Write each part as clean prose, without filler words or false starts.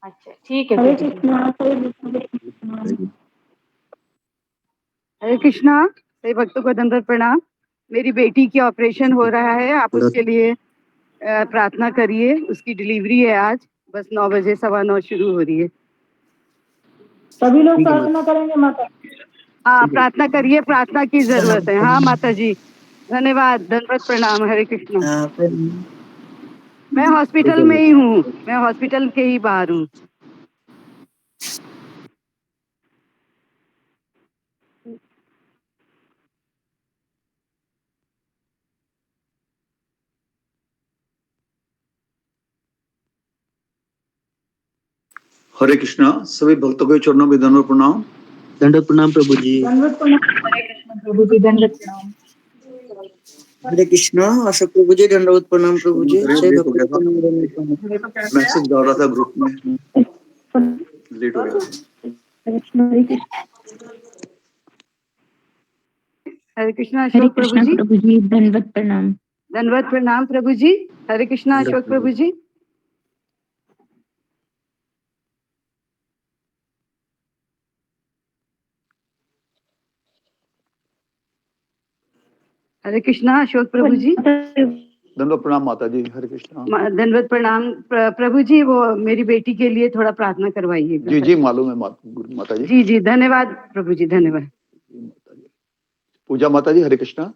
अच्छा ठीक है हरे प्रभु जी। कृष्णा, हरे कृष्णा। हरे कृष्णा। सभी भक्तों को दंडवत प्रणाम। मेरी बेटी की ऑपरेशन हो रहा है, आप उसके लिए प्रार्थना करिए। उसकी डिलीवरी है आज, बस 9 बजे 9:15 शुरू हो रही है। सभी लोग प्रार्थना करेंगे माता। हाँ प्रार्थना करिए, प्रार्थना की जरूरत है। हाँ माता जी धन्यवाद, दंडवत प्रणाम। हरे कृष्णा। मैं हॉस्पिटल में ही हूँ, मैं हॉस्पिटल के ही बाहर हूँ। हरे कृष्णा। सभी भक्तों के चरणों में दंडवत प्रणाम। दंडवत प्रणाम प्रभु जी। दंडवत प्रणाम। हरे कृष्ण प्रभु जी, दंडवत प्रणाम। हरे कृष्णा। अशोक प्रभु जी, दंडवत प्रणाम प्रभु जी। सही भक्तों को दंडवत प्रणाम। मैसेज डाल रहा था ग्रुप में, लेट हो गया। हरे कृष्णा अशोक प्रभु जी। दंडवत प्रणाम। दंडवत प्रणाम प्रभु जी। हरे कृष्णा अशोक प्रभु जी। हरे कृष्णा अशोक प्रभु जी। दंडवत प्रणाम माता जी। हरे कृष्णा। दंडवत प्रणाम प्रभु जी। वो मेरी बेटी के लिए थोड़ा प्रार्थना करवाइएगा। जी जी मालूम है माता जी। जी जी धन्यवाद प्रभु जी, धन्यवाद। पूजा माता जी। हरे कृष्णा।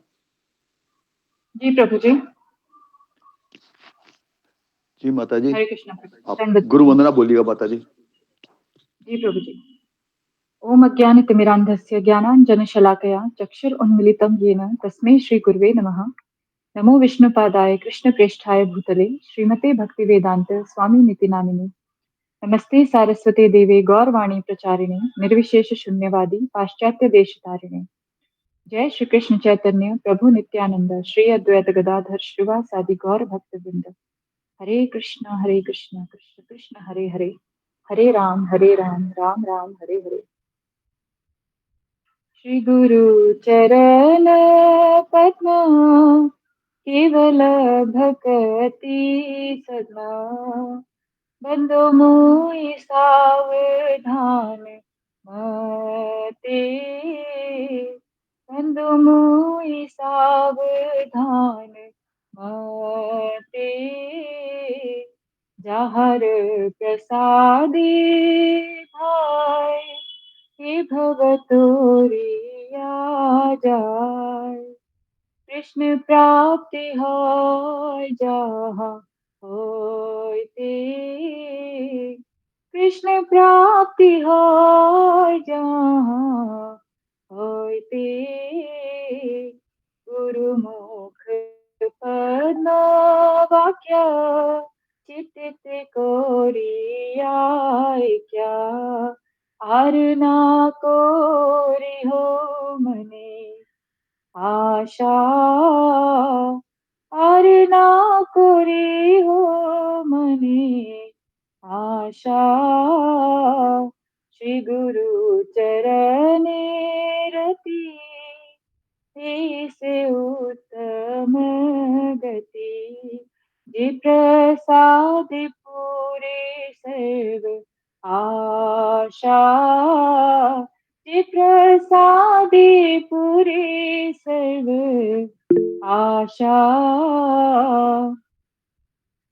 जी प्रभु जी। जी माता जी। हरे कृष्णा प्रभु। आप दंडवत गुरु वंदना बोलिएगा माता जी। जी प्रभु जी। ओम अज्ञानतिमिरान्धस्य ज्ञानाञ्जनशलाकया चक्षुरुन्मीलितं येन तस्मै श्रीगुरुवे नमः। नमो विष्णुपादाय कृष्णप्रेष्ठाय भूतले श्रीमते भक्तिवेदांत स्वामिनिति नामिने। नमस्ते सारस्वते देवे गौरवाणी प्रचारिणे निर्विशेष शून्यवादी पाश्चात्य देशतारिणे। जय श्री कृष्ण चैतन्य प्रभु नित्यानंद श्री अद्वैत गदाधर श्रीवासादि गौर भक्तवृंद। हरे कृष्ण कृष्ण कृष्ण हरे हरे, हरे राम राम राम हरे हरे। श्री गुरु चरण पद्मा केवल भक्ति सदा, बंदो मोहि सावधान मते, बंदो मोहि सावधान मते। जहर प्रसादी भाई हे भवतोरिया जाय, कृष्ण प्राप्ति होय जहाँ होते, कृष्ण प्राप्ति होय जहाँ होते। गुरुमुख पद वाक्य चित्त कोरियाय क्या, आर ना कोरी हो मने आशा, आर ना कोरी हो मने आशा। श्री गुरु चरणे रति से उत्तम गति, जे प्रसाद पूरे सर्व आशा, जे प्रसाद पूरे सर्व आशा।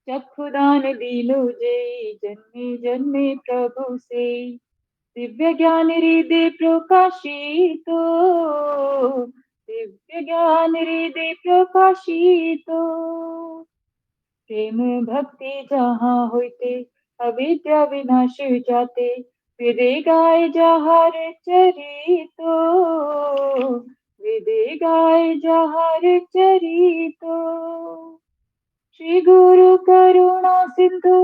चक्षुदान दिलो जय जन्मे जन्मे प्रभु से, दिव्य ज्ञान हृदय प्रकाशितो, दिव्य ज्ञान हृदय प्रकाशितो। प्रेम भक्ति जहाँ होते अविद्या विनाश जाते, वेदे गाय जहाँ चरितो, वेदे गाय जहाँ चरितो। श्री गुरु करुणा सिंधु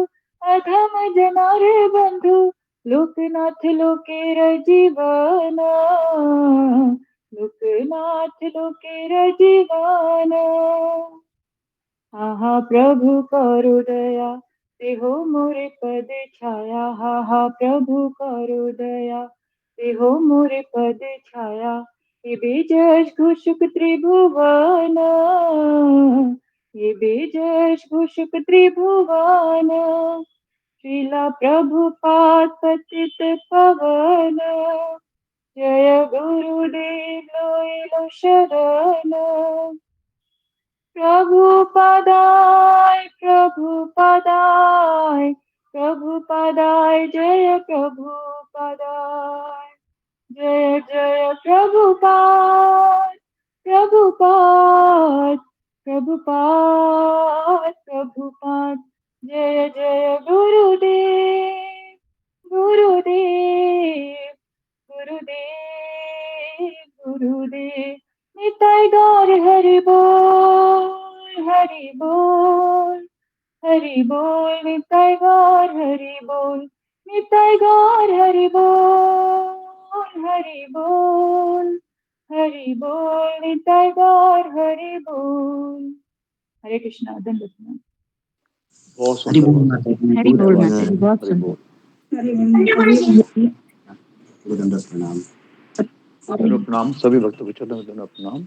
अधम जनार बंधु, लोकनाथ लोकेर जीवना, लोकनाथ लोकेर जीवना। हा प्रभु करु दया देहो मोरे पद छाया, हा प्रभु करु दया देहो मोरे पद छाया। ये बेजश घुषुक त्रिभुवन, ये बेजश घुषुक त्रिभुवन, श्रीला प्रभुपाद पतित पावन, जय गुरुदेव लो शरण। प्रभुपदाय प्रभुपदाय प्रभुपदाय जय प्रभुपदाय, जय जय प्रभुपाद प्रभुपाद प्रभुपाद प्रभुपाद, जय जय गुरुदेव गुरुदेव गुरुदेव गुरुदेव। निताय गौर हरि बोल हरि बोल हरि बोल, निताय गौर हरि बोल, निताय गौर हरि बोल हरि बोल हरि बोल, निताय गौर हरि बोल। हरे कृष्णा। दंडवत प्रणाम। बहुत हरि बोल सुंदर माता दी, हरि बोल बहुत माता जी, बहुत हरि सुंदर। बोल। दंडवत प्रणाम। दंडवत प्रणाम सभी भक्तों के चरणों में, दंडवत प्रणाम।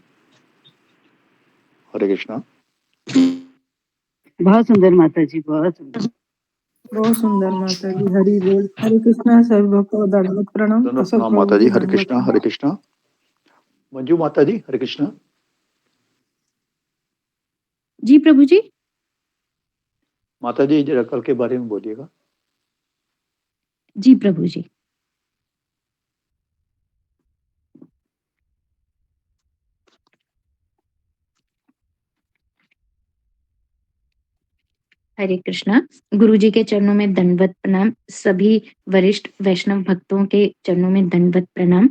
हरे कृष्णा। बहुत सुंदर माता जी, बहुत सुंदर। बहुत सुंदर माता जी। हरि बोल। हरे कृष्णा। सभी भक्तों को दंडवत प्रणाम। दंडवत अशोक प्रणाम प्रभु माता जी जी। हरे दंडवत कृष्णा हरे कृष्णा। मंजू माता जी हरे कृष्णा। जी प्रभु जी। माता जी जरा कल के बारे में बोलिएगा। जी प्रभु जी। हरे कृष्णा। गुरु जी के चरणों में दंडवत प्रणाम, सभी वरिष्ठ वैष्णव भक्तों के चरणों में दंडवत प्रणाम।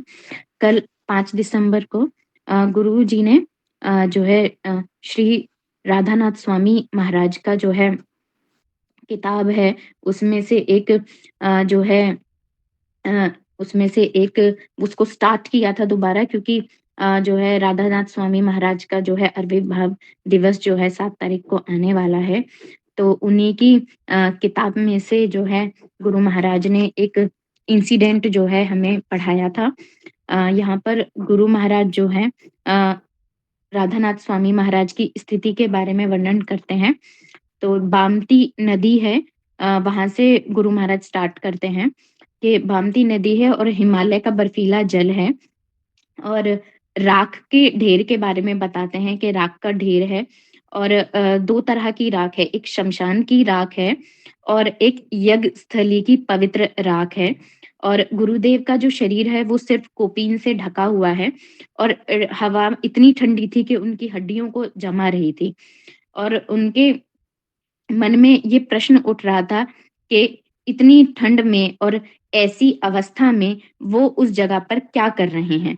कल 5 दिसंबर को गुरु जी ने जो है श्री राधानाथ स्वामी महाराज का जो है किताब है, उसमें से एक जो है उसमें से एक उसको स्टार्ट किया था दोबारा, क्योंकि जो है राधानाथ स्वामी महाराज का जो है आविर्भाव दिवस जो है 7 तारीख को आने वाला है। तो उन्हीं की किताब में से जो है गुरु महाराज ने एक इंसिडेंट जो है हमें पढ़ाया था। यहाँ पर गुरु महाराज जो है राधानाथ स्वामी महाराज की स्थिति के बारे में वर्णन करते हैं। तो बामती नदी है, वहां से गुरु महाराज स्टार्ट करते हैं कि बामती नदी है और हिमालय का बर्फीला जल है, और राख के ढेर के बारे में बताते हैं कि राख का ढेर है, और 2 तरह की राख है, एक शमशान की राख है और एक यज्ञ स्थली की पवित्र राख है। और गुरुदेव का जो शरीर है वो सिर्फ कोपीन से ढका हुआ है, और हवा इतनी ठंडी थी कि उनकी हड्डियों को जमा रही थी, और उनके मन में ये प्रश्न उठ रहा था कि इतनी ठंड में और ऐसी अवस्था में वो उस जगह पर क्या कर रहे हैं,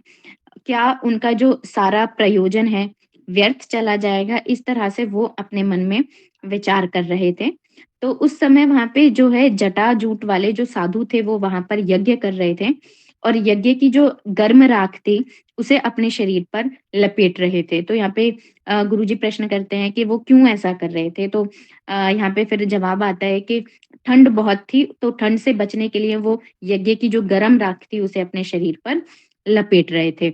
क्या उनका जो सारा प्रयोजन है व्यर्थ चला जाएगा, इस तरह से वो अपने मन में विचार कर रहे थे। तो उस समय वहां पे जो है जटाजूट वाले जो साधु थे वो वहां पर यज्ञ कर रहे थे, और यज्ञ की जो गर्म राख थी उसे अपने शरीर पर लपेट रहे थे। तो यहाँ पे गुरुजी प्रश्न करते हैं कि वो क्यों ऐसा कर रहे थे। तो यहाँ पे फिर जवाब आता है कि ठंड बहुत थी, तो ठंड से बचने के लिए वो यज्ञ की जो गर्म राख थी उसे अपने शरीर पर लपेट रहे थे।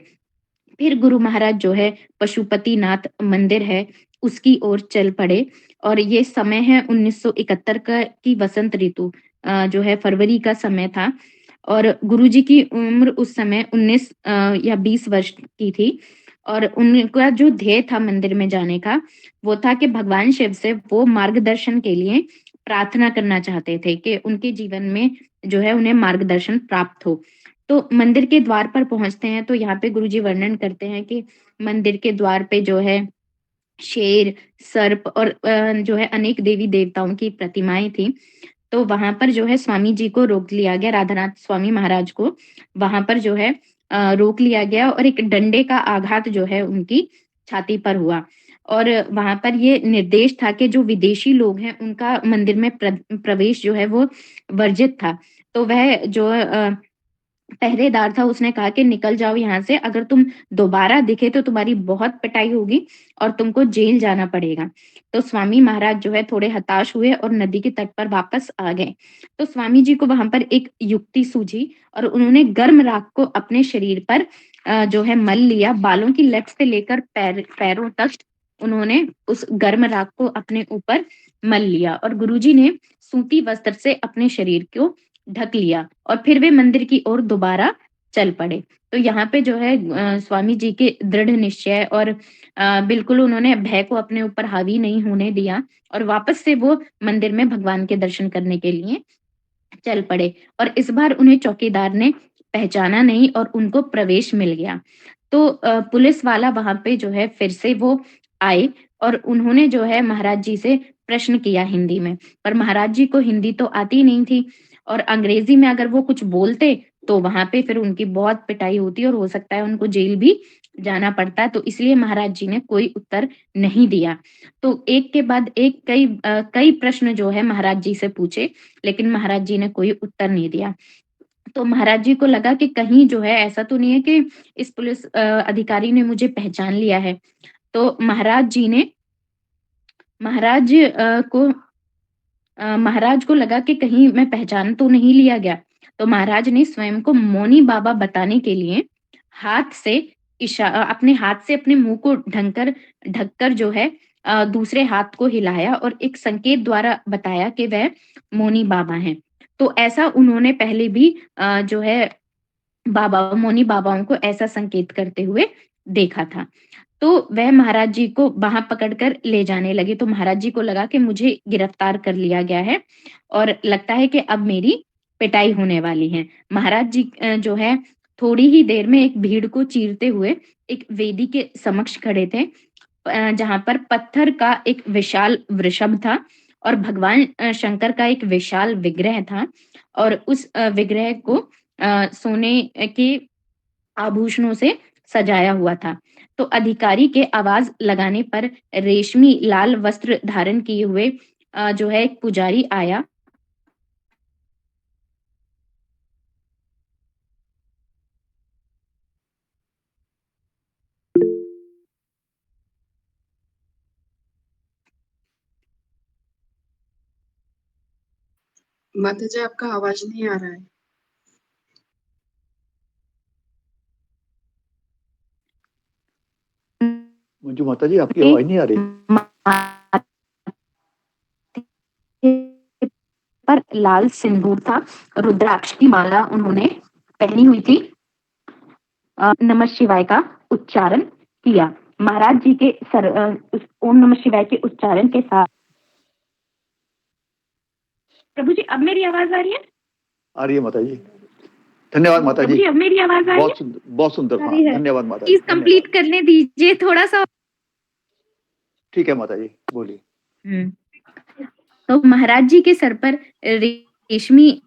फिर गुरु महाराज जो है पशुपतिनाथ मंदिर है उसकी ओर चल पड़े, और ये समय है 1971 का की वसंत ऋतु, जो है फरवरी का समय था, और गुरुजी की उम्र उस समय 19 या 20 वर्ष की थी। और उनका जो ध्येय था मंदिर में जाने का वो था कि भगवान शिव से वो मार्गदर्शन के लिए प्रार्थना करना चाहते थे कि उनके जीवन में जो है उन्हें मार्गदर्शन प्राप्त हो। तो मंदिर के द्वार पर पहुंचते हैं, तो यहाँ पे गुरुजी वर्णन करते हैं कि मंदिर के द्वार पे जो है शेर, सर्प और जो है अनेक देवी देवताओं की प्रतिमाएं थी। तो वहां पर जो है स्वामी जी को रोक लिया गया, राधानाथ स्वामी महाराज को वहां पर जो है रोक लिया गया, और एक डंडे का आघात जो है उनकी छाती पर हुआ। और वहां पर ये निर्देश था कि जो विदेशी लोग हैं उनका मंदिर में प्रवेश जो है वो वर्जित था। तो वह जो पहरेदार था उसने कहा कि निकल जाओ यहाँ से, अगर तुम दोबारा दिखे तो तुम्हारी बहुत पिटाई होगी और तुमको जेल जाना पड़ेगा। तो स्वामी महाराज जो है थोड़े हताश हुए और नदी के तट पर वापस आ गए। तो स्वामी जी को वहां पर एक युक्ति सूझी, और उन्होंने गर्म राख को अपने शरीर पर जो है मल लिया, बालों की लट से लेकर पैरों तक उन्होंने उस गर्म राख को अपने ऊपर मल लिया और गुरुजी ने सूती वस्त्र से अपने शरीर को ढक लिया और फिर वे मंदिर की ओर दोबारा चल पड़े। तो यहाँ पे जो है स्वामी जी के दृढ़ निश्चय और बिल्कुल उन्होंने भय को अपने ऊपर हावी नहीं होने दिया और वापस से वो मंदिर में भगवान के दर्शन करने के लिए चल पड़े और इस बार उन्हें चौकीदार ने पहचाना नहीं और उनको प्रवेश मिल गया। तो पुलिस वाला वहां पे जो है फिर से वो आए और उन्होंने जो है महाराज जी से प्रश्न किया हिंदी में, पर महाराज जी को हिंदी तो आती नहीं थी और अंग्रेजी में अगर वो कुछ बोलते तो वहां पे फिर उनकी बहुत पिटाई होती और हो सकता है उनको जेल भी जाना पड़ता। तो इसलिए महाराज जी ने कोई उत्तर नहीं दिया। तो एक के बाद एक कई प्रश्न जो है महाराज जी से पूछे, लेकिन महाराज जी ने कोई उत्तर नहीं दिया। तो महाराज जी को लगा कि कहीं जो है ऐसा तो नहीं है कि इस पुलिस अधिकारी ने मुझे पहचान लिया है। तो महाराज को लगा कि कहीं मैं पहचान तो नहीं लिया गया। तो महाराज ने स्वयं को मौनी बाबा बताने के लिए अपने हाथ से अपने मुंह को ढककर जो है दूसरे हाथ को हिलाया और एक संकेत द्वारा बताया कि वह मौनी बाबा हैं। तो ऐसा उन्होंने पहले भी जो है मौनी बाबाओं को ऐसा संकेत करते हुए देखा था। तो वह महाराज जी को वहां पकड़कर ले जाने लगे। तो महाराज जी को लगा कि मुझे गिरफ्तार कर लिया गया है और लगता है कि अब मेरी पिटाई होने वाली है। महाराज जी जो है थोड़ी ही देर में एक भीड़ को चीरते हुए एक वेदी के समक्ष खड़े थे, जहां पर पत्थर का एक विशाल वृषभ था और भगवान शंकर का एक विशाल विग्रह था और उस विग्रह को सोने के आभूषणों से सजाया हुआ था। तो अधिकारी के आवाज लगाने पर रेशमी लाल वस्त्र धारण किए हुए जो है एक पुजारी आया। माता जी आपका आवाज नहीं आ रहा है। मंजू माता जी आपकी आवाज नहीं आ रही। पर लाल सिंदूर था, रुद्राक्ष की माला उन्होंने पहनी हुई थी। नमः शिवाय का उच्चारण किया। महाराज जी के ओम नमः शिवाय के उच्चारण के साथ। प्रभु जी अब मेरी आवाज आ रही है? आ रही है माता जी। धन्यवाद माता जी। अब मेरी आवाज आ रही है? बहुत सुंदर। धन्यवाद माता जी। प्लीज कंप्लीट करने दीजिए थोड़ा सा। ठीक है माता जी बोलिए। तो महाराज जी के सर पर रेशमी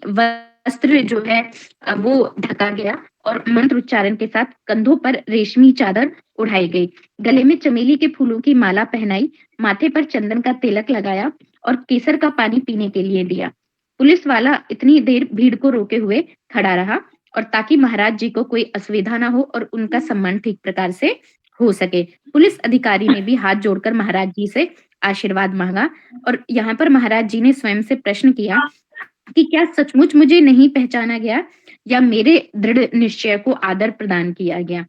वस्त्र जो है वो ढका गया और मंत्र उच्चारण के साथ कंधों पर रेशमी चादर उड़ाई गई। गले में चमेली के फूलों की माला पहनाई, माथे पर चंदन का तिलक लगाया और केसर का पानी पीने के लिए दिया। पुलिस वाला इतनी देर भीड़ को रोके हुए खड़ा रहा और ताकि महाराज जी को कोई असुविधा ना हो और उनका सम्मान ठीक प्रकार से हो सके। पुलिस अधिकारी ने भी हाथ जोड़कर महाराज जी से आशीर्वाद मांगा और यहाँ पर महाराज जी ने स्वयं से प्रश्न किया कि क्या सचमुच मुझे नहीं पहचाना गया या मेरे दृढ़ निश्चय को आदर प्रदान किया गया।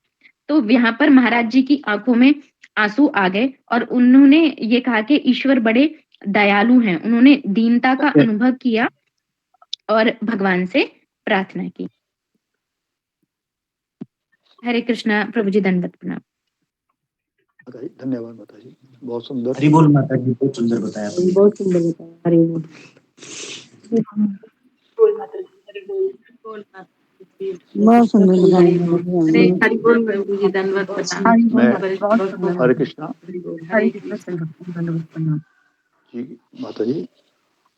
तो यहाँ पर महाराज जी की आंखों में आंसू आ गए और उन्होंने ये कहा कि ईश्वर बड़े दयालु हैं। उन्होंने दीनता का अनुभव किया और भगवान से प्रार्थना की। हरे कृष्णा प्रभु जी, दंडवत प्रणाम। धन्यवाद माता जी, बहुत सुंदर। हरि बोल माता जी, बहुत सुंदर बताया। बहुत सुंदर बताया। हरि बोल। बोल माता जी, हरि बोल। बहुत सुंदर बताया। हरि बोल प्रभु जी, दंडवत प्रणाम। हरे कृष्णा। हरे कृष्ण दंडवत प्रणाम। जी माता जी,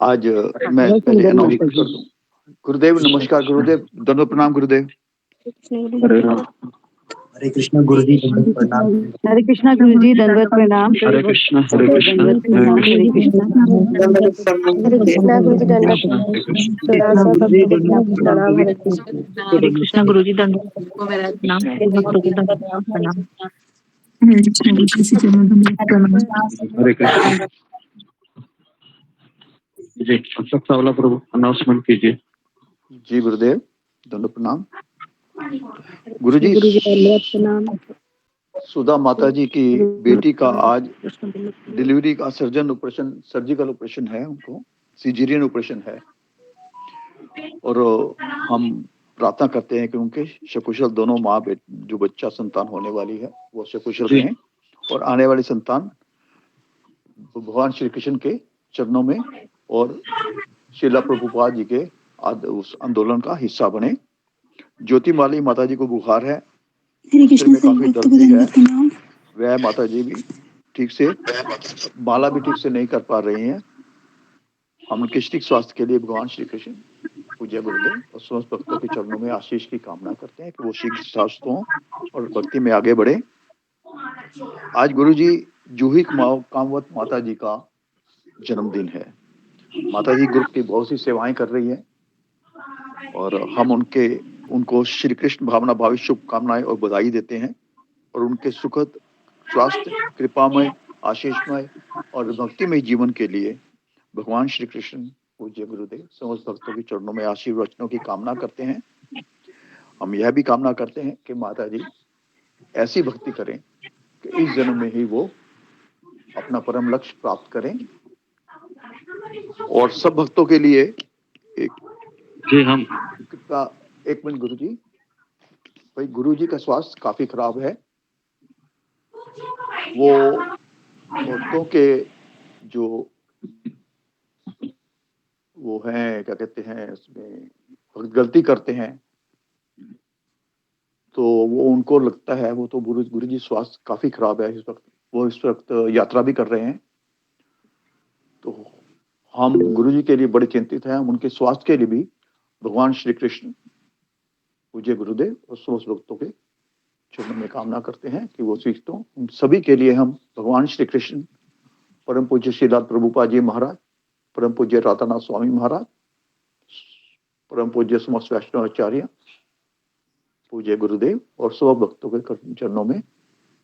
आज मैं पहले अनाउंस कर दूं। गुरुदेव नमस्कार। गुरुदेव दंडवत प्रणाम। गुरुदेव हरे कृष्णा गुरु जी, दंडवत प्रणाम। हरे कृष्णा गुरु जी, दंडवत प्रणाम। हरे कृष्णा हरे कृष्णा हरे कृष्णा। गुरु जी दंडवत प्रणाम। हरे कृष्णा गुरु जी, दंडवत प्रणाम। हरे कृष्णा जी। अशोक चावला प्रभु अनाउंसमेंट कीजिए। जी गुरुदेव दंडवत प्रणाम। गुरु जी दंडवत प्रणाम। सुधा माता जी की बेटी का आज डिलीवरी का सर्जिकल ऑपरेशन है, उनको सिजेरियन ऑपरेशन है, और हम प्रार्थना करते हैं कि उनके सकुशल दोनों माँ जो बच्चा संतान होने वाली है वो सकुशल रहें, और आने वाली संतान भगवान श्री कृष्ण के चरणों में और श्रीला प्रभुपाद जी के उस आंदोलन का हिस्सा बने। ज्योतिमाली माता जी को बुखार है, सिर में काफी दर्द भी है, वह माता जी भी ठीक से माला भी ठीक से नहीं कर पा रही हैं। हम उनके शीघ्र स्वास्थ्य के लिए भगवान श्री कृष्ण पूज्य गुरुदेव और समस्त भक्तों के चरणों में आशीष की कामना करते हैं कि वो शीघ्र स्वस्थ हों और भक्ति में आगे बढ़े। आज गुरु जी जूही कामवत माता जी का जन्मदिन है। माता जी ग्रुप की बहुत सी सेवाएं कर रही है और हम उनको श्री कृष्ण भावना भावी शुभकामनाएं और बधाई देते हैं, और उनके सुखद स्वास्थ्य, कृपामय, आशीषमय और भक्तिमय जीवन के लिए भगवान श्री कृष्ण पूज्य गुरुदेव समस्त भक्तों के चरणों में आशीर्वचनों की कामना करते हैं। हम यह भी कामना करते हैं कि माता जी ऐसी भक्ति करें कि इस जन्म में ही वो अपना परम लक्ष्य प्राप्त करें। और सब भक्तों के लिए एक मिनट गुरु जी, भाई गुरु जी का स्वास्थ्य काफी खराब है। वो भक्तों के जो वो हैं क्या कहते हैं उसमें गलती करते हैं, तो वो उनको लगता है वो तो गुरु जी स्वास्थ्य काफी खराब है इस वक्त, वो इस वक्त यात्रा भी कर रहे हैं, तो हम गुरु जी के लिए बड़े चिंतित हैं। हम उनके स्वास्थ्य के लिए भी भगवान श्री कृष्ण पूज्य गुरुदेव और समस्त भक्तों के चरणों में कामना करते हैं कि वो स्वस्थ हों। उन सभी के लिए हम भगवान श्री कृष्ण, परम पूज्य श्रीलाल प्रभुपाद जी महाराज, परम पूज्य राधानाथ स्वामी महाराज, परम पूज्य समस्त वैष्णव आचार्य पूज्य गुरुदेव और सब भक्तों के चरणों में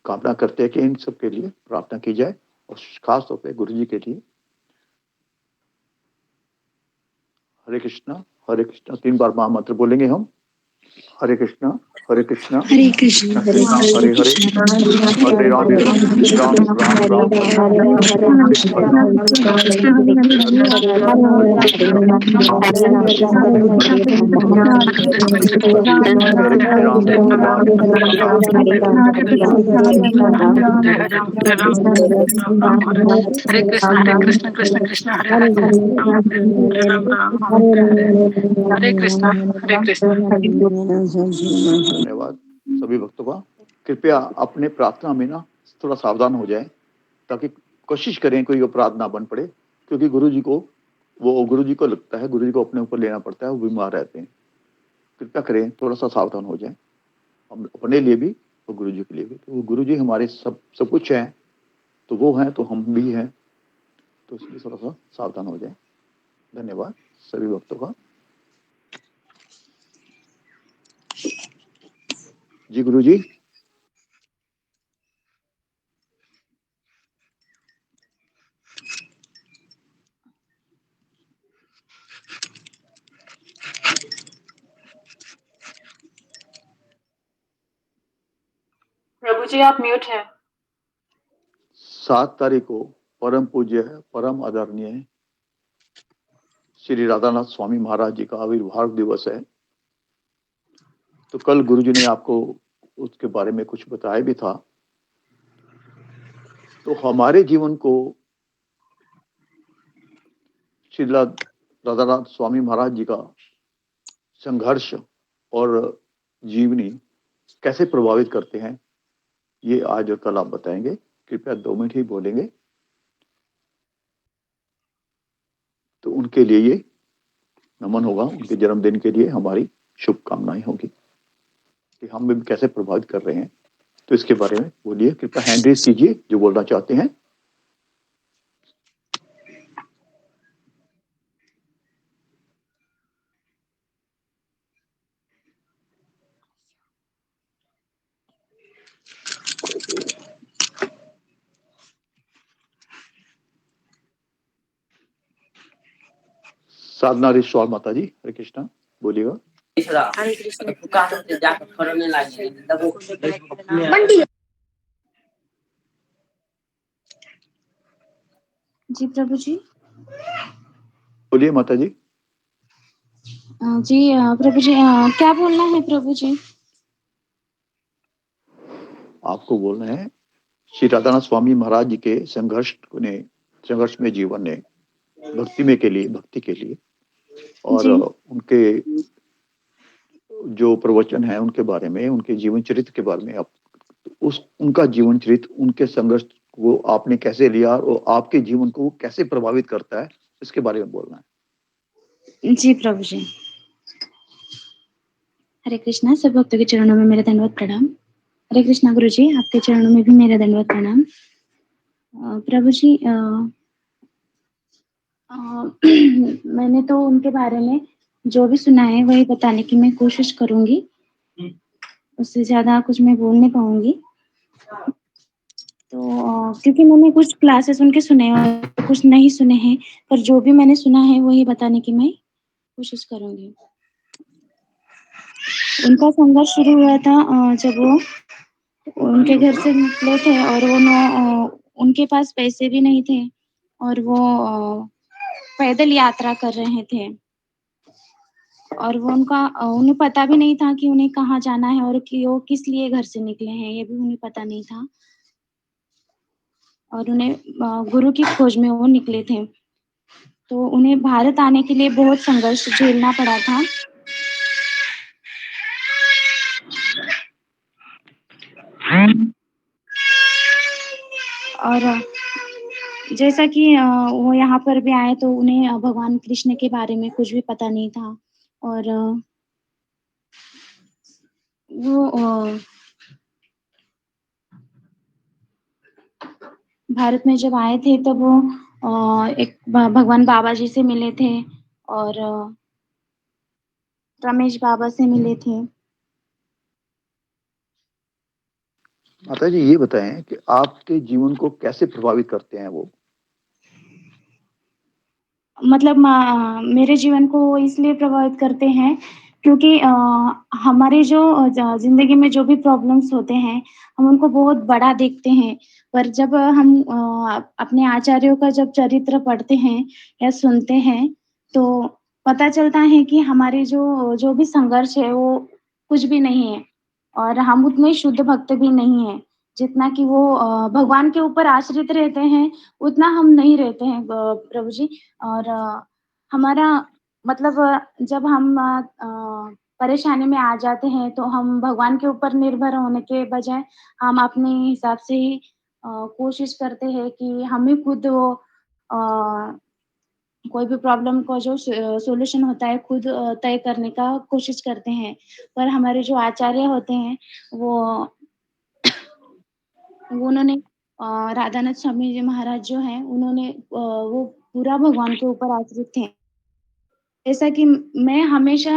कामना करते हैं कि इन सब के लिए प्रार्थना की जाए, और खास तौर पे गुरु जी के लिए। हरे कृष्णा 3 बार महामंत्र बोलेंगे हम। हरे कृष्णा हरे कृष्णा हरे कृष्ण हरे हरे, हरे राम राम राम हरे कृष्ण कृष्ण कृष्ण हरे हरे राम राम हरे कृष्ण हरे कृष्ण। धन्यवाद सभी भक्तों का। कृपया अपने प्रार्थना में ना थोड़ा सावधान हो जाए, ताकि कोशिश करें कोई अपराध ना बन पड़े, क्योंकि गुरु जी को लगता है गुरु जी को अपने ऊपर लेना पड़ता है, वो बीमार रहते हैं। कृपया करें थोड़ा सा सावधान हो जाए, हम अपने लिए भी और गुरु जी के लिए भी। तो गुरु जी हमारे सब कुछ हैं, तो वो हैं तो हम भी हैं, तो इसलिए थोड़ा सा सावधान हो जाए। धन्यवाद सभी भक्तों का। जी गुरु जी। प्रभु जी आप म्यूट हैं। 7 तारीख को परम पूज्य है, परम आदरणीय श्री राधानाथ स्वामी महाराज जी का आविर्भाव दिवस है। तो कल गुरु जी ने आपको उसके बारे में कुछ बताया भी था। तो हमारे जीवन को श्री राधानाथ स्वामी महाराज जी का संघर्ष और जीवनी कैसे प्रभावित करते हैं, ये आज और कल आप बताएंगे। कृपया 2 मिनट ही बोलेंगे, तो उनके लिए ये नमन होगा। उनके जन्मदिन के लिए हमारी शुभकामनाएं होगी कि हम भी कैसे प्रभावित कर रहे हैं। तो इसके बारे में बोलिए, कृपया हैंड रेज कीजिए जो बोलना चाहते हैं। साधना रिश्वाल माता जी, हरे कृष्णा, बोलिएगा। हरे कृष्ण जी प्रभु जी। बोलिए माता जी। जी प्रभु जी, क्या बोलना है प्रभु जी? आपको बोलना है श्री राधानाथ स्वामी महाराज जी के संघर्षमय जीवन ने भक्ति के लिए और जी उनके जो प्रवचन है उनके बारे में, उनके जीवन चरित्र के बारे में आप उनका जीवन चरित्र, उनके संघर्ष को आपने कैसे लिया और आपके जीवन को कैसे प्रभावित करता है, इसके बारे में बोलना है। जी प्रभु जी। हरे कृष्णा, सब भक्तों के चरणों में मेरा दंडवत प्रणाम। हरे कृष्णा गुरु जी, आपके चरणों में भी मेरा दंडवत प्रणाम। प्रभु जी, मैंने तो उनके बारे में जो भी सुना है वही बताने की मैं कोशिश करूंगी। उससे ज्यादा कुछ मैं बोल नहीं पाऊंगी। तो क्योंकि मैंने कुछ क्लासेस उनके सुने हैं और कुछ नहीं सुने हैं, पर जो भी मैंने सुना है वही बताने की मैं कोशिश करूंगी। उनका संघर्ष शुरू हुआ था जब वो उनके घर से निकले थे और उनके पास पैसे भी नहीं थे और वो पैदल यात्रा कर रहे थे और उन्हें पता भी नहीं था कि उन्हें कहाँ जाना है और कि वो किस लिए घर से निकले हैं, ये भी उन्हें पता नहीं था। और उन्हें गुरु की खोज में वो निकले थे। तो उन्हें भारत आने के लिए बहुत संघर्ष झेलना पड़ा था। और जैसा कि वो यहाँ पर भी आए तो उन्हें भगवान कृष्ण के बारे में कुछ भी पता नहीं था और वो भारत में जब आए थे तब वो एक भगवान बाबा जी से मिले थे और रमेश बाबा से मिले थे। माता जी ये बताएं कि आपके जीवन को कैसे प्रभावित करते हैं वो? मतलब मेरे जीवन को वो इसलिए प्रभावित करते हैं क्योंकि हमारे जो ज़िंदगी में जो भी प्रॉब्लम्स होते हैं, हम उनको बहुत बड़ा देखते हैं। पर जब हम अपने आचार्यों का जब चरित्र पढ़ते हैं या सुनते हैं, तो पता चलता है कि हमारे जो जो भी संघर्ष है, वो कुछ भी नहीं है और हम उतने शुद्ध भक्त भी नहीं हैं, जितना कि वो भगवान के ऊपर आश्रित रहते हैं, उतना हम नहीं रहते हैं प्रभु जी। और हमारा मतलब जब हम परेशानी में आ जाते हैं तो हम भगवान के ऊपर निर्भर होने के बजाय हम अपने हिसाब से ही कोशिश करते हैं कि हम ही खुद वो कोई भी प्रॉब्लम का जो सॉल्यूशन होता है खुद तय करने का कोशिश करते हैं। पर हमारे जो आचार्य होते हैं वो उन्होंने राधानाथ स्वामी जी महाराज जो हैं उन्होंने वो पूरा भगवान के ऊपर आश्रित थे। जैसा कि मैं हमेशा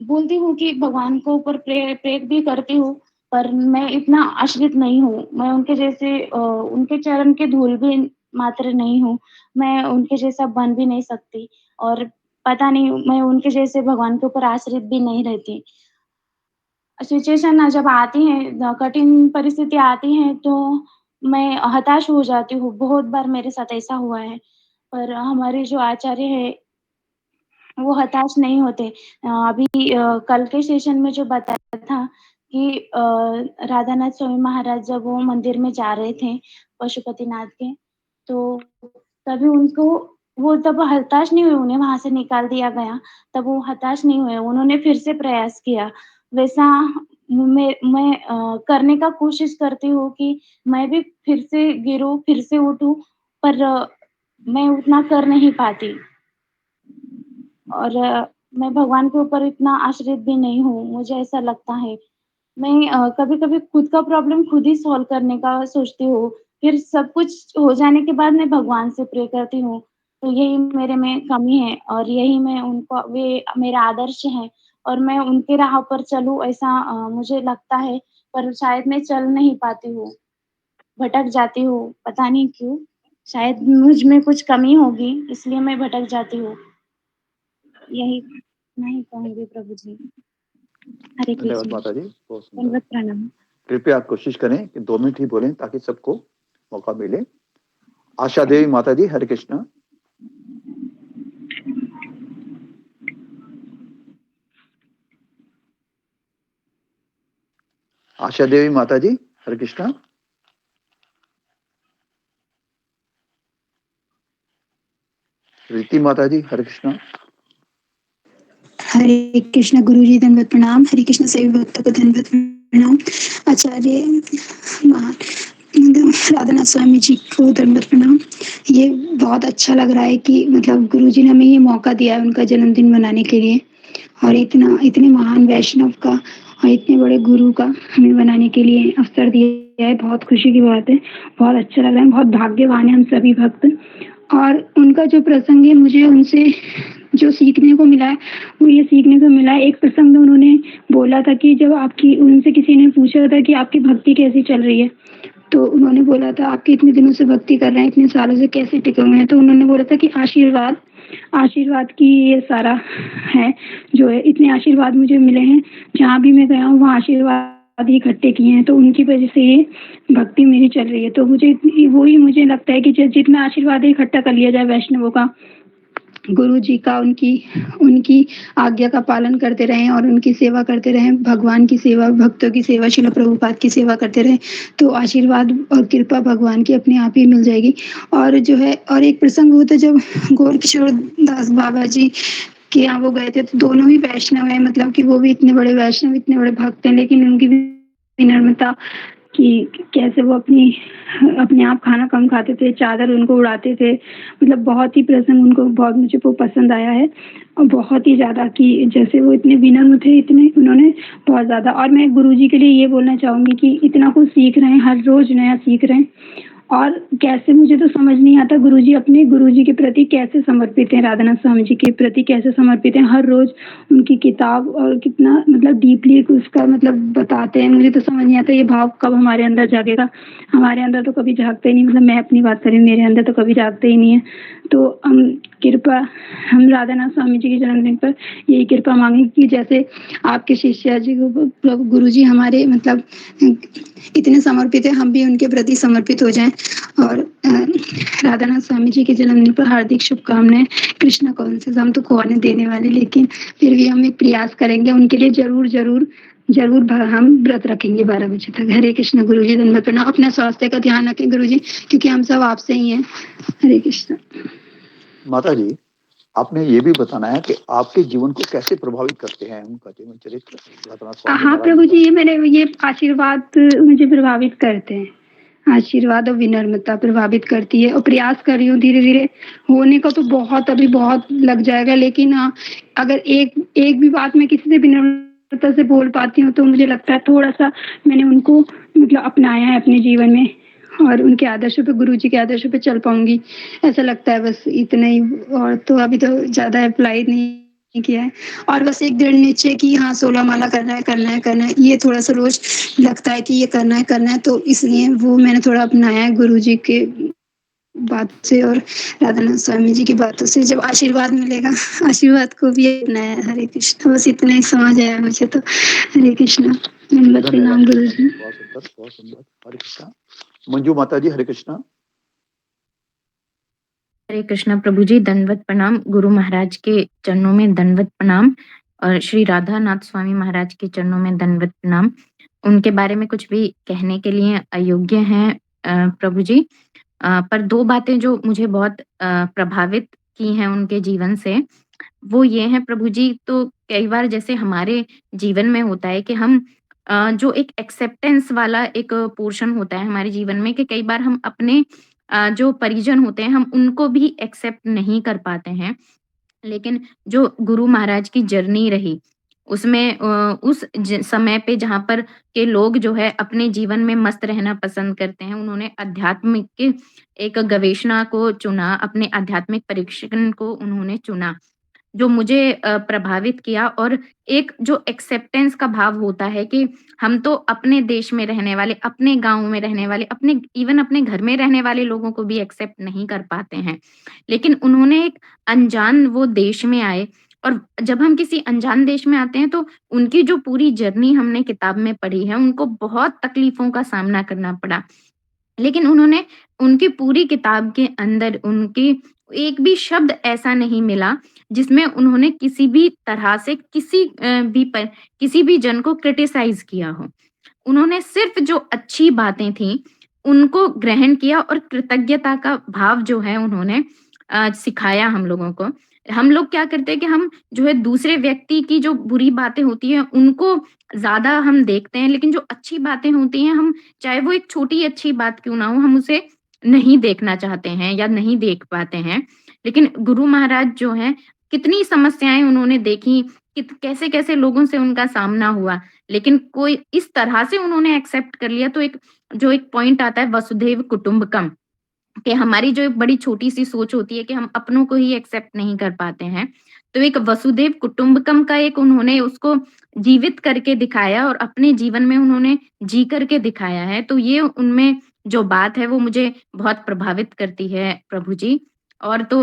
बोलती हूँ कि भगवान के ऊपर प्रे भी करती हूँ, पर मैं इतना आश्रित नहीं हूँ। मैं उनके जैसे उनके चरण की धूल भी मात्र नहीं हूँ। मैं उनके जैसा बन भी नहीं सकती और पता नहीं मैं उनके जैसे भगवान के ऊपर आश्रित भी नहीं रहती। सिचुएशन जब आती है, कठिन परिस्थिति आती है, तो मैं हताश हो जाती हूँ। बहुत बार मेरे साथ ऐसा हुआ है। पर हमारे जो आचार्य हैं वो हताश नहीं होते। अभी कल के सेशन में जो बताया था कि राधानाथ स्वामी महाराज जब वो मंदिर में जा रहे थे पशुपतिनाथ के, तो तभी उनको वो तब हताश नहीं हुए, उन्हें वहाँ से निकाल दिया गया, तब वो हताश नहीं हुए, उन्होंने फिर से प्रयास किया। वैसा मैं करने का कोशिश करती हूँ कि मैं भी फिर से गिरूँ, फिर से उठूँ, पर मैं उतना कर नहीं पाती। और मैं भगवान के ऊपर इतना आश्रित भी नहीं हूँ, मुझे ऐसा लगता है। मैं कभी-कभी खुद का प्रॉब्लम खुद ही सॉल्व करने का सोचती हूँ, फिर सब कुछ हो जाने के बाद मैं भगवान से प्रे करती हूँ। तो यही मेरे में कमी है और यही मैं उनको वे मेरा आदर्श हैं और मैं उनके राह पर चलूँ ऐसा मुझे लगता है, पर शायद मैं चल नहीं पाती हूँ, भटक जाती हूँ, पता नहीं क्यों? शायद मुझ में कुछ कमी होगी, इसलिए मैं भटक जाती हूँ। यही नहीं कहूँगी प्रभु जी। हरे धन्यवाद कृष्ण, माता जी, बहुत सुंदर। दंडवत प्रणाम। कृपया आप कोशिश करें कि 2 मिनट ही बोलें ताकि सबको मौका मिले। आशा देवी माता जी, हरे कृष्णा। आशा देवी माता जी, हरे कृष्णा। रीति माता जी, हरे कृष्णा। हरे कृष्ण गुरु जी, दंडवत प्रणाम। हरे कृष्ण सभी भक्तों को दंडवत प्रणाम। आचार्य राधानाथ स्वामी जी को दंडवत प्रणाम। ये बहुत अच्छा लग रहा है कि मतलब गुरु जी ने हमें ये मौका दिया है उनका जन्मदिन मनाने के लिए, और इतने महान वैष्णव का और इतने बड़े गुरु का हमें बनाने के लिए अवसर दिया है। बहुत खुशी की बात है, बहुत अच्छा लग रहा है, बहुत भाग्यवान है हम सभी भक्त। और उनका जो प्रसंग है, मुझे उनसे जो सीखने को मिला है वो ये सीखने को मिला है। एक प्रसंग में उन्होंने बोला था कि जब उनसे किसी ने पूछा था कि आपकी भक्ति कैसी चल रही है, तो उन्होंने बोला था आपके इतने दिनों से भक्ति कर रहे हैं, इतने सालों से कैसे टिके हुए हैं। तो उन्होंने बोला था कि आशीर्वाद की ये सारा है, जो है इतने आशीर्वाद मुझे मिले हैं, जहाँ भी मैं गया हूँ वहाँ आशीर्वाद ही इकट्ठे किए हैं, तो उनकी वजह से ये भक्ति मेरी चल रही है। तो मुझे लगता है कि जितना आशीर्वाद इकट्ठा कर लिया जाए वैष्णवों का, गुरु जी का, उनकी आज्ञा का पालन करते रहें और उनकी सेवा करते रहें, भगवान की सेवा, भक्तों की सेवा, श्रील प्रभुपाद की सेवा करते रहें, तो आशीर्वाद और कृपा भगवान की अपने आप ही मिल जाएगी। और जो है, और एक प्रसंग हुआ था जब गोरकिशोर दास बाबा जी के यहाँ वो गए थे, तो दोनों ही वैष्णव है, मतलब कि वो भी इतने बड़े वैष्णव, इतने बड़े भक्त हैं, लेकिन उनकी विनम्रता कि कैसे वो अपने आप खाना कम खाते थे, चादर उनको उड़ाते थे, मतलब बहुत ही प्रसंग उनको बहुत मुझे वो पसंद आया है, और बहुत ही ज़्यादा कि जैसे वो इतने विनम्र थे, इतने उन्होंने बहुत ज़्यादा। और मैं गुरुजी के लिए ये बोलना चाहूँगी कि इतना कुछ सीख रहे हैं, हर रोज़ नया सीख रहे हैं, और कैसे, मुझे तो समझ नहीं आता गुरुजी के प्रति कैसे समर्पित हैं, राधानाथ स्वामी जी के प्रति कैसे समर्पित हैं, हर रोज उनकी किताब और कितना मतलब डीपली उसका मतलब बताते हैं। मुझे तो समझ नहीं आता ये भाव कब हमारे अंदर जागेगा। हमारे अंदर तो कभी जागता ही नहीं, मतलब मैं अपनी बात करें, मेरे अंदर तो कभी जागता ही नहीं है। तो हम राधानाथ स्वामी जी के जन्मदिन पर यही कृपा मांगे कि जैसे आपके शिष्या जी को गुरुजी हमारे मतलब इतने समर्पित है, हम भी उनके प्रति समर्पित हो जाएं। और राधानाथ स्वामी जी के जन्मदिन पर हार्दिक शुभकामनाएं। कृष्णा कौन से, हम तो खोने देने वाले, लेकिन फिर भी हम एक प्रयास करेंगे उनके लिए, जरूर हम व्रत रखेंगे 12 बजे तक। हरे कृष्ण गुरुजी, धन्यवाद प्रणाम। अपने स्वास्थ्य का ध्यान रखें गुरुजी, क्योंकि हम सब आपसे ही हैं। हरे कृष्ण। माता जी, आपने ये भी बताना है कि आपके जीवन को कैसे प्रभावित करते हैं उनका जीवन चरित्र। हाँ प्रभु जी, ये आशीर्वाद मुझे प्रभावित करते हैं, आशीर्वाद और विनम्रता प्रभावित करती है। और प्रयास कर रही हूँ, धीरे धीरे होने को तो अभी बहुत लग जाएगा, लेकिन हाँ, अगर एक भी बात मैं किसी से विनम्रता से बोल पाती हूँ, तो मुझे लगता है थोड़ा सा मैंने उनको मतलब अपनाया है अपने जीवन में, और उनके आदर्शों पे, गुरु जी के आदर्शों पे चल पाऊंगी, ऐसा लगता है। बस इतना ही, और तो अभी तो ज्यादा अप्लाई नहीं किया है। और बस एक दृढ़ निश्चय कि हाँ 16 माला करना है, ये थोड़ा सा रोज लगता है कि ये करना है, तो इसलिए वो मैंने थोड़ा अपनाया है गुरु जी के बात से और राधानाथ स्वामी जी की बातों से। जब आशीर्वाद मिलेगा, आशीर्वाद को भी अपनाया है। हरे कृष्ण, बस इतना ही समझ आया मुझे तो। हरे कृष्ण, नाम गुरु जी। बहुत सुंदर, बहुत सुंदर। हरे कृष्णा। मंजू माता जी, हरे कृष्णा। हरे कृष्णा प्रभु जी, दंडवत प्रणाम। गुरु महाराज के चरणों में दंडवत प्रणाम, और श्री राधा नाथ स्वामी महाराज के चरणों में दंडवत प्रणाम। उनके बारे में कुछ भी कहने के लिए अयोग्य हैं प्रभु जी, पर दो बातें जो मुझे बहुत प्रभावित की हैं उनके जीवन से, वो ये हैं प्रभु जी। तो कई बार जैसे हमारे जीवन में होता है कि हम जो एक एक्सेप्टेंस वाला एक पोर्शन होता है हमारे जीवन में, कि कई बार हम अपने जो परिजन होते हैं हम उनको भी एक्सेप्ट नहीं कर पाते हैं। लेकिन जो गुरु महाराज की जर्नी रही उसमें उस समय पे जहाँ पर के लोग जो है अपने जीवन में मस्त रहना पसंद करते हैं, उन्होंने आध्यात्मिक के एक गवेषणा को चुना, अपने आध्यात्मिक परीक्षण को उन्होंने चुना, जो मुझे प्रभावित किया। और एक जो एक्सेप्टेंस का भाव होता है कि हम तो अपने देश में रहने वाले, अपने गाँव में रहने वाले, अपने घर में रहने वाले लोगों को भी एक्सेप्ट नहीं कर पाते हैं। लेकिन उन्होंने एक अनजान वो देश में आए, और जब हम किसी अनजान देश में आते हैं तो उनकी जो पूरी जर्नी हमने किताब में पढ़ी है, उनको बहुत तकलीफों का सामना करना पड़ा। लेकिन उन्होंने उनकी पूरी किताब के अंदर उनकी एक भी शब्द ऐसा नहीं मिला जिसमें उन्होंने किसी भी तरह से किसी भी जन को क्रिटिसाइज किया हो। उन्होंने सिर्फ जो अच्छी बातें थी उनको ग्रहण किया और कृतज्ञता का भाव जो है उन्होंने सिखाया हम लोगों को। हम लोग क्या करते हैं कि हम जो है दूसरे व्यक्ति की जो बुरी बातें होती हैं उनको ज्यादा हम देखते हैं, लेकिन जो अच्छी बातें होती हैं हम चाहे वो एक छोटी अच्छी बात क्यों ना हो हम उसे नहीं देखना चाहते हैं या नहीं देख पाते हैं। लेकिन गुरु महाराज जो है कितनी समस्याएं उन्होंने देखी, कैसे कैसे लोगों से उनका सामना हुआ, लेकिन कोई इस तरह से उन्होंने एक्सेप्ट कर लिया। तो एक पॉइंट आता है वसुधैव कुटुंबकम, कि हमारी जो एक बड़ी छोटी सी सोच होती है कि हम अपनों को ही एक्सेप्ट नहीं कर पाते हैं, तो एक वसुधैव कुटुंबकम का एक उन्होंने उसको जीवित करके दिखाया और अपने जीवन में उन्होंने जी करके दिखाया है। तो ये उनमें जो बात है वो मुझे बहुत प्रभावित करती है प्रभु जी। और तो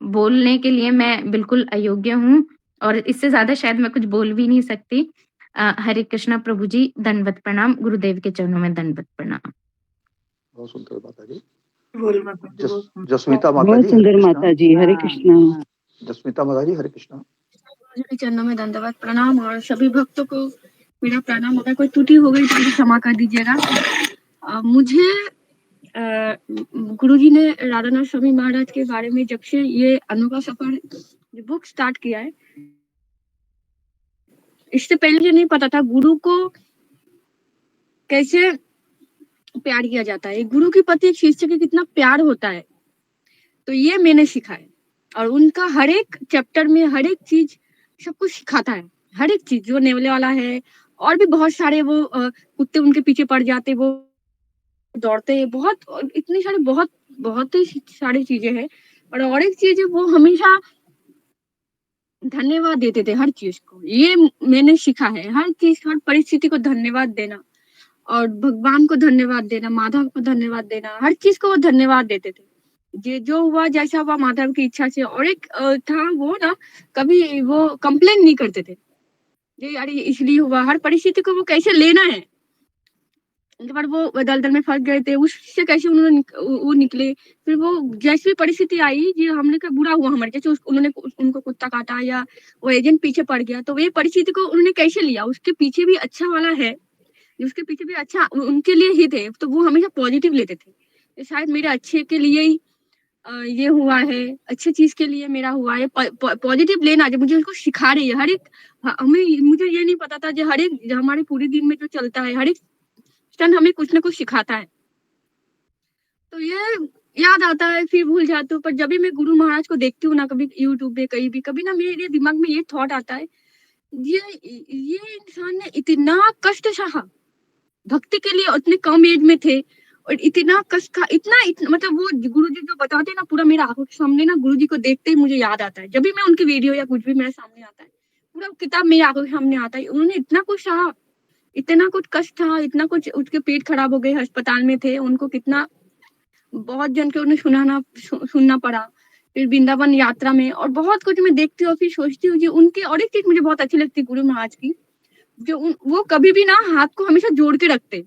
बोलने के लिए मैं बिल्कुल अयोग्य हूँ और इससे ज्यादा शायद मैं कुछ बोल भी नहीं सकती। हरे कृष्णा प्रभु जी, दंडवत प्रणाम, गुरुदेव के चरणों में दंडवत प्रणाम। बहुत सुंदर माता जी। बोल माता जी, बहुत सुंदर। जसमीता माता बहुत जी, सुंदर माता जी, हरे कृष्णा। जसमीता माता जी, हरे कृष्णा। गुरुजी के चरणों में दंडवत प्रणाम और सभी भक्तों को मेरा प्रणाम। अगर कोई त्रुटि हो गई तो मुझे क्षमा कर दीजिएगा। मुझे गुरुजी ने राधानाथ स्वामी महाराज के बारे में जब से ये अनोखा सफर बुक स्टार्ट किया है, इससे पहले मुझे नहीं पता था गुरु को कैसे प्यार किया जाता है, गुरु के प्रति एक शिष्य के कितना प्यार होता है। तो ये मैंने सीखा है और उनका हर एक चैप्टर में हर एक चीज सब कुछ सिखाता है, हर एक चीज जो नेवले वाला है और भी बहुत सारे वो कुत्ते उनके पीछे पड़ जाते, वो दौड़ते हैं, बहुत इतनी सारी बहुत ही सारी चीजें हैं। और एक चीज है वो हमेशा धन्यवाद देते थे हर चीज को, ये मैंने सीखा है। हर चीज हर परिस्थिति को धन्यवाद देना और भगवान को धन्यवाद देना, माधव को धन्यवाद देना, हर चीज को वो धन्यवाद देते थे। ये जो हुआ जैसा हुआ माधव की इच्छा से। और एक था वो ना, कभी वो कंप्लेन नहीं करते थे ये यार इसलिए हुआ, हर परिस्थिति को वो कैसे लेना है। एक बार वो दलदल में फंस गए थे, उससे कैसे उन्होंने वो निकले। फिर वो जैसी भी परिस्थिति आई, ये हमने का बुरा हुआ हमारे, जैसे उन्होंने उनको कुत्ता काटा या वो एजेंट पीछे पड़ गया, तो ये परिस्थिति को उन्होंने कैसे लिया, उसके पीछे भी अच्छा वाला है, उसके पीछे भी अच्छा उनके लिए ही थे, तो वो हमेशा पॉजिटिव लेते थे। शायद मेरे अच्छे के लिए ही ये हुआ है, अच्छी चीज के लिए मेरा हुआ है। पॉजिटिव लेना जो मुझे उसको सिखा रही है। हर एक मुझे ये नहीं पता था जो हर एक हमारे पूरे दिन में जो चलता है, हर एक क्षण हमें कुछ ना कुछ सिखाता है। तो ये याद आता है, फिर भूल जाती हूँ। पर जब भी मैं गुरु महाराज को देखती हूँ ना, कभी यूट्यूब पे कभी ना मेरे दिमाग में ये थॉट आता है, ये इंसान ने इतना कष्ट सहा भक्ति के लिए, उतने कम एज में थे और इतना कष्ट का इतना मतलब वो गुरुजी जो बताते हैं ना, पूरा मेरा आंखों के सामने ना गुरुजी को देखते ही मुझे याद आता है। जब भी मैं उनकी वीडियो या कुछ भी मेरे सामने आता है, पूरा किताब मेरी आंखों के सामने आता है। उन्होंने इतना कुछ सहा, इतना कुछ कष्ट था, इतना कुछ, उसके पेट खराब हो गए, अस्पताल में थे, उनको कितना बहुत जन के उन्हें सुनना पड़ा। फिर वृंदावन यात्रा में और बहुत कुछ मैं देखती हूँ, फिर सोचती हूँ कि उनके। और एक चीज मुझे बहुत अच्छी लगती है गुरु महाराज की, जो वो कभी भी ना हाथ को हमेशा जोड़ के रखते,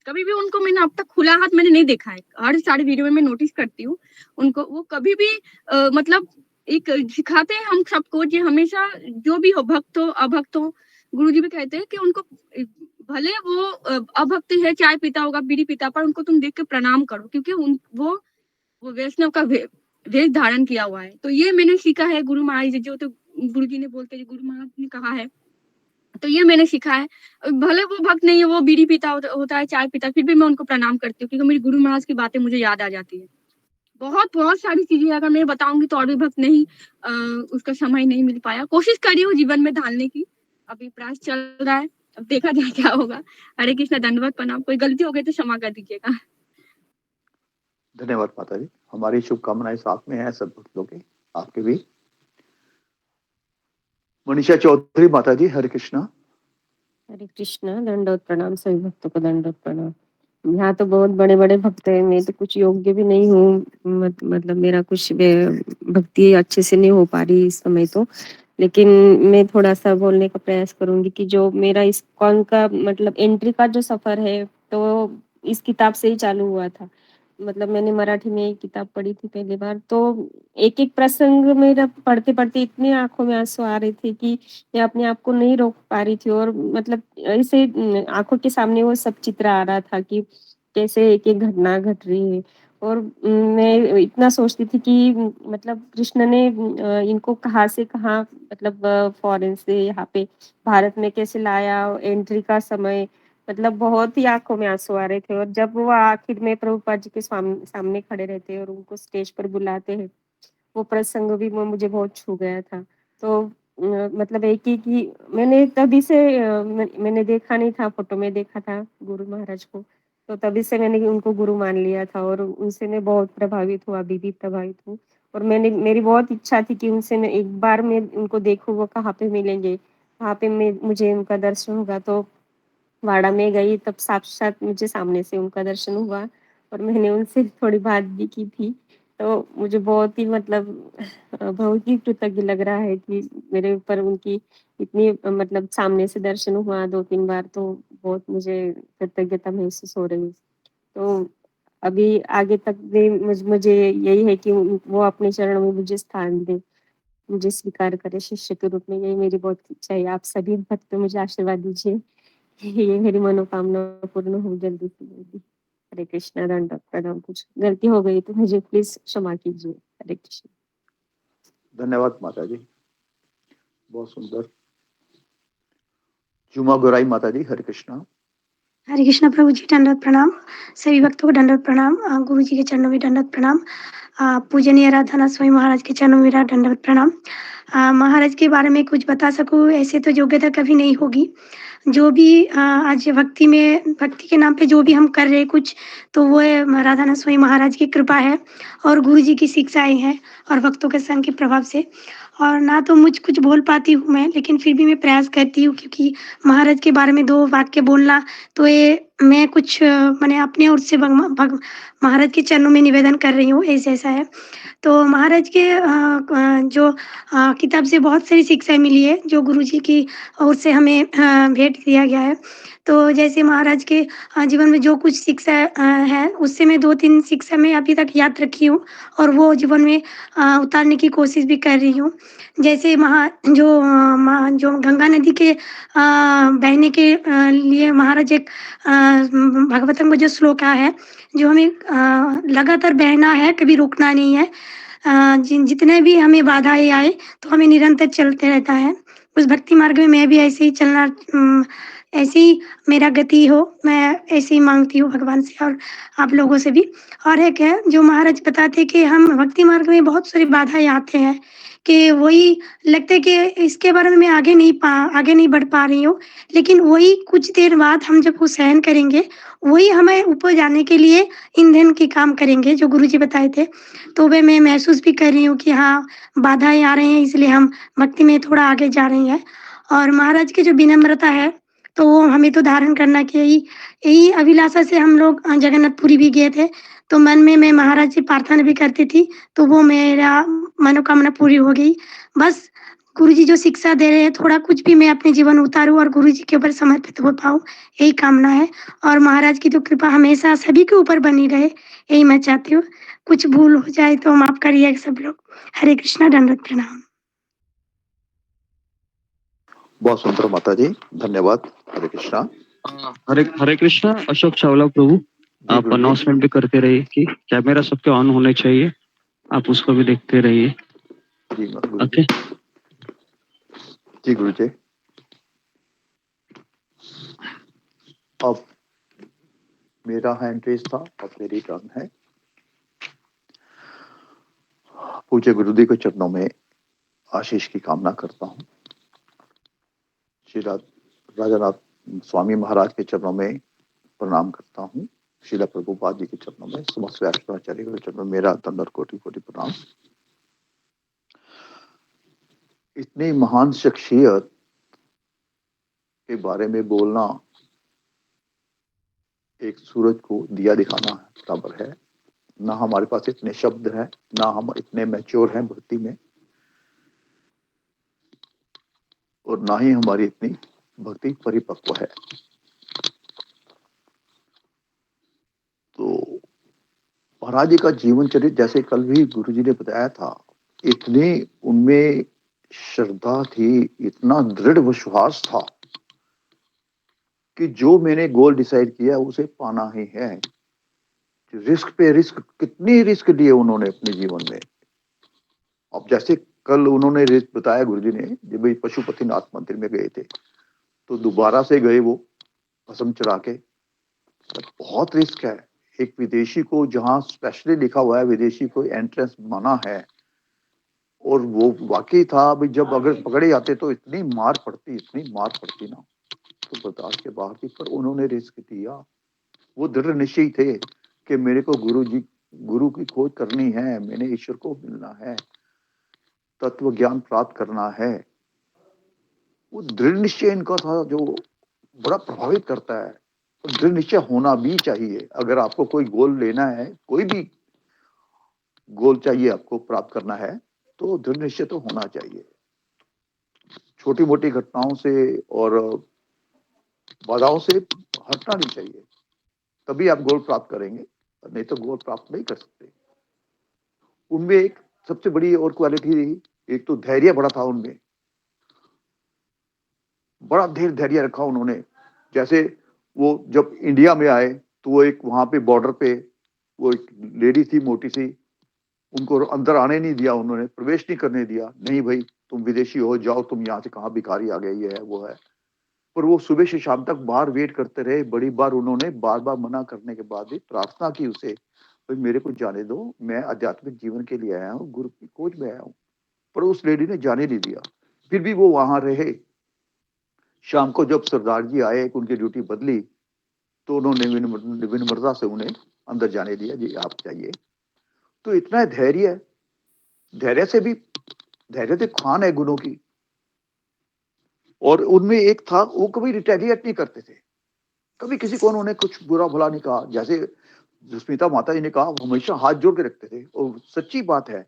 कभी भी उनको मैंने अब तक खुला हाथ मैंने नहीं देखा है। हर सारी वीडियो में मैं नोटिस करती हूँ उनको, वो कभी भी मतलब एक सिखाते हैं हम सबको, जो हमेशा जो भी हो, भक्त हो अभक्त हो, गुरुजी भी कहते हैं कि उनको भले वो अभक्त है, चाय पीता होगा, बीड़ी पीता, पर उनको तुम देख के प्रणाम करो, क्योंकि वो वैष्णव का वेश धारण किया हुआ है। तो ये मैंने सीखा है गुरु महाराज जो, तो गुरुजी ने बोलते गुरु महाराज ने कहा है, तो ये मैंने सीखा है। भले वो भक्त नहीं है, वो बीड़ी पीता होता है, चाय पीता, फिर भी मैं उनको प्रणाम करती हूँ, क्योंकि मेरी गुरु महाराज की बातें मुझे याद आ जाती है। बहुत सारी चीजें अगर मैं बताऊंगी तो और भी भक्त नहीं, उसका समय नहीं मिल पाया। कोशिश कर रही हूँ जीवन में ढालने की, अभी प्रयास चल रहा है, अब देखा जाए क्या होगा। हरे कृष्ण, दंडवत प्रणाम। कोई गलती हो गई तो क्षमा कर दीजिएगा। धन्यवाद माता जी, हमारी शुभकामनाएं साथ में है सब भक्तों की, आपके भी। मनीषा चौधरी माता जी, हरे कृष्णा। हरे कृष्णा, दंडवत प्रणाम, सभी भक्तों को दंडवत प्रणाम। यहाँ तो बहुत बड़े बड़े भक्त हैं, मैं तो कुछ योग्य भी नहीं हूँ, मतलब मेरा कुछ भक्ति अच्छे से नहीं हो पा रही इस समय तो, लेकिन मैं थोड़ा सा बोलने का प्रयास करूंगी कि जो मेरा इस्कॉन का मतलब एंट्री का जो सफर है, तो इस किताब से ही चालू हुआ था। मतलब मैंने मराठी में ये किताब पढ़ी थी पहली बार, तो एक-एक प्रसंग मेरा पढ़ते-पढ़ते इतनी आँखों में आँसू आ रहे थे कि मैं अपने आप को नहीं रोक पा रही थी, और मतलब ऐसे आँखों के सामने वो सब चित्र आ रहा था कि कैसे एक-एक घटना घट रही है। और मैं इतना सोचती थी कि मतलब कृष्ण ने इनको कहाँ से कहाँ, मतलब फ़ॉरेन से यहाँ पे भारत में कैसे लाया, एंट्री का समय, मतलब बहुत ही आँखों में आँसू आ रहे थे। और जब वो आखिर में प्रभुपाद जी के सामने खड़े रहते हैं और उनको स्टेज पर बुलाते हैं, वो प्रसंग भी वो मुझे बहुत छू गया था। तो मतलब एक ही कि मैंने तभी से मैंने देखा नहीं था, फ़ोटो में देखा था गुरु महाराज को, तो तभी से मैंने उनको गुरु मान लिया था और उनसे मैं बहुत प्रभावित हूँ, अभी भी प्रभावित हूँ। और मेरी बहुत इच्छा थी कि उनसे मैं एक बार मैं उनको देखूँ, वो कहाँ पे मिलेंगे, कहाँ पे मुझे उनका दर्शन होगा। तो वाड़ा में गई तब साक्षात मुझे सामने से उनका दर्शन हुआ और मैंने उनसे थोड़ी बात भी की थी। तो मुझे बहुत ही मतलब बहुत ही कृतज्ञ लग रहा है कि मेरे ऊपर उनकी इतनी मतलब सामने से दर्शन हुआ 2-3 बार, तो बहुत मुझे कृतज्ञता महसूस हो रही है। तो अभी आगे तक भी मुझे यही है कि वो अपने चरणों में मुझे स्थान दें, मुझे स्वीकार करें शिष्य के रूप में, यही मेरी बहुत इच्छा है। आप सभी भक्त मुझे आशीर्वाद दीजिए। ये मेरी मनोकामना पूर्ण हो जल्दी से जल्दी। हरे कृष्णा, दंडवत प्रणाम। कुछ गलती हो गई तो मुझे प्लीज क्षमा कीजिए। हरे कृष्ण। धन्यवाद माता जी, बहुत सुंदर। जुमा गोराई माता जी, हरे कृष्णा। हरे कृष्णा प्रभु जी, दंडवत प्रणाम। सभी भक्तों को दंडवत प्रणाम। गुरु जी के चरणों में दंडवत प्रणाम। पूजनीय राधा स्वामी महाराज के चरणों में मेरा दंडवत प्रणाम। महाराज के बारे में कुछ बता सकूँ ऐसे तो योग्यता कभी नहीं होगी। जो भी आज भक्ति के नाम पे जो भी हम कर रहे हैं कुछ, तो वो है राधा स्वामी महाराज की कृपा है और गुरु जी की शिक्षाएँ हैं और भक्तों के संग के प्रभाव से। और ना तो मुझ कुछ बोल पाती हूँ मैं, लेकिन फिर भी मैं प्रयास करती हूँ, क्योंकि महाराज के बारे में 2 वाक्य बोलना, तो ये मैं कुछ मैंने अपने ओर से महाराज के चरणों में निवेदन कर रही हूँ, ऐसा है। तो महाराज के जो किताब से बहुत सारी शिक्षाएँ मिली है, जो गुरुजी की ओर से हमें भेंट दिया गया है। तो जैसे महाराज के जीवन में जो कुछ शिक्षा है, उससे मैं 2-3 शिक्षा मैं अभी तक याद रखी हूँ और वो जीवन में उतारने की कोशिश भी कर रही हूँ। जैसे जो गंगा नदी के बहने के लिए महाराज एक भागवतम का जो श्लोक है, जो हमें लगातार बहना है, कभी रुकना नहीं है। जितने भी हमें बाधाएँ आए, तो हमें निरंतर चलते रहता है। उस भक्ति मार्ग में मैं भी ऐसे ही ऐसे ही मेरा गति हो, मैं ऐसे ही माँगती हूँ भगवान से और आप लोगों से भी। और एक है, जो महाराज बताते हैं कि हम भक्ति मार्ग में बहुत सारी बाधाएँ आते हैं, कि वही लगता है कि इसके बारे में मैं आगे नहीं बढ़ पा रही हूँ, लेकिन वही कुछ देर बाद हम जब वो सहन करेंगे, वही हमें ऊपर जाने के लिए ईंधन के काम करेंगे, जो गुरुजी बताए थे। तो वे मैं महसूस भी कर रही हूँ कि हाँ, बाधाएँ आ रही हैं, इसलिए हम भक्ति में थोड़ा आगे जा रही हैं। और महाराज की जो विनम्रता है, तो वो हमें तो धारण करना कि यही यही अभिलाषा से हम लोग जगन्नाथपुरी भी गए थे। तो मन में मैं महाराज से प्रार्थना भी करती थी, तो वो मेरा मनोकामना पूरी हो गई। बस गुरुजी जो शिक्षा दे रहे हैं, थोड़ा कुछ भी मैं अपने जीवन में उतारूँ और गुरुजी के ऊपर समर्पित हो पाऊँ, यही कामना है। और महाराज की तो कृपा हमेशा सभी के ऊपर बनी रहे, यही मैं चाहती हूँ। कुछ भूल हो जाए तो माफ़ करिएगा सब लोग। हरे कृष्णा, दंडवत प्रणाम। बहुत सुंदर माता जी, धन्यवाद। हरे कृष्णा। हरे हरे कृष्णा। अशोक चावला प्रभु, आप गुरु जी। अनाउंसमेंट भी करते रहिए कि कैमरा सबके ऑन होने चाहिए, आप उसको भी देखते रहिए। जी गुरु ओके। जी गुरु जी। अब मेरा हैंड रेस था, अब मेरी टर्न है। पूज्य गुरुदेव के चरणों में आशीष की कामना करता हूँ। श्री राजानाथ स्वामी महाराज के चरणों में प्रणाम करता हूँ। श्रीला प्रभुपाद जी के चरणों में, समस्त वैष्णवाचार्य के चरणों में मेरा दंडवत कोटि कोटि प्रणाम। इतनी महान शख्सियत के बारे में बोलना एक सूरज को दिया दिखाना बराबर है। ना हमारे पास इतने शब्द हैं, ना हम इतने मैच्योर हैं भक्ति में, और ना ही हमारी इतनी भक्ति परिपक्व है। महाराज जी का जीवन चरित्र जैसे कल भी गुरु जी ने बताया था, इतनी उनमें श्रद्धा थी, इतना दृढ़ विश्वास था कि जो मैंने गोल डिसाइड किया उसे पाना ही है। रिस्क पे रिस्क, कितनी रिस्क लिए उन्होंने अपने जीवन में। अब जैसे कल उन्होंने रिस्क बताया गुरु जी ने, जब भाई पशुपतिनाथ मंदिर में गए थे तो दोबारा से गए वो भस्म चढ़ा के। बहुत रिस्क है। एक विदेशी को, जहां स्पेशली लिखा हुआ है विदेशी को एंट्रेंस मना है, और वो वाकई था भाई, जब अगर पकड़े जाते तो इतनी मार पड़ती, इतनी मार पड़ती ना, तो बर्दाश्त के बाहर थी। पर उन्होंने रिस्क दिया। वो दृढ़ निश्चय थे कि मेरे को गुरु की खोज करनी है, मैंने ईश्वर को मिलना है, तत्व ज्ञान प्राप्त करना है। वो दृढ़ निश्चय इनका था जो बड़ा प्रभावित करता है। तो दृढ़ निश्चय होना भी चाहिए। अगर आपको कोई गोल लेना है, कोई भी गोल चाहिए आपको प्राप्त करना है, तो दृढ़ निश्चय तो होना चाहिए। छोटी मोटी घटनाओं से और बाधाओं से हटना नहीं चाहिए, तभी आप गोल प्राप्त करेंगे, नहीं तो गोल प्राप्त नहीं कर सकते। उनमें एक सबसे बड़ी और क्वालिटी थी, एक तो धैर्य बड़ा था उनमें, बड़ा धैर्य रखा उन्होंने। जैसे वो जब इंडिया में आए तो वो एक वहां पे बॉर्डर पे वो एक लेडी थी मोटी सी, उनको अंदर आने नहीं दिया, उन्होंने प्रवेश नहीं करने दिया। नहीं भाई, तुम विदेशी हो, जाओ, तुम यहाँ से कहाँ भिखारी आ गए, ये है वो है। पर वो सुबह से शाम तक बाहर वेट करते रहे। बड़ी बार उन्होंने बार बार मना करने के बाद भी प्रार्थना की उसे, भाई मेरे को जाने दो, मैं आध्यात्मिक जीवन के लिए आया हूँ, गुरु की खोज में आया हूँ। पर उस लेडी ने जाने नहीं दिया, फिर भी वो वहां रहे। शाम को जब सरदार जी आए, उनकी ड्यूटी बदली, तो उन्होंने विनम्रता से उन्हें अंदर जाने दिया, जी आप जाइए। तो इतना धैर्य है, धैर्य से भी, धैर्य तो खान है गुणों की। और उनमें एक था, वो कभी रिटेलिएट नहीं करते थे, कभी किसी को उन्होंने कुछ बुरा भला नहीं कहा। जैसे सुष्मिता माता जी ने कहा, हमेशा हाथ जोड़ के रखते थे, और सच्ची बात है,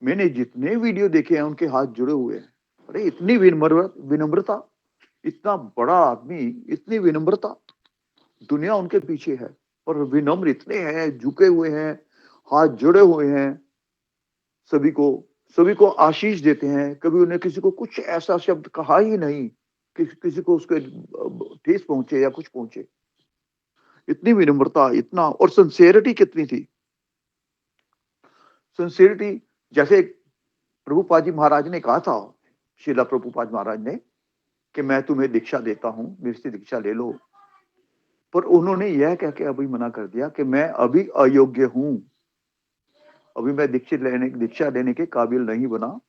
मैंने जितने वीडियो देखे हैं उनके हाथ जुड़े हुए हैं। अरे इतनी विनम्रता, इतना बड़ा आदमी, इतनी विनम्रता, दुनिया उनके पीछे है, और विनम्र इतने हैं, झुके हुए हैं, हाथ जुड़े हुए हैं, सभी को आशीष देते हैं। कभी उन्हें किसी को कुछ ऐसा शब्द कहा ही नहीं कि किसी को उसके ठेस पहुंचे या कुछ पहुंचे। इतनी विनम्रता, इतना, और सिंसियरिटी कितनी थी। सिंसियरिटी, जैसे प्रभुपाद जी महाराज ने कहा था, शिला प्रभुपाद महाराज ने, कि मैं तुम्हें दीक्षा देता हूं, मेरे से दीक्षा ले लो। पर उन्होंने यह कह के अभी मना कर दिया कि मैं अभी अयोग्य हूं, अभी मैं दीक्षा लेने के काबिल नहीं बना।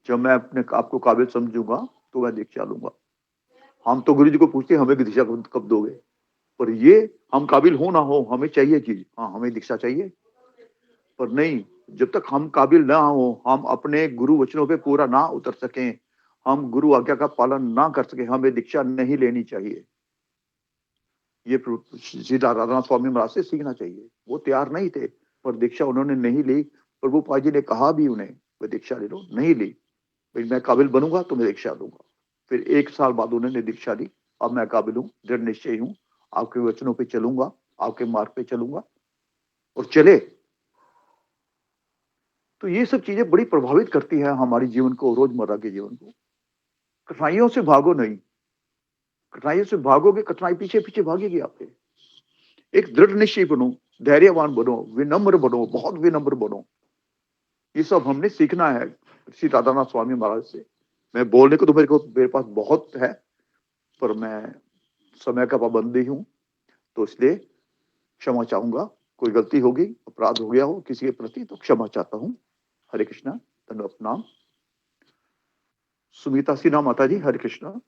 जब मैं अपने आपको काबिल समझूंगा तो मैं दीक्षा लूंगा। हम तो गुरु जी को पूछते हैं, हमें दीक्षा कब दोगे? पर ये, हम काबिल हो ना हो, हमें चाहिए चीज, हाँ हमें दीक्षा चाहिए। पर नहीं, जब तक हम काबिल ना हो, हम अपने गुरु वचनों पे पूरा ना उतर सकें, हम गुरु आज्ञा का पालन ना कर सके, हमें दीक्षा नहीं लेनी चाहिए। ये श्री राधानाथ स्वामी महाराज से सीखना चाहिए। वो तैयार नहीं थे, पर दीक्षा उन्होंने नहीं ली। प्रभुपाद जी ने कहा भी उन्हें, वे दीक्षा ले लो, नहीं ली। भाई मैं काबिल बनूंगा तो मैं दीक्षा लूंगा। फिर 1 साल बाद उन्होंने दीक्षा ली। अब मैं काबिल हूँ, दृढ़ निश्चय हूँ, आपके वचनों पे चलूंगा, आपके मार्ग पे चलूंगा, और चले। तो ये सब चीजें बड़ी प्रभावित करती हैं हमारे जीवन को, रोजमर्रा के जीवन को। कठिनाइयों से भागो नहीं, कठिनाइयों से भागोगे, कठिनाई पीछे पीछे भागेगी आपके। एक दृढ़ निश्चय बनो, धैर्यवान बनो, विनम्र बनो, बहुत विनम्र बनो। ये सब हमने सीखना है श्री राधानाथ स्वामी महाराज से। मैं बोलने को तो मेरे पास बहुत है, पर मैं समय का पाबंदी हूं, तो इसलिए क्षमा चाहूंगा। कोई गलती होगी, अपराध हो गया हो किसी के प्रति, तो क्षमा चाहता हूं। हरे कृष्णा, धन्यवाद, प्रणाम। सुमिता सिन्हा माता जी, हरे कृष्णा।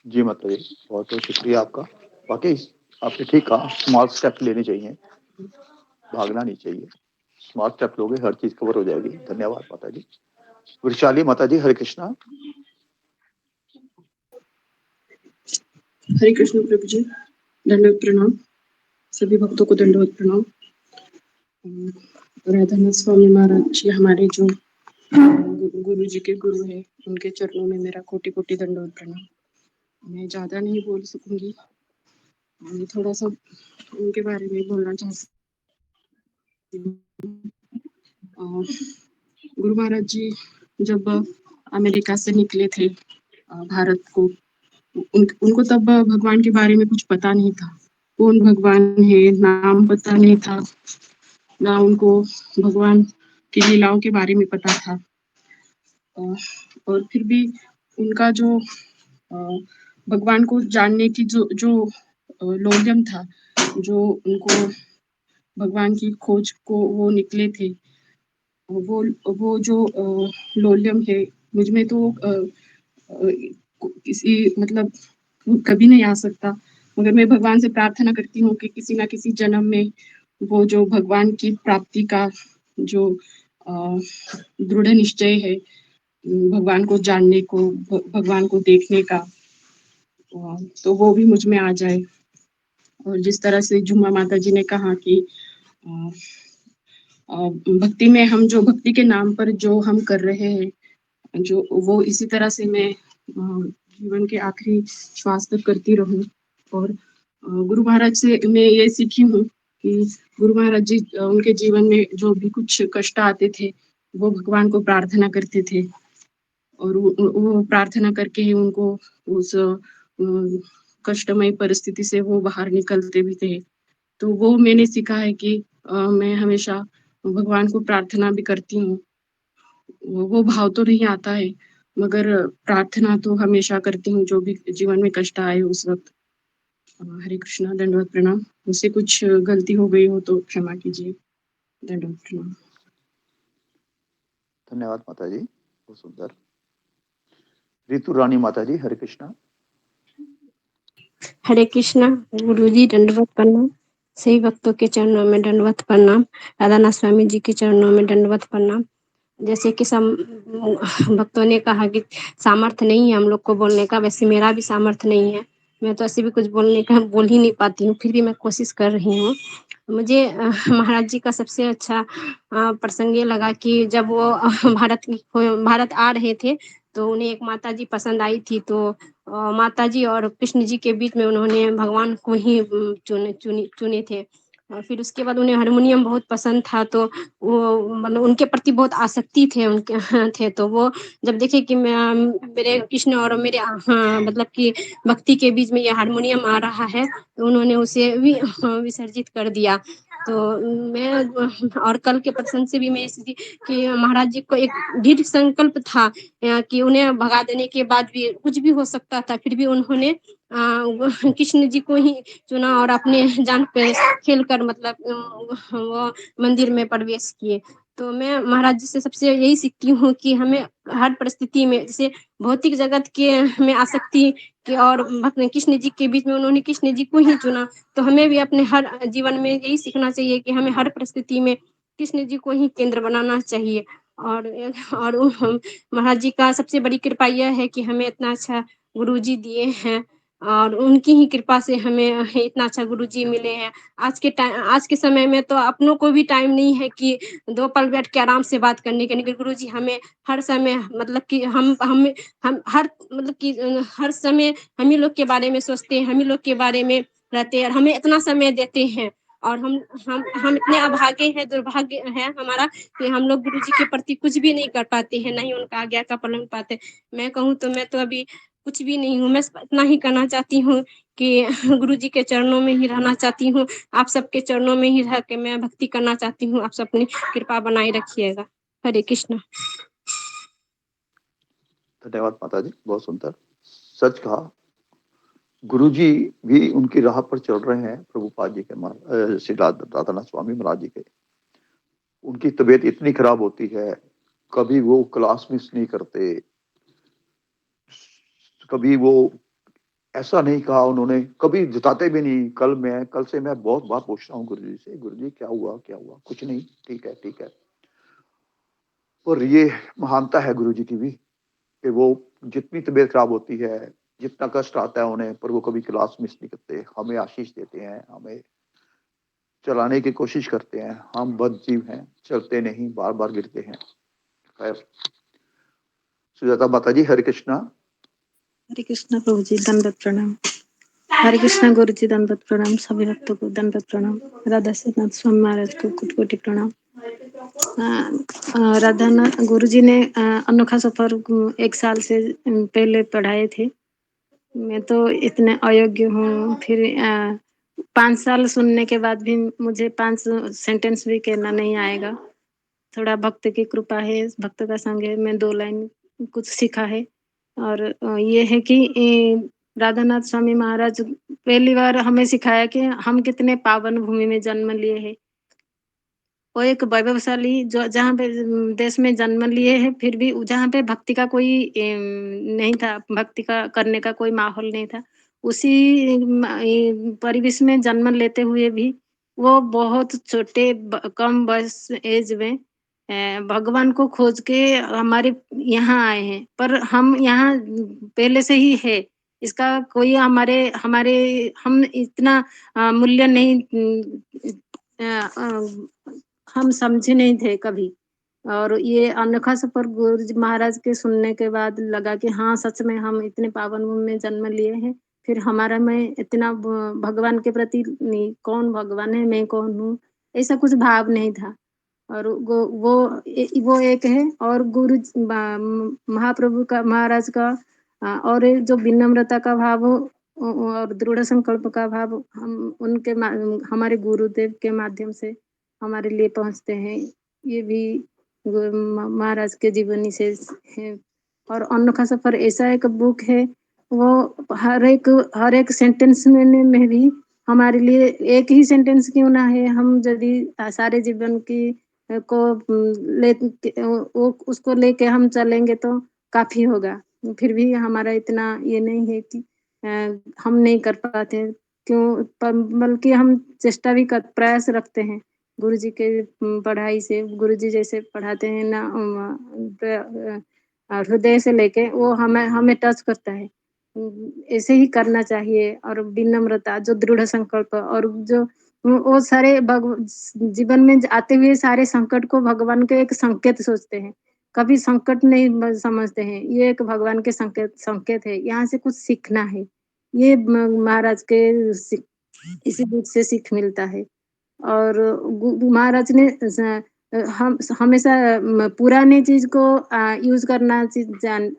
जी माता जी, बहुत बहुत शुक्रिया आपका। वाकई आपने ठीक कहा, स्मॉल स्टेप लेने चाहिए, भागना नहीं चाहिए। स्मॉल स्टेप लोगे हर चीज कवर हो जाएगी। धन्यवाद माता जी। वृशाली माता जी, हरे कृष्णा। हरे कृष्ण प्रभु जी, दंडवत प्रणाम। सभी भक्तों को दंडवत प्रणाम। राधानाथ स्वामी महाराज जी हमारे जो गुरु जी के गुरु है, उनके चरणों में मेरा कोटि कोटि दंडवत प्रणाम। मैं ज्यादा नहीं बोल सकूंगी, मैं थोड़ा सा उनके बारे में बोलना चाहती हूँ। गुरु महाराज जी जब अमेरिका से निकले थे भारत को, उनको तब भगवान के बारे में कुछ पता नहीं था। कौन भगवान है नाम पता नहीं था, ना उनको भगवान की लीलाओं के बारे में पता था। और फिर भी उनका जो भगवान को जानने की जो लोलम था, जो उनको भगवान की खोज को वो निकले थे, वो जो लोलम है मुझ में तो किसी मतलब कभी नहीं आ सकता। मगर मैं भगवान से प्रार्थना करती हूँ कि किसी ना किसी जन्म में वो जो भगवान की प्राप्ति का जो दृढ़ निश्चय है, भगवान को जानने को, भगवान को देखने का, तो वो भी मुझ में आ जाए। और जिस तरह से झुमा माता जी ने कहा कि भक्ति में हम जो भक्ति के नाम पर जो हम कर रहे हैं, जो वो इसी तरह से मैं जीवन के आखिरी श्वास तक करती रहूं। और गुरु महाराज से मैं ये सीखी हूँ कि गुरु महाराज जी उनके जीवन में जो भी कुछ कष्ट आते थे, वो भगवान को प्रार्थना करते थे, और वो प्रार्थना करके ही उनको उस कष्टमय परिस्थिति से वो बाहर निकलते भी थे। तो वो मैंने सीखा है कि मैं हमेशा भगवान को प्रार्थना भी करती हूँ। वो भाव तो नहीं आता है, मगर प्रार्थना तो हमेशा करती हूँ, जो भी जीवन में कष्ट आए उस वक्त। हरे कृष्णा, दंडवत प्रणाम। मुझसे कुछ गलती हो गई हो तो क्षमा कीजिए। दंडवत प्रणाम। धन्यवाद माता जी, बहुत सुंदर। ऋतु रानी माता जी, हरे कृष्णा। हरे कृष्णा। गुरु जी दंडवत प्रणाम। सही भक्तों के चरणों में दंडवत प्रणाम। राधानाथ स्वामी जी के चरणों में दंडवत प्रणाम। जैसे कि सब भक्तों ने कहा कि सामर्थ्य नहीं है हम लोग को बोलने का, वैसे मेरा भी सामर्थ्य नहीं है। मैं तो ऐसे भी कुछ बोलने का बोल ही नहीं पाती हूँ, फिर भी मैं कोशिश कर रही हूँ। मुझे महाराज जी का सबसे अच्छा प्रसंग ये लगा कि जब वो भारत आ रहे थे, तो उन्हें एक माता जी पसंद आई थी। तो माता जी और कृष्ण जी के बीच में उन्होंने भगवान को ही चुने थे। फिर उसके बाद उन्हें हारमोनियम बहुत पसंद था, तो वो मतलब उनके प्रति बहुत आसक्ति थे उनके थे। तो वो जब देखे कि मेरे कृष्ण और मेरे मतलब कि भक्ति के बीच में ये हारमोनियम आ रहा है, तो उन्होंने उसे भी विसर्जित कर दिया। तो मैं और कल के प्रसंग से भी मैं इसलिए कि महाराज जी को एक दृढ़ संकल्प था कि उन्हें भगा देने के बाद भी कुछ भी हो सकता था, फिर भी उन्होंने कृष्ण जी को ही चुना और अपने जान पे खेल कर मतलब वो मंदिर में प्रवेश किए। तो मैं महाराज जी से सबसे यही सीखती हूँ कि हमें हर परिस्थिति में, जैसे भौतिक जगत के में आसक्ति के और कृष्ण जी के बीच में उन्होंने कृष्ण जी को ही चुना, तो हमें भी अपने हर जीवन में यही सीखना चाहिए कि हमें हर परिस्थिति में कृष्ण जी को ही केंद्र बनाना चाहिए। और महाराज जी का सबसे बड़ी कृपा यह है कि हमें इतना अच्छा गुरु जी दिए हैं, और उनकी ही कृपा से हमें इतना अच्छा गुरु जी मिले हैं। आज के समय में तो अपनों को भी टाइम नहीं है कि 2 पल बैठ के आराम से बात करने के, लेकिन गुरु जी हमें हर समय मतलब कि हम हर मतलब कि हर समय हम ही लोग के बारे में सोचते हैं, हम ही लोग के बारे में रहते हैं, और हमें इतना समय देते हैं। और हम इतने अभागे हैं, दुर्भाग्य है हमारा कि हम लोग गुरु जी के प्रति कुछ भी नहीं कर पाते हैं, नहीं उनका आज्ञा का पालन पाते। मैं कहूँ तो मैं तो अभी कुछ भी नहीं हूँ। मैं इतना ही कहना चाहती हूँ कि गुरु जी के चरणों में ही रहना चाहती हूँ। आप सबके चरणों में ही रह के मैं भक्ति करना चाहती हूँ। आप सब अपनी कृपा बनाए रखिएगा। हरे कृष्ण। धन्यवाद माता जी, बहुत सुंदर। सच कहा, गुरुजी भी उनकी राह पर चल रहे हैं। प्रभुपाद जी के श्री राधानाथ स्वामी महाराज जी के, उनकी तबीयत इतनी खराब होती है, कभी वो क्लास मिस नहीं करते, कभी वो ऐसा नहीं कहा उन्होंने, कभी जताते भी नहीं। कल से मैं बहुत बार पूछ रहा हूँ गुरु जी से, गुरु जी क्या हुआ, कुछ नहीं, ठीक है। और ये महानता है गुरु जी की भी कि वो जितनी तबीयत खराब होती है, जितना कष्ट आता है उन्हें, पर वो कभी क्लास मिस नहीं करते, हमें आशीष देते हैं, हमें चलाने की कोशिश करते हैं। हम बद जीव हैं, चलते नहीं, बार बार गिरते हैं। खैर, सुजाता माता जी, हरे कृष्णा। हरे कृष्णा प्रभु जी, दंडवत प्रणाम। हरे कृष्णा गुरु जी, दंडवत प्रणाम। सभी भक्तों को दंडवत प्रणाम। राधा नाथ स्वामी महाराज को कोटि प्रणाम। राधा गुरु जी ने अनोखा सफर 1 साल से पहले पढ़ाए थे। मैं तो इतने अयोग्य हूँ, फिर 5 साल सुनने के बाद भी मुझे 5 सेंटेंस भी कहना नहीं आएगा। थोड़ा भक्त की कृपा है, भक्त का संग है, मैं 2 लाइन कुछ सीखा है। और ये है कि राधानाथ स्वामी महाराज पहली बार हमें सिखाया कि हम कितने पावन भूमि में जन्म लिए हैं। वो एक वैभवशाली जो जहाँ पे देश में जन्म लिए हैं, फिर भी जहाँ पे भक्ति का कोई नहीं था, भक्ति का करने का कोई माहौल नहीं था। उसी परिवेश में जन्म लेते हुए भी वो बहुत छोटे कम बयस एज में भगवान को खोज के हमारे यहाँ आए हैं। पर हम यहाँ पहले से ही है, इसका कोई हमारे हमारे हम इतना मूल्य नहीं हम समझे नहीं थे कभी। और ये अनोखा सफर गुरु जी महाराज के सुनने के बाद लगा कि हाँ, सच में हम इतने पावन भूमि में जन्म लिए हैं। फिर हमारा में इतना भगवान के प्रति कौन भगवान है, मैं कौन हूँ, ऐसा कुछ भाव नहीं था। और वो एक है। और महाप्रभु का, महाराज का और जो विनम्रता का भाव और दृढ़ संकल्प का भाव हम उनके हमारे गुरुदेव के माध्यम से हमारे लिए पहुंचते हैं। ये भी महाराज के जीवनी से है। और अनोखा सफर ऐसा एक बुक है, वो हर एक सेंटेंस में भी हमारे लिए एक ही सेंटेंस क्यों ना है, हम यदि सारे जीवन की को वो उसको लेके हम चलेंगे तो काफी होगा। फिर भी हमारा इतना ये नहीं है कि हम नहीं कर पाते, क्यों, बल्कि हम चेष्टा भी प्रयास रखते हैं। गुरु जी के पढ़ाई से, गुरु जी जैसे पढ़ाते हैं ना, हृदय से लेके वो हमें टच करता है। ऐसे ही करना चाहिए। और विनम्रता, जो दृढ़ संकल्प, और जो वो सारे जीवन में आते हुए सारे संकट को भगवान के एक संकेत सोचते हैं, कभी संकट नहीं समझते हैं। ये एक भगवान के संकेत है, यहाँ से कुछ सीखना है। ये महाराज के इसी बुक से सीख मिलता है। और महाराज ने हम हमेशा पुराने चीज को यूज करना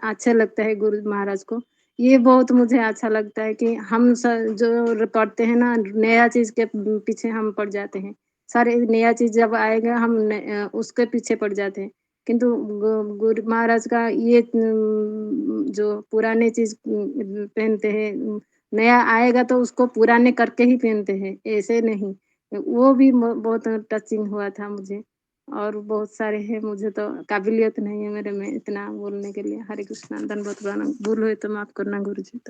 अच्छा लगता है गुरु महाराज को। ये बहुत मुझे अच्छा लगता है कि हम जो पढ़ते हैं ना, नया चीज के पीछे हम पड़ जाते हैं। सारे नया चीज जब आएगा हम उसके पीछे पड़ जाते हैं। किंतु गुरु महाराज का ये जो पुराने चीज पहनते हैं, नया आएगा तो उसको पुराने करके ही पहनते हैं, ऐसे नहीं। वो भी बहुत टचिंग हुआ था मुझे। और बहुत सारे हैं, मुझे तो काबिलियत नहीं है मेरे में इतना बोलने के लिए। हरे कृष्णा, दंडवत प्रणाम। भूल हुई तो माफ करना गुरु जी।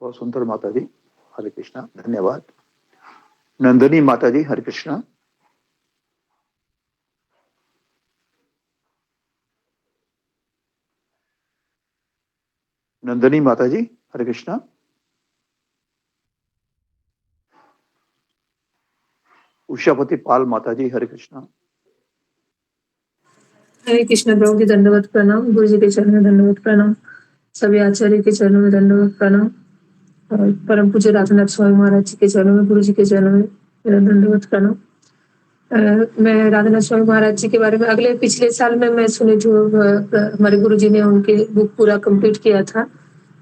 बहुत सुंदर माता जी, हरे कृष्णा, धन्यवाद। नंदनी माता जी, हरे कृष्णा। नंदनी माता जी, हरे कृष्णा। उषापति पाल माता जी, हरे कृष्णा। हरे कृष्ण प्रभु जी, दंडवत प्रणाम। गुरु जी के चरणों में दंडवत प्रणाम। सभी आचार्य के चरणों में दंडवत प्रणाम। और परम पूज्य राधानाथ स्वामी महाराज जी के चरणों में, गुरु जी के चरणों में मेरा दंडवत प्रणाम। मैं राधानाथ स्वामी महाराज जी के बारे में पिछले साल में मैं सुनी थी, हमारे गुरु जी ने उनके बुक पूरा कंप्लीट किया था।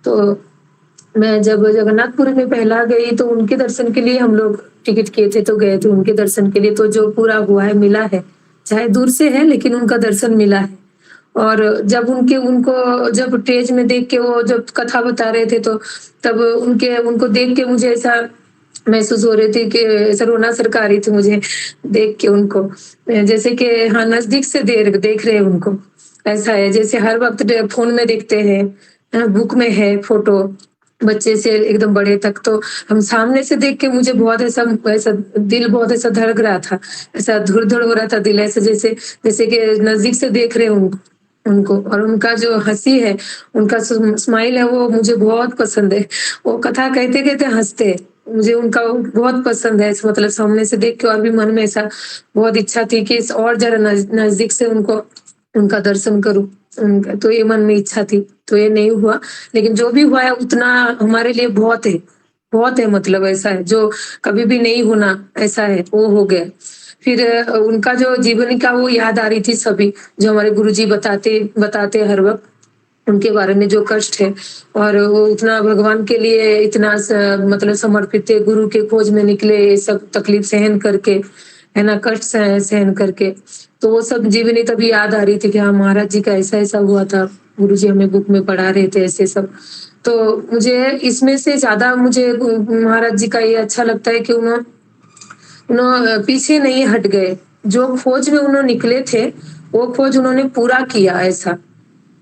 तो मैं जब जगन्नाथपुरी में पहला गई तो उनके दर्शन के लिए हम लोग टिकट किए थे, तो गए थे उनके दर्शन के लिए। तो जो पूरा हुआ है, मिला है, चाहे दूर से है लेकिन उनका दर्शन मिला है। और जब उनको जब स्टेज में देख के वो जब कथा बता रहे थे, तो तब उनको देख के मुझे ऐसा महसूस हो रही थी कि ऐसा रोना सरका रही थी मुझे देख के उनको, जैसे कि हाँ, नजदीक से देख रहे हैं उनको। ऐसा है जैसे हर वक्त फोन में देखते हैं, बुक में है फोटो, बच्चे से एकदम बड़े तक। तो हम सामने से देख के मुझे बहुत ऐसा दिल बहुत ऐसा धड़क रहा था, ऐसा धुड़ हो रहा था दिल, ऐसे जैसे कि नजदीक से देख रहे हूँ उनको। और उनका जो हंसी है, उनका स्माइल है, वो मुझे बहुत पसंद है। वो कथा कहते कहते हंसते, मुझे उनका बहुत पसंद है। मतलब सामने से देख के और भी मन में ऐसा बहुत इच्छा थी कि और जरा नजदीक से उनका दर्शन करूं। तो ये मन में इच्छा थी, तो ये नहीं हुआ। लेकिन जो भी हुआ है उतना हमारे लिए बहुत है, बहुत है। मतलब ऐसा है जो कभी भी नहीं होना, ऐसा है, वो हो गया। फिर उनका जो जीवनी का वो याद आ रही थी सभी, जो हमारे गुरुजी बताते हर वक्त, उनके बारे में जो कष्ट है। और वो उतना भगवान के लिए इतना मतलब समर्पित थे, गुरु के खोज में निकले, ये सब तकलीफ सहन करके, है ना, कष्ट सहन करके। तो वो सब जीवनी तभी याद आ रही थी कि हाँ, महाराज जी का ऐसा ऐसा हुआ था, गुरुजी हमें बुक में पढ़ा रहे थे ऐसे सब। तो मुझे इसमें से ज्यादा मुझे महाराज जी का ये अच्छा लगता है कि उन्होंने पीछे नहीं हट गए। जो खोज में उन्होंने निकले थे, वो खोज उन्होंने पूरा किया। ऐसा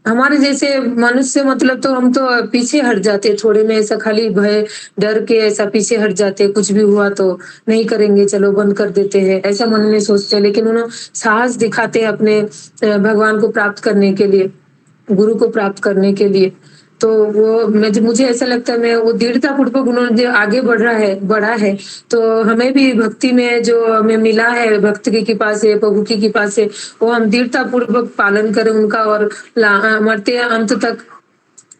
हमारे जैसे मनुष्य, मतलब तो हम तो पीछे हट जाते थोड़े में, ऐसा खाली भय डर के ऐसा पीछे हट जाते, कुछ भी हुआ तो नहीं करेंगे, चलो बंद कर देते हैं, ऐसा मन में सोचते हैं। लेकिन उन्होंने साहस दिखाते हैं अपने भगवान को प्राप्त करने के लिए, गुरु को प्राप्त करने के लिए। तो वो मुझे ऐसा लगता है, मैं वो दृढ़ता पूर्वक उन्होंने जो आगे बढ़ा है। तो हमें भी भक्ति में जो हमें मिला है, भक्त की कृपा से, प्रभु की कृपा से, वो हम दृढ़ता पूर्वक पालन करें उनका, और मरते अंत तक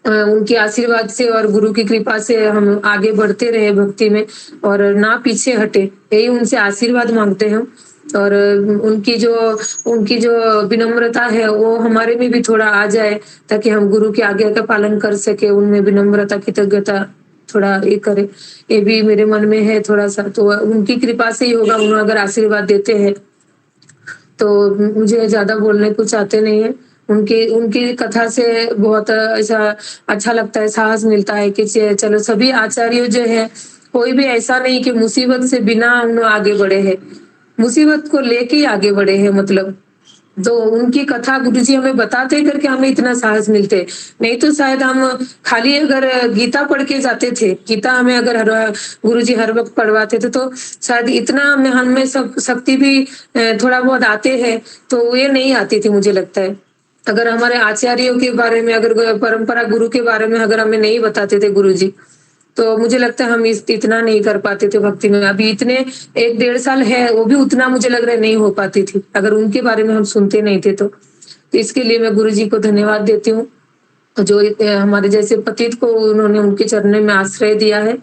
उनके आशीर्वाद से और गुरु की कृपा से हम आगे बढ़ते रहे भक्ति में, और ना पीछे हटे, यही उनसे आशीर्वाद मांगते हैं। और उनकी जो विनम्रता है वो हमारे में भी थोड़ा आ जाए, ताकि हम गुरु की आज्ञा का पालन कर सके, उनमें विनम्रता कृतज्ञता थोड़ा ये करे। ये भी मेरे मन में है थोड़ा सा। तो उनकी कृपा से ही होगा, उन्होंने अगर आशीर्वाद देते हैं तो मुझे ज्यादा बोलने कुछ आते नहीं है। उनकी कथा से बहुत ऐसा अच्छा लगता है, साहस मिलता है कि चलो सभी आचार्य जो है, कोई भी ऐसा नहीं कि मुसीबत से बिना उन्होंने आगे बढ़े हैं, मुसीबत को लेके ही आगे बढ़े हैं। मतलब तो उनकी कथा गुरुजी हमें बताते करके हमें इतना साहस मिलते, नहीं तो शायद हम खाली अगर गीता पढ़ के जाते थे, गीता हमें अगर गुरुजी हर वक्त पढ़वाते थे, तो शायद इतना हम में सब शक्ति भी थोड़ा बहुत आते हैं, तो ये नहीं आती थी मुझे लगता है। अगर हमारे आचार्यों के बारे में, अगर परंपरा गुरु के बारे में अगर हमें नहीं बताते थे गुरुजी, तो मुझे लगता है हम इतना नहीं कर पाते थे भक्ति में। अभी इतने 1-1.5 साल है, वो भी उतना मुझे लग रहा है नहीं हो पाती थी, अगर उनके बारे में हम सुनते नहीं थे तो इसके लिए मैं गुरुजी को धन्यवाद देती हूँ, जो हमारे जैसे पतित को उन्होंने उनके चरणों में आश्रय दिया है,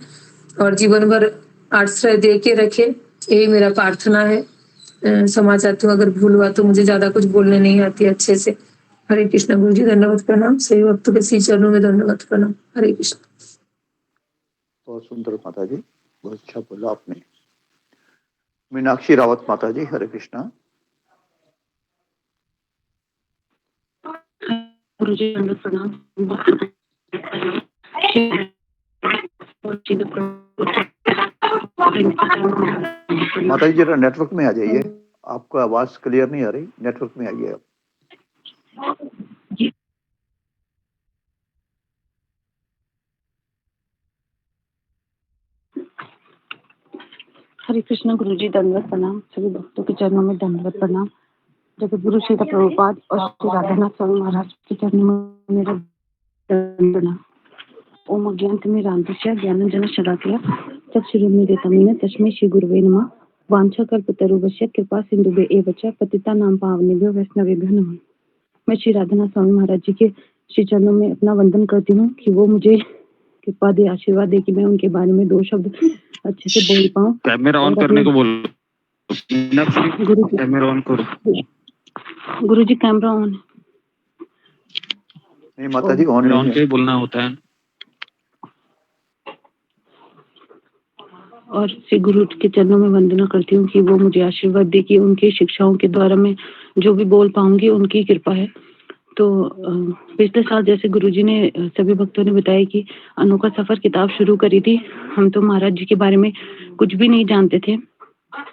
और जीवन भर आश्रय दे के रखे, यही मेरा प्रार्थना है। क्षमा चाहती हूँ अगर भूल हुआ तो, मुझे ज्यादा कुछ बोलने नहीं आती अच्छे से। हरे कृष्ण। गुरुजी धन्यवाद प्रणाम, सही वक्त के श्री चरणों में धन्यवाद प्रणाम। हरे कृष्ण। बहुत सुंदर माता जी, बहुत अच्छा बोला आपने। मीनाक्षी रावत माता जी, हरे कृष्णा। गुरुजी प्रणाम। माता जी जरा नेटवर्क में आ जाइए, आपका आवाज क्लियर नहीं आ रही, नेटवर्क में आइए आप। हरे कृष्ण। गुरुजी दंडवत प्रणाम, सभी भक्तों के चरणों में दंडवत प्रणाम। जगत गुरु श्री प्रभुपाद और श्री राधानाथ स्वामी महाराज के चरणों में मेरा प्रणाम। ओम अज्ञानतिमिरान्धस्य ज्ञानाञ्जन शलाकया चक्षुरुन्मीलितं तस्मै श्री गुरुवे नमः। वाञ्छाकल्पतरुभ्यश्च कृपा सिन्धुभ्य एव च पतितानां पावनेभ्यो वैष्णवेभ्यो नमः। मैं श्री राधानाथ स्वामी महाराज जी के श्री चरणों में अपना वंदन करती हूँ कि वो मुझे कृपा दे, आशीर्वाद दे कि मैं उनके बारे में 2 शब्द अच्छे से बोल पाऊँ। कैमरा ऑन करने को बोलो। कैमरा ऑन करो। गुरुजी कैमरा ऑन। नहीं माता जी, ऑन के बोलना होता है। और श्री गुरु के चरणों में वंदना करती हूँ कि वो मुझे आशीर्वाद दे कि उनकी शिक्षाओं के द्वारा मैं जो भी बोल पाऊंगी उनकी कृपा है। तो पिछले साल जैसे गुरुजी ने सभी भक्तों ने बताया कि अनोखा सफर किताब शुरू करी थी। हम तो महाराज जी के बारे में कुछ भी नहीं जानते थे,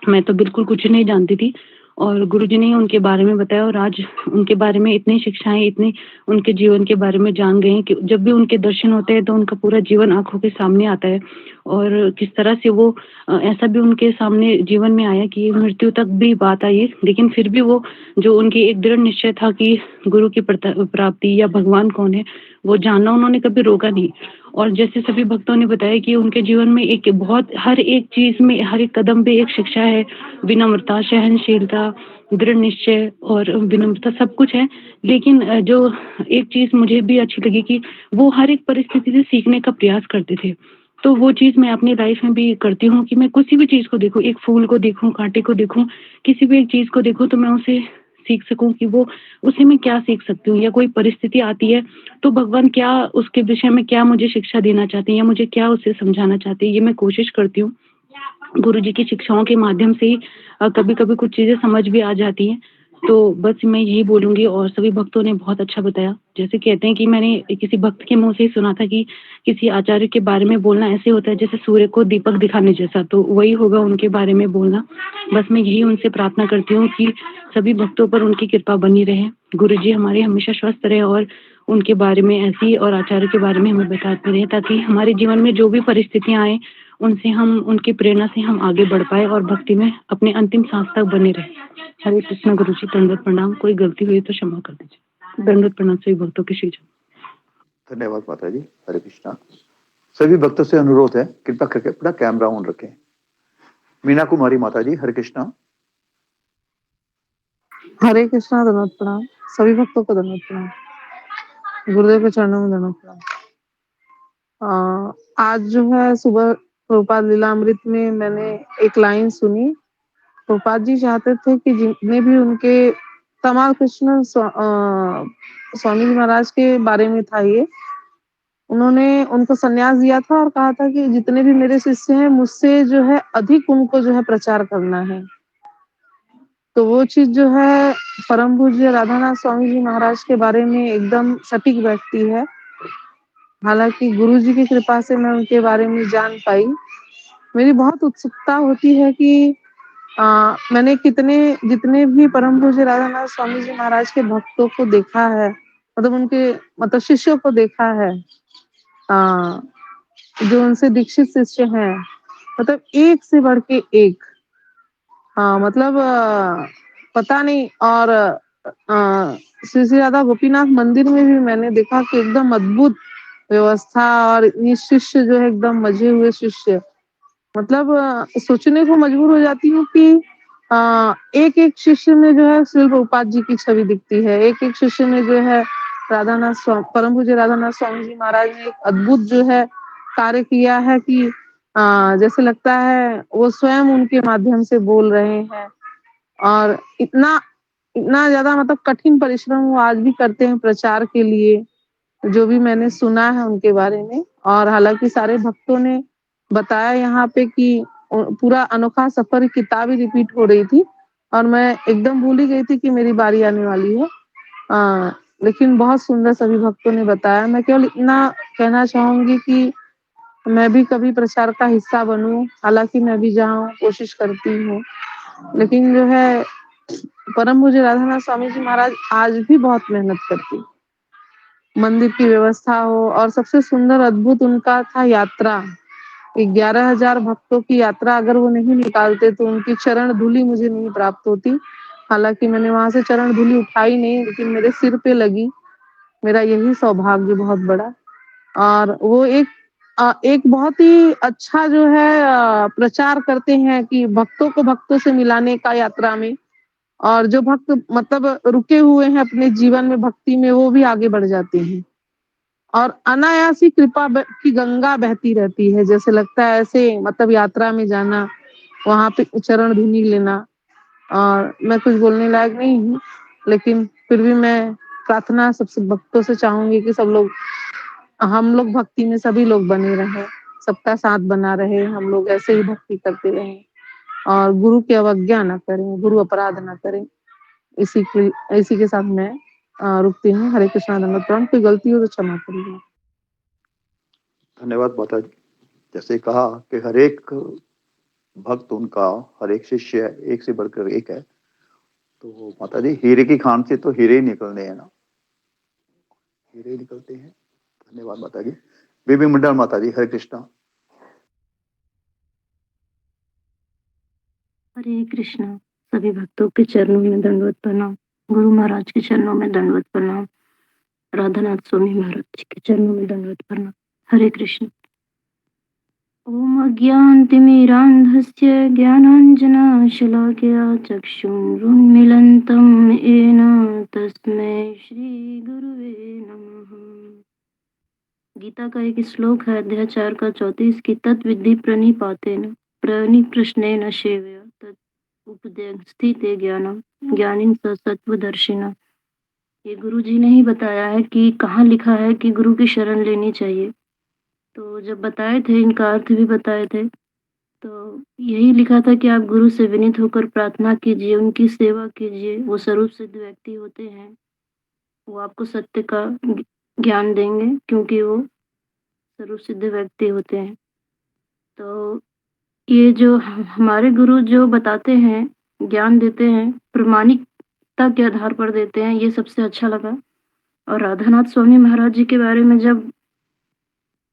मैं तो बिल्कुल कुछ नहीं जानती थी। और गुरुजी ने उनके बारे में बताया और आज उनके बारे में इतनी शिक्षाएं, इतनी उनके जीवन के बारे में जान गए हैं कि जब भी उनके दर्शन होते हैं तो उनका पूरा जीवन आंखों के सामने आता है और किस तरह से वो ऐसा भी उनके सामने जीवन में आया कि मृत्यु तक भी बात आई, लेकिन फिर भी वो जो उनकी एक दृढ़ निश्चय था कि गुरु की प्राप्ति या भगवान कौन है वो जानना उन्होंने कभी रोका नहीं। और जैसे सभी भक्तों ने बताया कि उनके जीवन में एक बहुत हर एक चीज में हर एक कदम पे एक शिक्षा है, विनम्रता, सहनशीलता, दृढ़ निश्चय और विनम्रता सब कुछ है। लेकिन जो एक चीज मुझे भी अच्छी लगी कि वो हर एक परिस्थिति से सीखने का प्रयास करते थे। तो वो चीज मैं अपनी लाइफ में भी करती हूँ कि मैं किसी भी चीज को देखूं, एक फूल को देखूं, कांटे को देखूं, किसी भी एक चीज को देखूं तो मैं उसे सीख सकूं कि वो उसे मैं क्या सीख सकती हूँ, या कोई परिस्थिति आती है तो भगवान क्या उसके विषय में क्या मुझे शिक्षा देना चाहते हैं या मुझे क्या उसे समझाना चाहते हैं, ये मैं कोशिश करती हूँ। गुरुजी की शिक्षाओं के माध्यम से ही कभी-कभी कुछ चीजें समझ भी आ जाती हैं। तो बस मैं यही बोलूँगी और सभी भक्तों ने बहुत अच्छा बताया। जैसे कहते हैं कि मैंने किसी भक्त के मुँह से ही सुना था कि किसी आचार्य के बारे में बोलना ऐसे होता है जैसे सूर्य को दीपक दिखाने जैसा, तो वही होगा उनके बारे में बोलना। बस मैं यही उनसे प्रार्थना करती हूँ कि सभी भक्तों पर उनकी कृपा बनी रहे। गुरुजी हमारे हमेशा स्वस्थ रहें और उनके बारे में ऐसे ही और आचार्य के बारे में हमें बताते रहें ताकि हमारे जीवन में जो भी परिस्थितियाँ आएँ उनसे हम उनकी प्रेरणा से हम आगे बढ़ पाए और भक्ति में अपने अंतिम सांस तक बने रहे। हरे कृष्ण गुरुजी, दंडवत प्रणाम। कोई गलती हुई तो क्षमा कर दीजिए। दंडवत प्रणाम सभी भक्तों के श्री चरण। धन्यवाद माता जी। हरे कृष्णा। सभी भक्तों से अनुरोध है कृपा करके अपना कैमरा ऑन रखें। मीना कुमारी माता जी, हरे कृष्णा। हरे कृष्णा, दंडवत प्रणाम। सभी भक्तों को दंडवत प्रणाम। गुरुदेव के चरणों में दंडवत प्रणाम। आज जो है सुबह प्रभुपाद लीलामृत में मैंने एक लाइन सुनी। प्रभुपाद जी चाहते थे कि जितने भी उनके तमाल कृष्ण स्वामी जी महाराज के बारे में था ये, उन्होंने उनको संन्यास दिया था और कहा था कि जितने भी मेरे शिष्य हैं मुझसे जो है अधिक उनको जो है प्रचार करना है। तो वो चीज जो है परम पूज्य राधानाथ स्वामी जी महाराज के बारे में एकदम सटीक बैठती है। हालांकि गुरु जी की कृपा से मैं उनके बारे में जान पाई। मेरी बहुत उत्सुकता होती है कि मैंने जितने भी परम पूज्य राधानाथ स्वामी जी महाराज के भक्तों को देखा है, मतलब उनके शिष्यों को देखा है, जो उनसे दीक्षित शिष्य हैं, मतलब एक से बढ़ के एक, मतलब पता नहीं। और श्री श्री राधा गोपीनाथ मंदिर में भी मैंने देखा कि एकदम अद्भुत व्यवस्था और इतनी शिष्य जो है एकदम मजे हुए शिष्य, मतलब सोचने को मजबूर हो जाती हूँ कि एक एक शिष्य में जो है श्रील प्रभुपाद जी की छवि दिखती है। एक एक शिष्य में जो है परम पूज्य राधानाथ स्वामी जी महाराज ने एक अद्भुत जो है कार्य किया है कि जैसे लगता है वो स्वयं उनके माध्यम से बोल रहे हैं। और इतना इतना ज्यादा मतलब कठिन परिश्रम वो आज भी करते हैं प्रचार के लिए, जो भी मैंने सुना है उनके बारे में। और हालांकि सारे भक्तों ने बताया यहाँ पे कि पूरा अनोखा सफर किताब ही रिपीट हो रही थी और मैं एकदम भूल ही गई थी कि मेरी बारी आने वाली है। लेकिन बहुत सुंदर सभी भक्तों ने बताया। मैं केवल इतना कहना चाहूंगी कि मैं भी कभी प्रचार का हिस्सा बनूं, हालांकि मैं भी जहाँ कोशिश करती हूँ, लेकिन जो है परम पूज्य राधानाथ स्वामी जी महाराज आज भी बहुत मेहनत करती। मंदिर की व्यवस्था हो और सबसे सुंदर अद्भुत उनका था यात्रा। 11,000 भक्तों की यात्रा अगर वो नहीं निकालते तो उनकी चरण धूलि मुझे नहीं प्राप्त होती। हालांकि मैंने वहां से चरण धूलि उठाई नहीं, लेकिन मेरे सिर पे लगी। मेरा यही सौभाग्य बहुत बड़ा। और वो एक बहुत ही अच्छा जो है प्रचार करते हैं कि भक्तों को भक्तों से मिलाने का यात्रा में, और जो भक्त मतलब रुके हुए हैं अपने जीवन में भक्ति में, वो भी आगे बढ़ जाते हैं और अनायासी कृपा की गंगा बहती रहती है। जैसे लगता है ऐसे मतलब यात्रा में जाना, वहां पे चरण धुनी लेना। और मैं कुछ बोलने लायक नहीं हूँ, लेकिन फिर भी मैं प्रार्थना सबसे भक्तों से चाहूंगी कि हम लोग भक्ति में सभी लोग बने रहे, सबका साथ बना रहे, हम लोग ऐसे ही भक्ति करते रहें और गुरु की अवज्ञा न करें, गुरु अपराध न करें। इसी के साथ मैं रुकती हूँ। हरे कृष्णा, दंडवत प्रणाम। कोई गलती हो तो क्षमा करिएगा। धन्यवाद माता जी। जैसे कहा कि हर एक भक्त उनका, हर एक शिष्य एक से बढ़कर एक है तो माता जी हीरे की खान से तो हीरे ही निकलने हैं ना, हीरे ही निकलते हैं। धन्यवाद माता जी। बेबी मंडल माता जी, हरे कृष्णा। हरे कृष्णा। सभी भक्तों के चरणों में दंडवत प्रणाम। गुरु महाराज के चरणों में दंडवत प्रणाम। राधानाथ स्वामी महाराज जी के चरणों में दंडवत प्रणाम। हरे कृष्ण। ओम अज्ञानतिमिरान्धस्य ज्ञानाञ्जनशलाकया चक्षुरुन्मीलितं येन तस्मै श्रीगुरुवे नमः। गीता का एक श्लोक है, अध्याय 4 का 34 की तत्विद्धि प्रणिपातेन प्रणिकृष्णेन सेवया तत् उपदेशस्थिते ज्ञानम ज्ञानिन स सत्वदर्शिना। ये गुरु जी ने ही बताया है कि कहाँ लिखा है कि गुरु की शरण लेनी चाहिए। तो जब बताए थे, इनका अर्थ भी बताए थे, तो यही लिखा था कि आप गुरु से विनीत होकर प्रार्थना कीजिए, उनकी सेवा कीजिए। वो स्वरूप सिद्ध व्यक्ति होते हैं, वो आपको सत्य का ज्ञान देंगे, क्योंकि वो स्वरूप सिद्ध व्यक्ति होते हैं। तो ये जो हमारे गुरु जो बताते हैं, ज्ञान देते हैं, प्रामाणिकता के आधार पर देते हैं, ये सबसे अच्छा लगा। और राधानाथ स्वामी महाराज जी के बारे में जब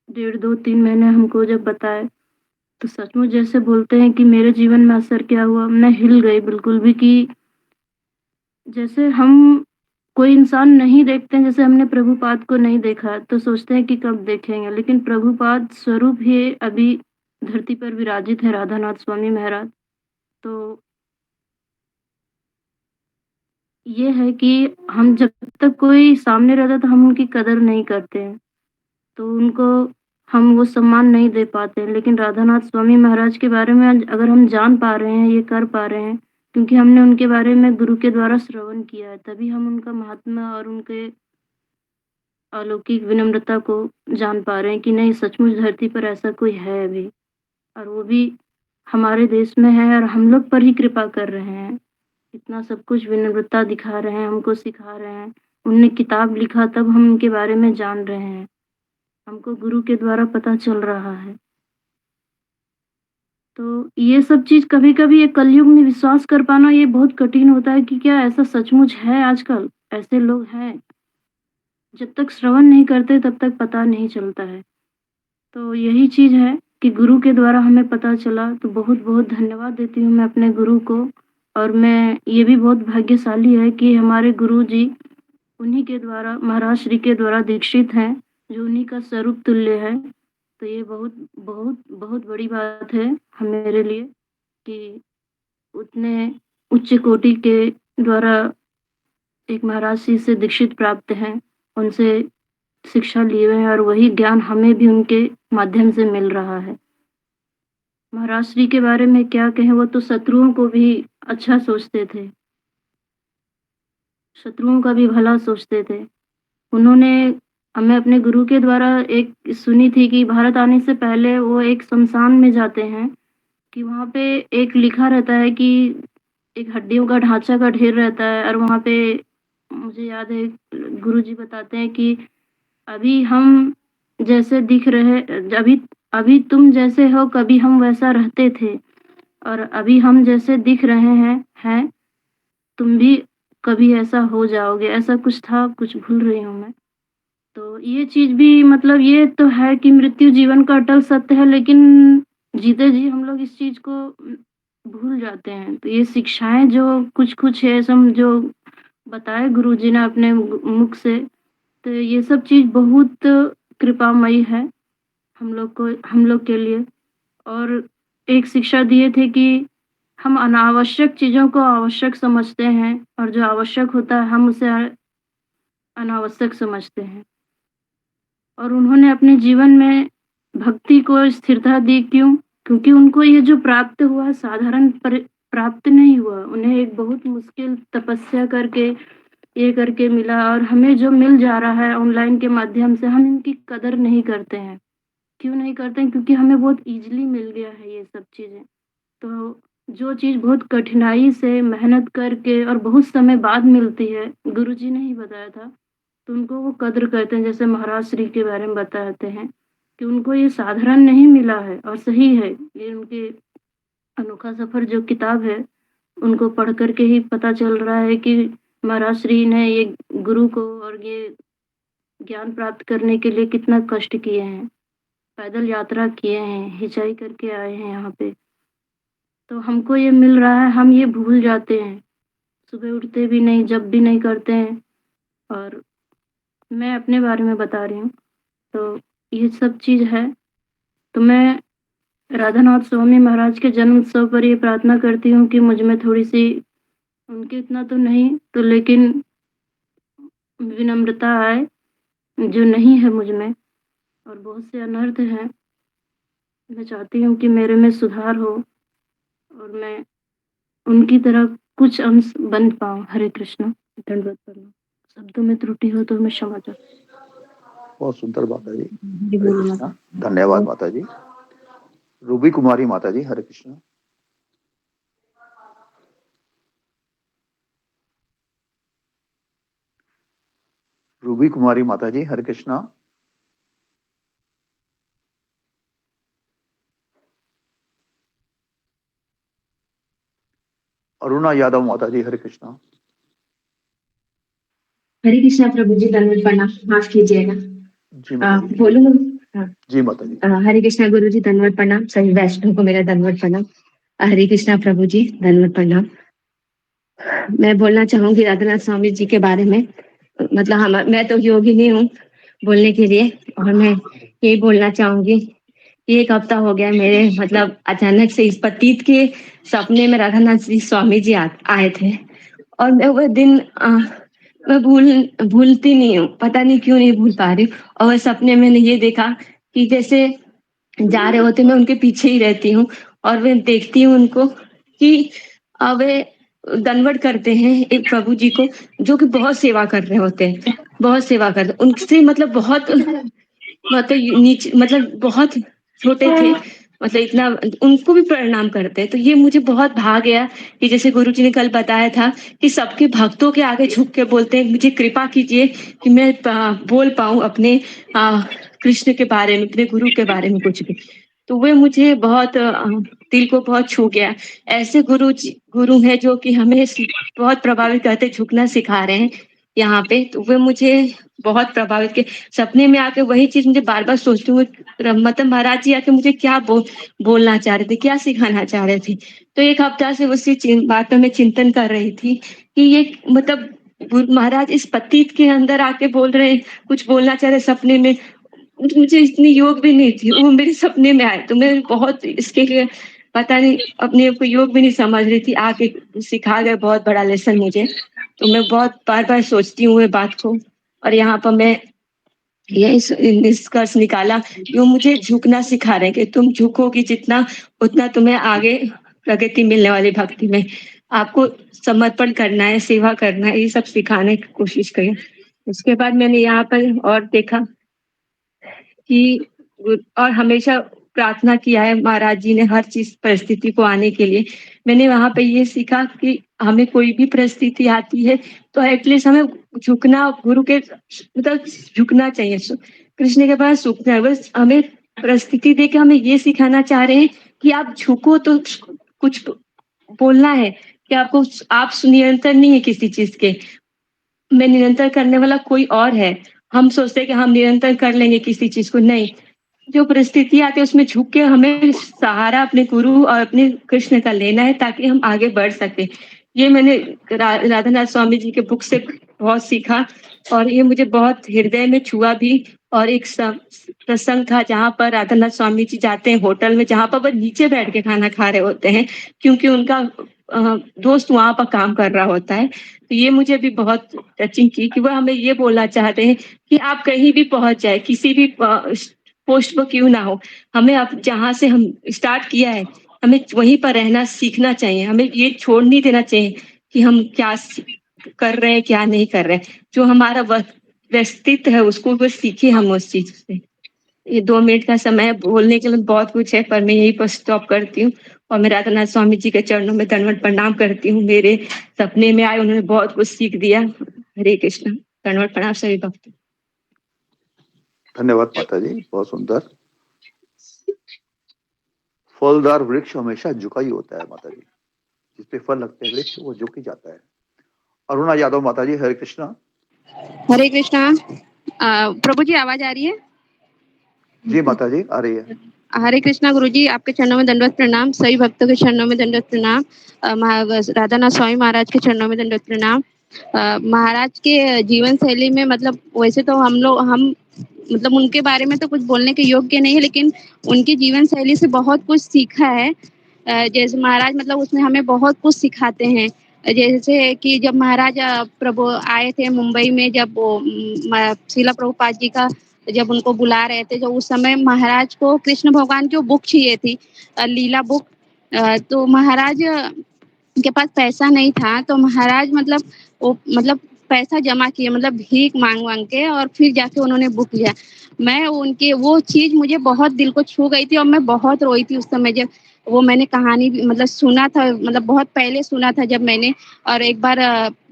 1.5, 2, 3 महीने हमको जब बताए, तो सचमुच जैसे बोलते हैं कि मेरे जीवन में असर क्या हुआ, मैं हिल गई बिल्कुल भी, कि जैसे हम कोई इंसान नहीं देखते हैं, जैसे हमने प्रभुपाद को नहीं देखा तो सोचते हैं कि कब देखेंगे, लेकिन प्रभुपाद स्वरूप ही अभी धरती पर विराजित है, राधानाथ स्वामी महाराज। तो ये है कि हम जब तक कोई सामने रहता है तो हम उनकी कदर नहीं करते हैं, तो उनको हम वो सम्मान नहीं दे पाते हैं। लेकिन राधानाथ स्वामी महाराज के बारे में अगर हम जान पा रहे हैं, ये कर पा रहे हैं, क्योंकि हमने उनके बारे में गुरु के द्वारा श्रवण किया है, तभी हम उनका महात्मा और उनके अलौकिक विनम्रता को जान पा रहे हैं कि नहीं, सचमुच धरती पर ऐसा कोई है अभी, और वो भी हमारे देश में है, और हम लोग पर ही कृपा कर रहे हैं। इतना सब कुछ विनम्रता दिखा रहे हैं, हमको सिखा रहे हैं। उनने किताब लिखा तब हम उनके बारे में जान रहे हैं, हमको गुरु के द्वारा पता चल रहा है। तो ये सब चीज़ कभी-कभी ये कलयुग में विश्वास कर पाना ये बहुत कठिन होता है कि क्या ऐसा सचमुच है आजकल? ऐसे लोग हैं? जब तक श्रवण नहीं करते तब तक पता नहीं चलता है। तो यही चीज़ है कि गुरु के द्वारा हमें पता चला, तो बहुत-बहुत धन्यवाद देती हूँ मैं अपने गुरु को। और मैं ये भी बहुत भाग्यशाली है कि हमारे गुरु जी उन्हीं के द्वारा, महाराज श्री के द्वारा दीक्षित हैं, जो उन्हीं का स्वरूप तुल्य है। तो ये बहुत बहुत बहुत बड़ी बात है मेरे लिए कि उतने उच्च कोटि के द्वारा एक महाराज जी से दीक्षित प्राप्त हैं, उनसे शिक्षा लिए हुए हैं, और वही ज्ञान हमें भी उनके माध्यम से मिल रहा है। महाराज श्री के बारे में क्या कहें, वो तो शत्रुओं को भी अच्छा सोचते थे, शत्रुओं का भी भला सोचते थे। उन्होंने हमें अपने गुरु के द्वारा एक सुनी थी कि भारत आने से पहले वो एक शमशान में जाते हैं, कि वहाँ पे एक लिखा रहता है कि एक हड्डियों का ढांचा का ढेर रहता है, और वहाँ पे मुझे याद है गुरुजी बताते हैं कि अभी हम जैसे दिख रहे, अभी अभी तुम जैसे हो, कभी हम वैसा रहते थे, और अभी हम जैसे दिख रहे हैं तुम भी कभी ऐसा हो जाओगे। ऐसा कुछ था, कुछ भूल रही हूँ मैं। तो ये चीज़ भी मतलब ये तो है कि मृत्यु जीवन का अटल सत्य है, लेकिन जीते जी हम लोग इस चीज़ को भूल जाते हैं। तो ये शिक्षाएँ जो कुछ-कुछ है सम जो बताए गुरुजी ने अपने मुख से, तो ये सब चीज़ बहुत कृपामयी है हम लोग के लिए। और एक शिक्षा दिए थे कि हम अनावश्यक चीज़ों को आवश्यक समझते हैं, और जो आवश्यक होता है हम उसे अनावश्यक समझते हैं। और उन्होंने अपने जीवन में भक्ति को स्थिरता दी, क्यों? क्योंकि उनको ये जो प्राप्त हुआ साधारण प्राप्त नहीं हुआ, उन्हें एक बहुत मुश्किल तपस्या करके ये करके मिला, और हमें जो मिल जा रहा है ऑनलाइन के माध्यम से, हम इनकी कदर नहीं करते हैं। क्यों नहीं करते हैं? क्योंकि हमें बहुत ईज़िली मिल गया है ये सब चीज़ें। तो जो चीज़ बहुत कठिनाई से मेहनत करके और बहुत समय बाद मिलती है, गुरुजी ने ही बताया था, तो उनको वो कद्र करते हैं। जैसे महाराज श्री के बारे में बताते हैं कि उनको ये साधारण नहीं मिला है, और सही है। ये उनके अनोखा सफ़र जो किताब है, उनको पढ़ करके ही पता चल रहा है कि महाराज श्री ने ये गुरु को और ये ज्ञान प्राप्त करने के लिए कितना कष्ट किए हैं, पैदल यात्रा किए हैं, हिचाई करके आए हैं यहाँ पे। तो हमको ये मिल रहा है, हम ये भूल जाते हैं, सुबह उठते भी नहीं, जब भी नहीं करते हैं। और मैं अपने बारे में बता रही हूँ, तो ये सब चीज़ है। तो मैं राधानाथ स्वामी महाराज के जन्म उत्सव पर ये प्रार्थना करती हूँ कि मुझ में थोड़ी-सी, उनके इतना तो नहीं तो लेकिन विनम्रता आए, जो नहीं है मुझ में, और बहुत से अनर्थ हैं। मैं चाहती हूँ कि मेरे में सुधार हो और मैं उनकी तरह कुछ अंश बन पाऊँ। हरे कृष्ण, दंडवत प्रणाम। शब्दों में त्रुटि हो तो मैं क्षमा चाहती हूँ। बहुत सुंदर माता जी, हरे कृष्णा। धन्यवाद माता जी। रूबी कुमारी माता जी, हरे कृष्णा। रूबी कुमारी माता जी, हरे कृष्णा। अरुणा यादव माता जी, हरे कृष्णा। हरे कृष्णा प्रभु जी, दंडवत प्रणाम, माफ कीजिएगा। जी माता जी। बोलूं? हाँ। जी माता जी। हरे कृष्णा गुरु जी, दंडवत प्रणाम। सभी वैष्णव को मेरा दंडवत प्रणाम। हरे कृष्णा प्रभु जी, दंडवत प्रणाम। मैं बोलना चाहूंगी राधानाथ स्वामी जी के बारे में। मतलब मैं तो योगिनी हूँ बोलने के लिए, और मैं यही बोलना चाहूंगी कि एक हफ्ता हो गया मेरे, मतलब अचानक से इस पतित के सपने में राधानाथ जी स्वामी जी आए थे, और मैं वह दिन मैं भूलती नहीं हूँ, पता नहीं क्यों नहीं भूल पा रही हूँ। और वह सपने में मैंने ये देखा कि जैसे जा रहे होते, मैं उनके पीछे ही रहती हूँ, और मैं देखती हूँ उनको कि वे दंडवत करते हैं एक प्रभु जी को, जो कि बहुत सेवा कर रहे होते हैं, बहुत सेवा करते उनसे, मतलब बहुत, मतलब नीचे, मतलब बहुत छोटे थे, मतलब इतना उनको भी प्रणाम करते हैं। तो ये मुझे बहुत भा गया कि जैसे गुरु जी ने कल बताया था कि सबके भक्तों के आगे झुक के बोलते हैं, मुझे कृपा कीजिए कि मैं बोल पाऊं अपने कृष्ण के बारे में, अपने गुरु के बारे में कुछ भी। तो वे मुझे बहुत दिल को बहुत छू गया। ऐसे गुरु है जो कि हमें बहुत प्रभावित करते, झुकना सिखा रहे हैं यहाँ पे। तो वे मुझे बहुत प्रभावित के, सपने में आके वही चीज मुझे बार बार सोचती हूँ, मतलब महाराज जी आके मुझे क्या बोलना चाह रहे थे, क्या सिखाना चाह रहे थे। तो एक हफ्ता से उसी बात में मैं चिंतन कर रही थी कि ये, मतलब महाराज इस पतित के अंदर आके बोल रहे हैं, कुछ बोलना चाह रहे सपने में। मुझे इतनी योग भी नहीं थी, वो मेरे सपने में आए, तो मैं बहुत इसके लिए पता नहीं, अपने को योग भी नहीं समझ रही थी, आके सिखा गए बहुत बड़ा लेसन मुझे। तो मैं बहुत बार बार सोचती हूँ ये बात को, और यहाँ पर मैं ये निष्कर्ष निकाला कि वो मुझे झुकना सिखा रहे हैं कि तुम झुकोगी जितना, उतना तुम्हें आगे प्रगति मिलने वाली भक्ति में। आपको समर्पण करना है, सेवा करना है, ये सब सिखाने की कोशिश करें। उसके बाद मैंने यहाँ पर और देखा कि, और हमेशा प्रार्थना किया है महाराज जी ने हर चीज परिस्थिति को आने के लिए। मैंने वहां पे ये सीखा कि हमें कोई भी परिस्थिति आती है तो एटलीस्ट हमें झुकना, गुरु के मतलब झुकना चाहिए, कृष्ण के पास झुकना है। बस हमें परिस्थिति दे के हमें ये सिखाना चाह रहे हैं कि आप झुको तो कुछ बोलना है, कि आपको, आप निरंतर नहीं है किसी चीज के, मैं निरंतर करने वाला कोई और है। हम सोचते हैं कि हम निरंतर कर लेंगे किसी चीज को, नहीं। जो परिस्थिति आती है उसमें झुक के हमें सहारा अपने गुरु और अपने कृष्ण का लेना है, ताकि हम आगे बढ़ सके। ये मैंने राधानाथ स्वामी जी के बुक से बहुत सीखा, और ये मुझे बहुत हृदय में छुआ भी। और एक प्रसंग था जहाँ पर राधानाथ स्वामी जी जाते हैं होटल में, जहाँ पर वो नीचे बैठ के खाना खा रहे होते हैं, क्योंकि उनका दोस्त वहां पर काम कर रहा होता है। तो ये मुझे भी बहुत टचिंग की कि वो हमें ये बोलना चाहते हैं कि आप कहीं भी पहुंच जाए, किसी भी पोस्ट पर क्यों ना हो, हमें अब जहाँ से हम स्टार्ट किया है, हमें वहीं पर रहना सीखना चाहिए। हमें ये छोड़ नहीं देना चाहिए कि हम क्या कर रहे हैं, क्या नहीं कर रहे हैं। जो हमारा व्यक्तित्व है उसको बस सीखे हम उस चीज से। ये 2 मिनट का समय बोलने के लिए बहुत कुछ है, पर मैं यहीं पर स्टॉप करती हूँ। और मैं राधानाथ स्वामी जी के चरणों में दंडवत प्रणाम करती हूँ। मेरे सपने में आए, उन्होंने बहुत कुछ सीख दिया। हरे कृष्ण, दंडवत प्रणाम सभी भक्त। धन्यवाद माता जी, बहुत सुंदर। फलदार वृक्ष हमेशा झुका ही होता है माता जी। जिसपे फल लगते हैं वृक्ष वो झुक ही जाता है। अरुणा यादव माता जी, हरे कृष्णा। हरे कृष्णा। प्रभु जी आवाज आ रही है? जी माता जी आ रही है। हरे कृष्णा गुरु जी, आपके चरणों में दंडवत प्रणाम, सभी भक्तों के चरणों में दंडवत प्रणाम, राधानाथ स्वामी महाराज के चरणों में दंडवत प्रणाम। महाराज के जीवन शैली में मतलब वैसे तो हम मतलब उनके बारे में तो कुछ बोलने के योग्य नहीं है, लेकिन उनकी जीवन शैली से बहुत कुछ सीखा है। जैसे महाराज मतलब उसमें हमें बहुत कुछ सिखाते हैं। जैसे कि जब महाराज प्रभु आए थे मुंबई में, जब वो शीला प्रभुपाद जी का जब उनको बुला रहे थे, जो उस समय महाराज को कृष्ण भगवान की वो बुक चाहिए थी, लीला बुक। तो महाराज के पास पैसा नहीं था, तो महाराज मतलब वो मतलब पैसा जमा किए, मतलब भीख मांग मांग के, और फिर जाके उन्होंने बुक लिया। मैं उनके वो चीज मुझे बहुत दिल को छू गई थी, और मैं बहुत रोई थी उस समय जब वो मैंने कहानी मतलब सुना था, मतलब बहुत पहले सुना था जब मैंने, और एक बार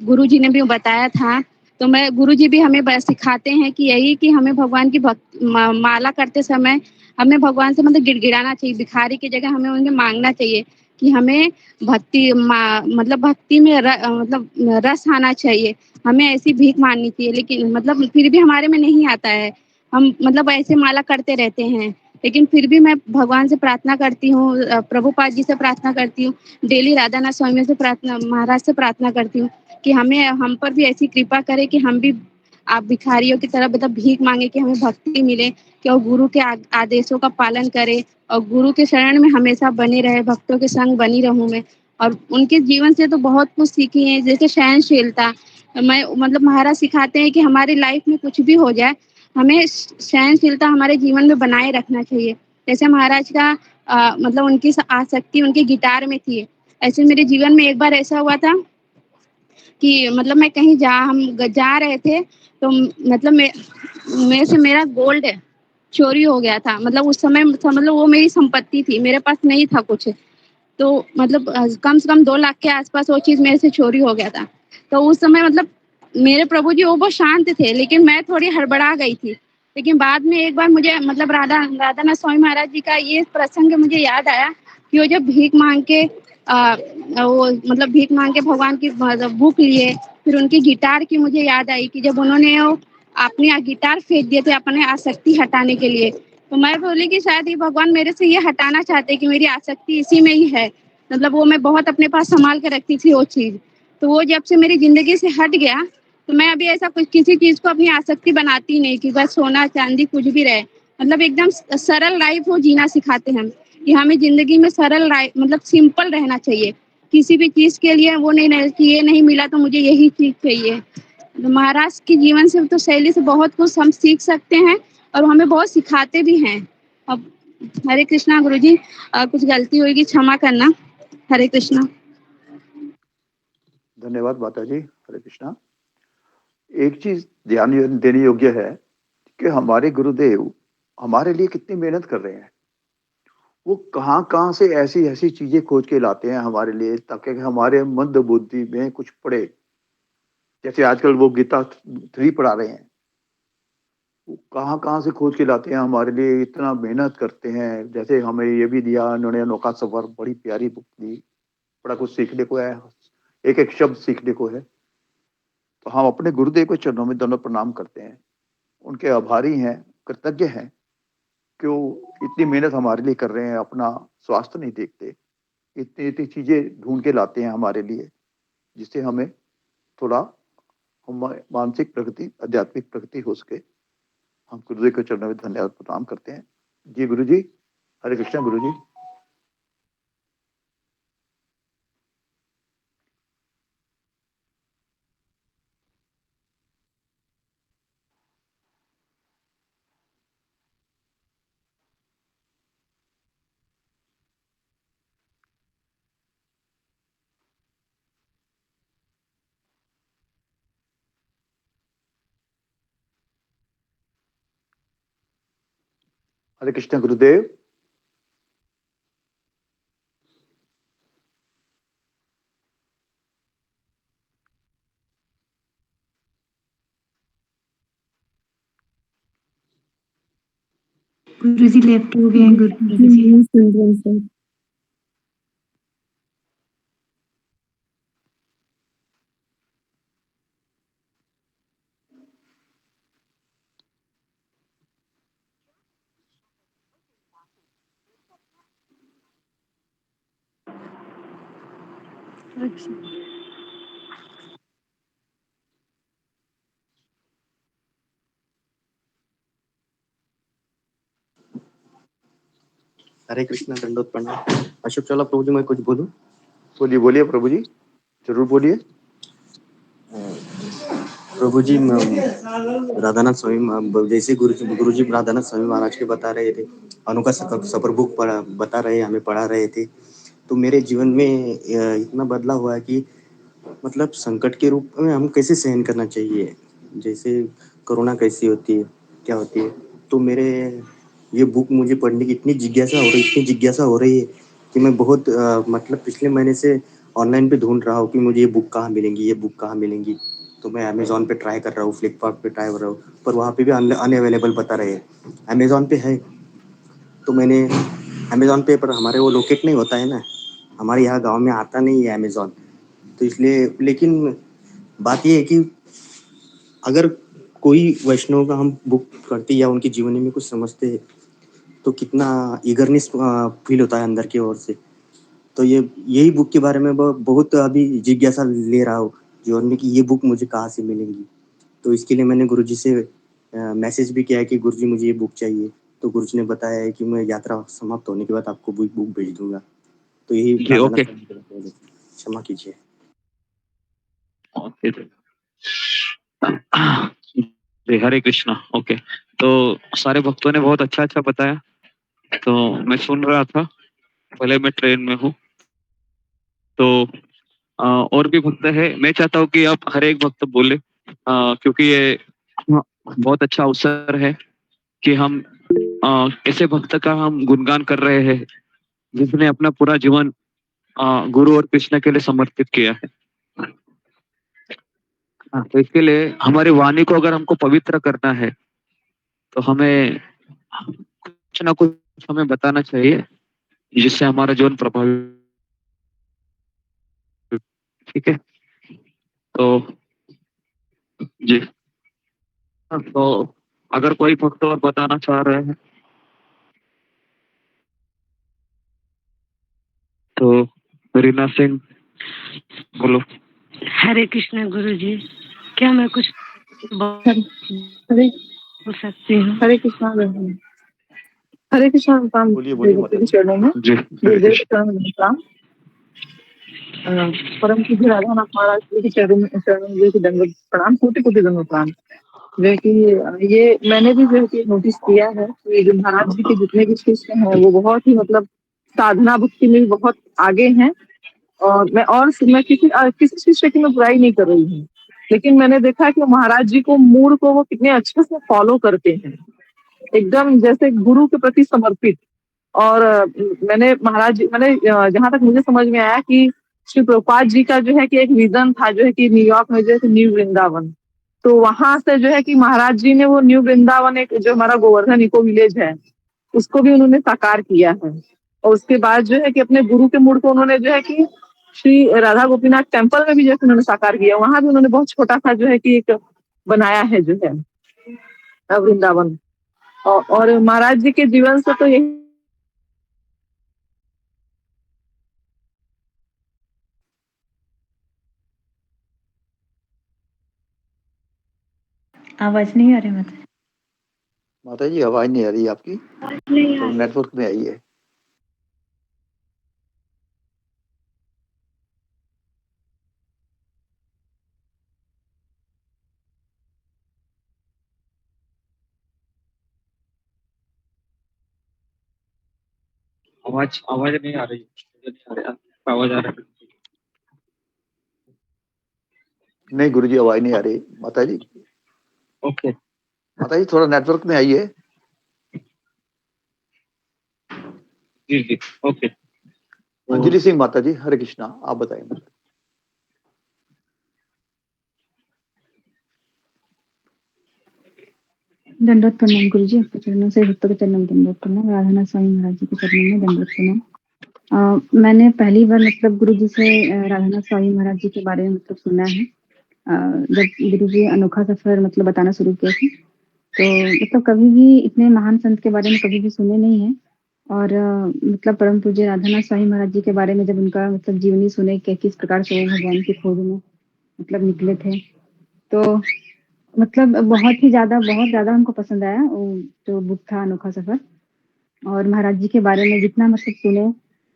गुरुजी ने भी बताया था। तो मैं गुरुजी भी हमें सिखाते हैं कि यही कि हमें भगवान की माला करते समय हमें भगवान से मतलब गिड़गिड़ाना चाहिए, भिखारी की जगह हमें उनसे मांगना चाहिए कि हमें मतलब भक्ति में मतलब रस आना चाहिए, हमें ऐसी भीख मांगनी चाहिए। लेकिन मतलब फिर भी हमारे में नहीं आता है, हम मतलब ऐसे माला करते रहते हैं। लेकिन फिर भी मैं भगवान से प्रार्थना करती हूँ, प्रभुपाद जी से प्रार्थना करती हूँ, डेली राधानाथ स्वामी से प्रार्थना, महाराज से प्रार्थना करती हूँ कि हमें हम पर भी ऐसी कृपा करे कि हम भी आप भिखारियों की तरह मतलब भीख मांगे कि हमें भक्ति मिले, कि और गुरु के आदेशों का पालन करे, और गुरु के शरण में हमेशा बने रहे, भक्तों के संग बनी रहूं मैं। और उनके जीवन से तो बहुत कुछ सीखी है, जैसे सहनशीलता। मैं मतलब महाराज सिखाते हैं कि हमारी लाइफ में कुछ भी हो जाए, हमें सहनशीलता हमारे जीवन में बनाए रखना चाहिए। जैसे महाराज का मतलब उनकी आसक्ति उनके गिटार में थी, ऐसे मेरे जीवन में एक बार ऐसा हुआ था कि मतलब मैं कहीं हम जा रहे थे, तो मतलब मेरे से मेरा गोल्ड चोरी हो गया था। मतलब उस समय मतलब वो मेरी संपत्ति थी, मेरे पास नहीं था कुछ। तो मतलब कम से कम 2 लाख के आसपास वो चीज मेरे से चोरी हो गया था। तो उस समय मतलब मेरे प्रभु जी वो बहुत शांत थे, लेकिन मैं थोड़ी हड़बड़ा गई थी। लेकिन बाद में एक बार मुझे मतलब राधानाथ स्वामी महाराज जी का ये प्रसंग मुझे याद आया कि वो जब भीख मांग के वो मतलब भीख मांग के भगवान की बुक लिए, फिर उनकी गिटार की मुझे याद आई कि जब उन्होंने वो अपनी गिटार फेंक दिए थे अपने आसक्ति हटाने के लिए। तो मैं बोली कि शायद ये भगवान मेरे से ये हटाना चाहते कि मेरी आसक्ति इसी में ही है। मतलब वो मैं बहुत अपने पास संभाल के रखती थी वो चीज, तो वो जब से मेरी जिंदगी से हट गया, तो मैं अभी ऐसा कुछ किसी चीज को अपनी आसक्ति बनाती नहीं कि बस सोना चांदी कुछ भी रहे। मतलब एकदम सरल लाइफ वो जीना सिखाते हैं कि हमें जिंदगी में सरल लाइफ मतलब सिंपल रहना चाहिए। किसी भी चीज के लिए वो नहीं कि ये नहीं मिला तो मुझे यही चीज चाहिए। तो महाराज के जीवन से तो शैली से बहुत कुछ हम सीख सकते हैं, और हमें बहुत सिखाते भी हैं। अब हरे कृष्णा गुरुजी, कुछ गलती होगी क्षमा करना। हरे कृष्णा। धन्यवाद माता जी, हरे कृष्णा। एक चीज ध्यान देने योग्य है कि हमारे गुरुदेव हमारे लिए कितनी मेहनत कर रहे हैं। वो कहाँ कहाँ से ऐसी ऐसी चीजें खोज के लाते हैं हमारे लिए, ताकि हमारे मंद बुद्धि में कुछ पड़े। जैसे आजकल वो गीता 3 पढ़ा रहे हैं, वो कहाँ कहाँ से खोज के लाते हैं हमारे लिए, इतना मेहनत करते हैं। जैसे हमें ये भी दिया उन्होंने, अनोखा सफर, बड़ी प्यारी बुक दी, बड़ा कुछ सीखने को है, एक एक शब्द सीखने को है। तो हम अपने गुरुदेव के चरणों में दोनों प्रणाम करते हैं, उनके आभारी हैं, कृतज्ञ हैं कि वो इतनी मेहनत हमारे लिए कर रहे हैं, अपना स्वास्थ्य नहीं देखते, इतनी इतनी चीजें ढूंढ के लाते हैं हमारे लिए, जिससे हमें थोड़ा मानसिक प्रगति, आध्यात्मिक प्रगति हो सके। हम गुरुदेव के चरणों में धन्यवाद प्रणाम करते हैं। जी गुरु जी, हरे कृष्णा गुरु जी। हरे कृष्णा गुरुदेव। गुरुजी लेफ्ट हो गए हैं, गुरुजी। सुन रहे हैं सर। हरे कृष्णा दंडोत प्रणाम। अशोक चौला प्रभु जी मैं कुछ बोलूं? बोलिए बोलिए प्रभु जी, जरूर बोलिए। प्रभु जी राधानाथ स्वामी जैसे गुरु जी राधानाथ स्वामी महाराज के बता रहे थे, अनोखा सफर बुक बता रहे हमें पढ़ा रहे थे, तो मेरे जीवन में इतना बदलाव हुआ है कि मतलब संकट के रूप में हम कैसे सहन करना चाहिए, जैसे कोरोना कैसी होती है, क्या होती है, तो मेरे ये बुक मुझे पढ़ने की इतनी जिज्ञासा हो रही है कि मैं बहुत मतलब पिछले महीने से ऑनलाइन पे ढूंढ रहा हूँ कि मुझे ये बुक कहाँ मिलेंगी, ये बुक कहाँ मिलेंगी। तो मैं अमेज़न पे ट्राई कर रहा हूँ, फ्लिपकार्ट पे ट्राई कर रहा हूँ, पर वहाँ पे भी अनअवेलेबल बता रहे हैं। अमेज़न पे है, तो मैंने अमेज़न पे, पर हमारे वो लोकेट नहीं होता है ना, हमारे यहाँ गाँव में आता नहीं है अमेज़न, तो इसलिए। लेकिन बात ये है कि अगर कोई वैष्णव का हम बुक पढ़ते या उनके जीवनी में कुछ समझते हैं, तो कितना ईगरनेस फील होता है अंदर की ओर से। तो यही बुक के बारे में बहुत अभी जिज्ञासा ले रहा हूँ जीवन में कि ये बुक मुझे कहाँ से मिलेंगी। तो इसके लिए मैंने गुरुजी से मैसेज भी किया है कि गुरुजी मुझे ये बुक चाहिए, तो गुरुजी ने बताया है कि मैं यात्रा समाप्त होने के बाद आपको बुक भेज दूंगा। तो यही जी, ओके। क्षमा कीजिए। ओके जी, हरे कृष्णा। ओके, तो सारे भक्तों ने बहुत अच्छा अच्छा बताया, तो मैं सुन रहा था, पहले मैं ट्रेन में हूँ, तो और भी भक्त है, मैं चाहता हूँ कि आप हर एक भक्त बोले, क्योंकि ये बहुत अच्छा अवसर है कि हम ऐसे भक्त का हम गुणगान कर रहे हैं जिसने अपना पूरा जीवन गुरु और कृष्ण के लिए समर्पित किया है। तो इसके लिए हमारी वाणी को अगर हमको पवित्र करना है, तो हमें कुछ ना कुछ हमें बताना चाहिए जिससे हमारा जीवन प्रभावित। ठीक है, तो जी हाँ, तो अगर कोई भक्त और बताना चाह रहे हैं तो रीना सिंह बोलो। हरे कृष्ण गुरु जी, क्या मैं कुछ बोल सकती हूँ? हरे कृष्णा हरे कृष्णा काम बोलिए बोलिए माता जी। चरणों में जी, गुरुदेव के चरणों में प्रणाम। परम पूज्य राधानाथ महाराज जी के चरणों में दंडवत प्रणाम, कोटि कोटि दंडवत प्रणाम। जो कि ये मैंने भी जो कि नोटिस किया है कि जो महाराज जी के जितने भी शिष्य हैं वो बहुत ही मतलब साधना भक्ति में भी बहुत आगे हैं। और मैं किसी शिष्य की मैं बुराई नहीं कर रही हूँ, लेकिन मैंने देखा कि महाराज जी को मूड को वो कितने अच्छे से फॉलो करते हैं, एकदम जैसे गुरु के प्रति समर्पित। और मैंने जहां तक मुझे समझ में आया कि श्री प्रभुपाद जी का जो है कि एक विजन था जो है कि न्यूयॉर्क में जो है न्यू वृंदावन, तो वहां से जो है कि महाराज जी ने वो न्यू वृंदावन, एक जो हमारा गोवर्धन इको विलेज है, उसको भी उन्होंने साकार किया है। और उसके बाद जो है कि अपने गुरु के मूड को उन्होंने जो है कि श्री राधा गोपीनाथ टेम्पल में भी जैसे उन्होंने साकार किया, वहां भी उन्होंने बहुत छोटा सा जो है कि एक बनाया है जो है वृंदावन। और महाराज जी के जीवन से तो यही आवाज नहीं आ रही मतलब? माता जी आवाज नहीं आ रही आपकी, तो नेटवर्क में आई है। आवाज नहीं आ रही, आवाज आ रही है। नहीं गुरुजी आवाज नहीं आ रही माता जी। ओके माता जी थोड़ा नेटवर्क में आइए। जी जी, ओके। अंजलि सिंह माता जी, हरे कृष्णा, आप बताइए माता। दंडवत प्रणाम गुरु जी, आपके चरणों से भक्तों के चरणों में दंडवत प्रणाम। राधानाथ स्वामी महाराज जी के चरणों में दंडवत प्रणाम। मैंने पहली बार मतलब गुरु जी से राधानाथ स्वामी महाराज जी के बारे में मतलब सुना है, जब गुरु जी अनोखा सफर मतलब बताना शुरू किया थे, तो मतलब कभी भी इतने महान संत के बारे में कभी भी सुने नहीं है। और मतलब परम पूज्य राधानाथ स्वामी महाराज जी के बारे में जब उनका मतलब जीवनी सुने कि किस प्रकार से वो भगवान की खोज में मतलब निकले थे, तो मतलब बहुत ज़्यादा हमको पसंद आया वो जो बुक था अनोखा सफ़र। और महाराज जी के बारे में जितना मतलब सुने,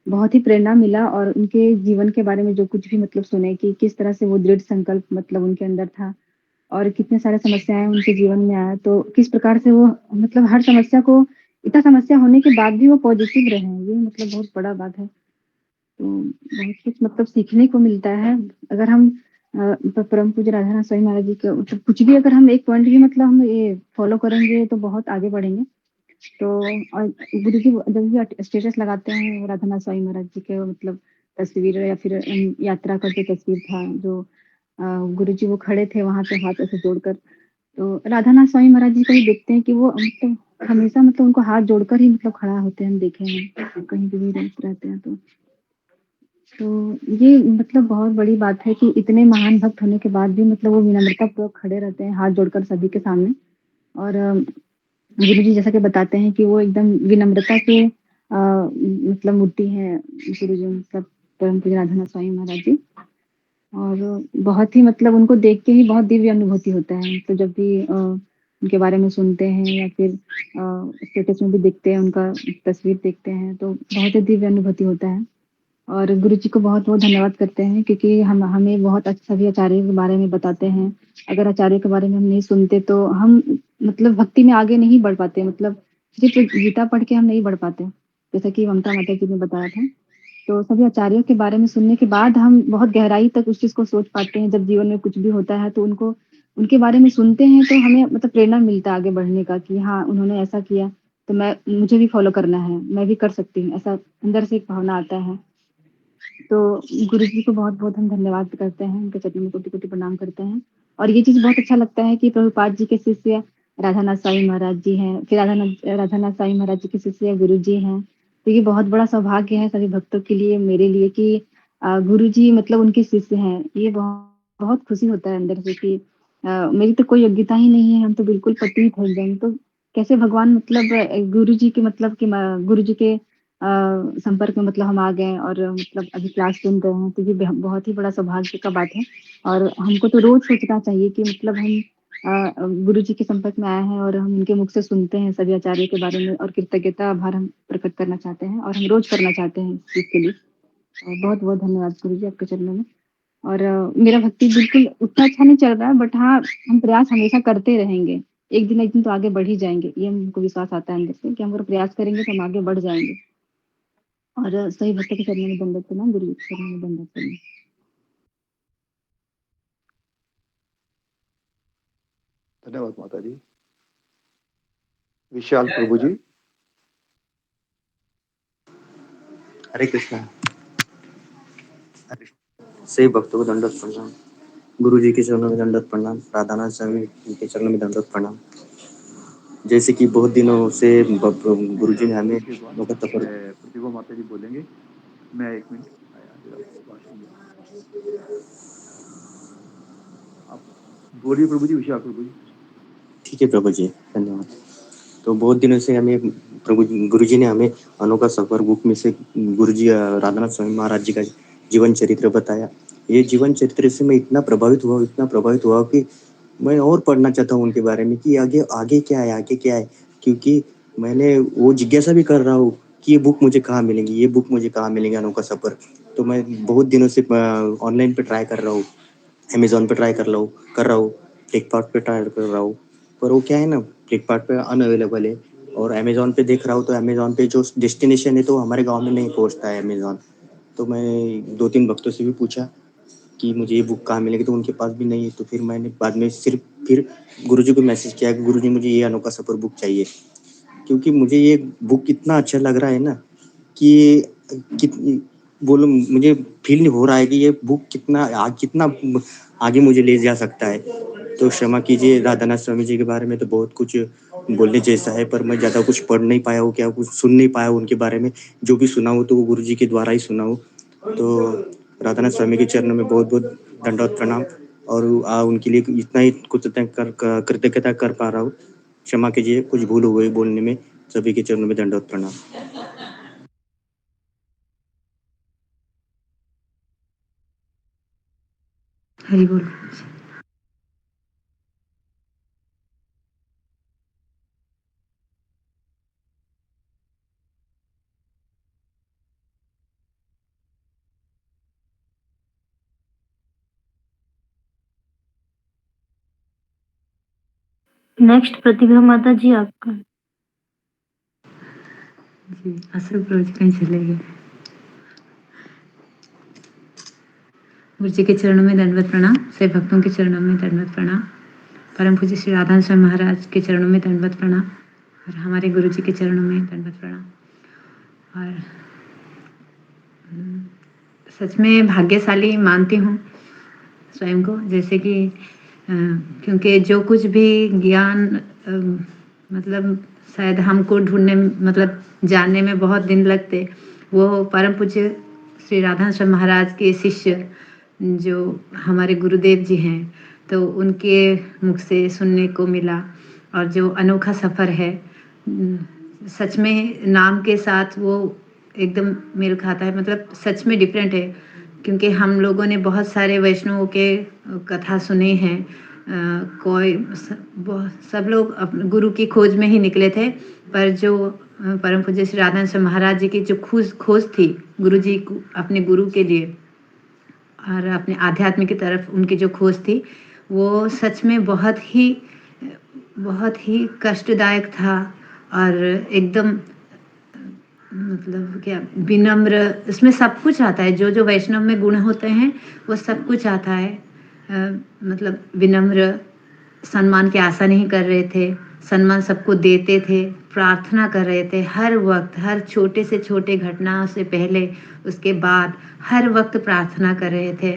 बहुत ही प्रेरणा मिला और उनके जीवन के बारे में जो कुछ भी मतलब सुने कि किस तरह से वो दृढ़ संकल्प मतलब उनके अंदर था और कितने सारे समस्याएँ उनके जीवन में आया, तो किस प्रकार से वो मतलब हर समस्या को इतना समस्या होने के बाद भी वो पॉजिटिव रहे, ये मतलब बहुत बड़ा बात है। तो बहुत कुछ मतलब सीखने को मिलता है। अगर हम परम पूज्य राधानाथ स्वामी महाराज जी के मतलब कुछ भी अगर हम एक पॉइंट भी मतलब हम ये फॉलो करेंगे तो बहुत आगे बढ़ेंगे। तो और गुरु जी जब भी स्टेटस लगाते हैं राधानाथ स्वामी महाराज जी के मतलब तस्वीर या फिर यात्रा का जो तस्वीर था जो गुरु जी वो खड़े थे वहाँ पे हाथ ऐसे जोड़कर, तो राधानाथ स्वामी महाराज जी को ही देखते हैं कि वो मतलब हमेशा मतलब उनको हाथ जोड़कर ही मतलब खड़ा होते हैं, हम देखे हैं कहीं भी रहते हैं तो ये मतलब बहुत बड़ी बात है कि इतने महान भक्त होने के बाद भी मतलब वो विनम्रतापूर्वक खड़े रहते हैं हाथ जोड़कर सभी के सामने। और गुरु जी जैसा कि बताते हैं कि वो एकदम विनम्रता के मतलब मूर्ति है गुरु जी मतलब परम पूज्य राधानाथ स्वामी महाराज जी। और बहुत ही मतलब उनको देख के ही बहुत दिव्य अनुभूति होता है, तो जब भी उनके बारे में सुनते हैं या फिर स्टेटस में भी देखते हैं उनका तस्वीर देखते हैं तो बहुत ही दिव्य अनुभूति होता है। और गुरु जी को बहुत-बहुत धन्यवाद करते हैं क्योंकि हम हमें बहुत सभी आचार्यों के बारे में बताते हैं। अगर आचार्यों के बारे में हम नहीं सुनते तो हम मतलब भक्ति में आगे नहीं बढ़ पाते, मतलब सिर्फ़ गीता पढ़ के हम नहीं बढ़ पाते, जैसा कि ममता माता जी ने बताया था। तो सभी आचार्यों के बारे में सुनने के बाद हम बहुत गहराई तक उस चीज़ को सोच पाते हैं, जब जीवन में कुछ भी होता है तो उनको उनके बारे में सुनते हैं तो हमें मतलब प्रेरणा मिलता है आगे बढ़ने का कि हाँ, उन्होंने ऐसा किया तो मुझे भी फ़ॉलो करना है, मैं भी कर सकती हूँ, ऐसा अंदर से एक भावना आता है। तो गुरु जी को बहुत-बहुत हम धन्यवाद करते हैं, उनके चरणों में कोटि-कोटि प्रणाम करते हैं। और ये चीज़ बहुत अच्छा लगता है कि प्रभुपाद जी के शिष्य राधानाथ स्वामी महाराज जी हैं, फिर राधानाथ स्वामी महाराज जी के शिष्य गुरु जी हैं। तो ये बहुत बड़ा सौभाग्य है सभी भक्तों के लिए, मेरे लिए कि गुरु जी मतलब उनके शिष्य हैं। ये बहुत खुशी होता है अंदर से कि मेरी तो कोई योग्यता ही नहीं है, हम तो बिल्कुल पतित हैं एकदम, तो कैसे भगवान मतलब गुरु जी के मतलब कि गुरु जी के संपर्क में मतलब हम आ गए और मतलब अभी क्लास सुन रहे हैं, तो ये बहुत ही बड़ा सौभाग्य का बात है। और हमको तो रोज़ सोचना चाहिए कि मतलब हम गुरु जी के संपर्क में आए हैं और हम उनके मुख से सुनते हैं सभी आचार्य के बारे में और कृतज्ञता आभार हम प्रकट करना चाहते हैं और हम रोज़ करना चाहते हैं इस चीज़ के लिए। बहुत-बहुत धन्यवाद गुरु जी आपके चरणों में। और मेरा भक्ति बिल्कुल उतना अच्छा नहीं चल रहा है बट हाँ, हम प्रयास हमेशा करते रहेंगे। एक दिन न एक दिन तो आगे बढ़ ही जाएँगे, ये हमको विश्वास आता है अंदर से कि हम अगर प्रयास करेंगे तो हम आगे बढ़ जाएँगे। और सही भक्तों के चरणों में दंडवत प्रणाम, गुरु जी के चरणों में दंडवत प्रणाम। धन्यवाद माता जी। विशाल प्रभु जी। हरे कृष्णा। सही भक्तों को दंडवत प्रणाम, गुरु जी के चरणों में दंडवत प्रणाम, राधानाथ स्वामी के चरणों में दंडवत प्रणाम। जैसे कि बहुत दिनों से गुरु जी ने हमें प्रतिभा माता जी बोलेंगे, मैं 1 मिनट आया आप बोलिए प्रभु जी, विशाल प्रभु जी। ठीक है प्रभु जी, धन्यवाद। तो बहुत दिनों से हमें गुरु जी ने हमें अनोखा सफर बुक में से गुरु जी राधानाथ स्वामी महाराज जी का जीवन चरित्र बताया। ये जीवन चरित्र से मैं इतना प्रभावित हुआ कि मैं और पढ़ना चाहता हूँ उनके बारे में कि आगे क्या है, क्योंकि मैंने वो जिज्ञासा भी कर रहा हूँ कि ये बुक मुझे कहाँ मिलेंगी अनोखा सफर। तो मैं बहुत दिनों से ऑनलाइन पे ट्राई कर रहा हूँ, अमेज़न पे ट्राई कर रहा हूँ, फ्लिपकार्ट पे ट्राई कर रहा हूँ, पर वो क्या है ना, फ्लिपकार्ट पे अनअवेलेबल है और अमेज़न पे देख रहा हूँ तो अमेज़न पे जो डेस्टिनेशन है तो हमारे गाँव में नहीं पहुँचता है अमेज़न। तो मैं 2-3 भक्तों से भी पूछा कि मुझे ये बुक कहाँ मिलेगी, तो उनके पास भी नहीं है। तो फिर मैंने बाद में फिर गुरुजी को मैसेज किया कि गुरुजी मुझे ये अनोखा सफर बुक चाहिए, क्योंकि मुझे ये बुक इतना अच्छा लग रहा है ना कि बोलो मुझे फील हो रहा है कि ये बुक कितना आगे मुझे ले जा सकता है। तो क्षमा कीजिए, राधानाथ स्वामी जी के बारे में तो बहुत कुछ बोलने जैसा है, पर मैं ज़्यादा कुछ पढ़ नहीं पाया हूँ, क्या कुछ सुन नहीं पाया हूँ उनके बारे में। जो भी सुना हूँ तो वो गुरुजी के द्वारा ही सुना हूँ। तो राधानाथ स्वामी के चरणों में बहुत-बहुत दंडवत प्रणाम और उनके लिए इतना ही कृतज्ञता कर पा रहा हूँ। क्षमा कीजिए, कुछ भूल हो गई बोलने में। सभी के चरणों में दंडवत प्रणाम। हरि बोल। नेक्स्ट प्रतिभा माता जी आपका। जी अशोक प्रभु जी कहीं चले गए। गुरु जी के चरणों में दंडवत प्रणाम। सभी भक्तों के चरणों में दंडवत प्रणाम। परम पूज्य श्री राधा स्वामी महाराज के चरणों में दंडवत प्रणाम और हमारे गुरु जी के चरणों में दंडवत प्रणाम। और सच में भाग्यशाली मानती हूँ स्वयं को, जैसे कि क्योंकि जो कुछ भी ज्ञान मतलब शायद हमको ढूंढने मतलब जानने में बहुत दिन लगते, वो परम पूज्य श्री राधा स्वामी महाराज के शिष्य जो हमारे गुरुदेव जी हैं तो उनके मुख से सुनने को मिला। और जो अनोखा सफ़र है सच में नाम के साथ वो एकदम मेल खाता है, मतलब सच में डिफरेंट है। क्योंकि हम लोगों ने बहुत सारे वैष्णवों के कथा सुने हैं, सब लोग गुरु की खोज में ही निकले थे, पर जो परम पूज्य श्री राधा स्वामी महाराज जी की जो खोज थी गुरु जी को अपने गुरु के लिए और अपने आध्यात्म की तरफ उनकी जो खोज थी वो सच में बहुत ही कष्टदायक था। और एकदम मतलब क्या विनम्र, इसमें सब कुछ आता है, जो जो वैष्णव में गुण होते हैं वो सब कुछ आता है। मतलब विनम्र, सम्मान की आशा नहीं कर रहे थे, सम्मान सबको देते थे, प्रार्थना कर रहे थे हर वक्त, हर छोटे से छोटे घटनाओं से पहले उसके बाद हर वक्त प्रार्थना कर रहे थे।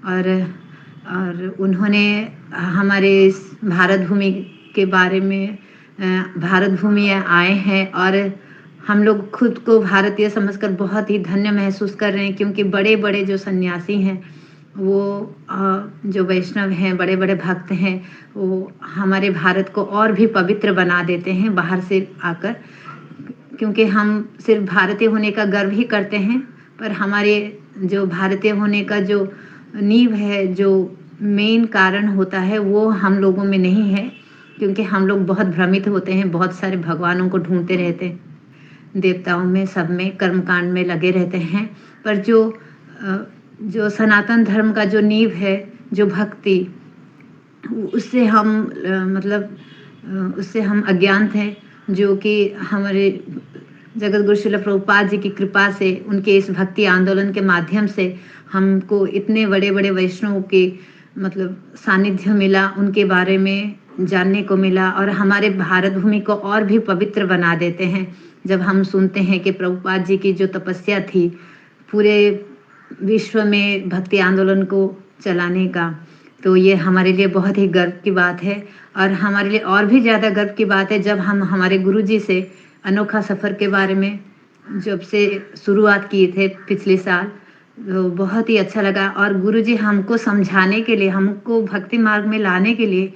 और उन्होंने हमारे इस भारत भूमि के बारे में, भारत भूमि आए हैं और हम लोग खुद को भारतीय समझकर बहुत ही धन्य महसूस कर रहे हैं। क्योंकि बड़े बड़े जो सन्यासी हैं वो जो वैष्णव हैं, बड़े बड़े भक्त हैं, वो हमारे भारत को और भी पवित्र बना देते हैं बाहर से आकर। क्योंकि हम सिर्फ भारतीय होने का गर्व ही करते हैं, पर हमारे जो भारतीय होने का जो नींव है, जो मेन कारण होता है वो हम लोगों में नहीं है। क्योंकि हम लोग बहुत भ्रमित होते हैं, बहुत सारे भगवानों को ढूंढते रहते हैं, देवताओं में, सब में, कर्मकांड में लगे रहते हैं। पर जो सनातन धर्म का जो नींव है, जो भक्ति, उससे हम उससे हम अज्ञात हैं। जो कि हमारे जगत गुरु श्रील प्रभुपाद जी की कृपा से, उनके इस भक्ति आंदोलन के माध्यम से हमको इतने बड़े बड़े वैष्णव के मतलब सानिध्य मिला, उनके बारे में जानने को मिला और हमारे भारत भूमि को और भी पवित्र बना देते हैं। जब हम सुनते हैं कि प्रभुपाद जी की जो तपस्या थी पूरे विश्व में भक्ति आंदोलन को चलाने का, तो ये हमारे लिए बहुत ही गर्व की बात है। और हमारे लिए और भी ज़्यादा गर्व की बात है जब हम हमारे गुरु जी से अनोखा सफ़र के बारे में जब से शुरुआत किए थे पिछले साल, तो बहुत ही अच्छा लगा। और गुरु जी हमको समझाने के लिए, हमको भक्ति मार्ग में लाने के लिए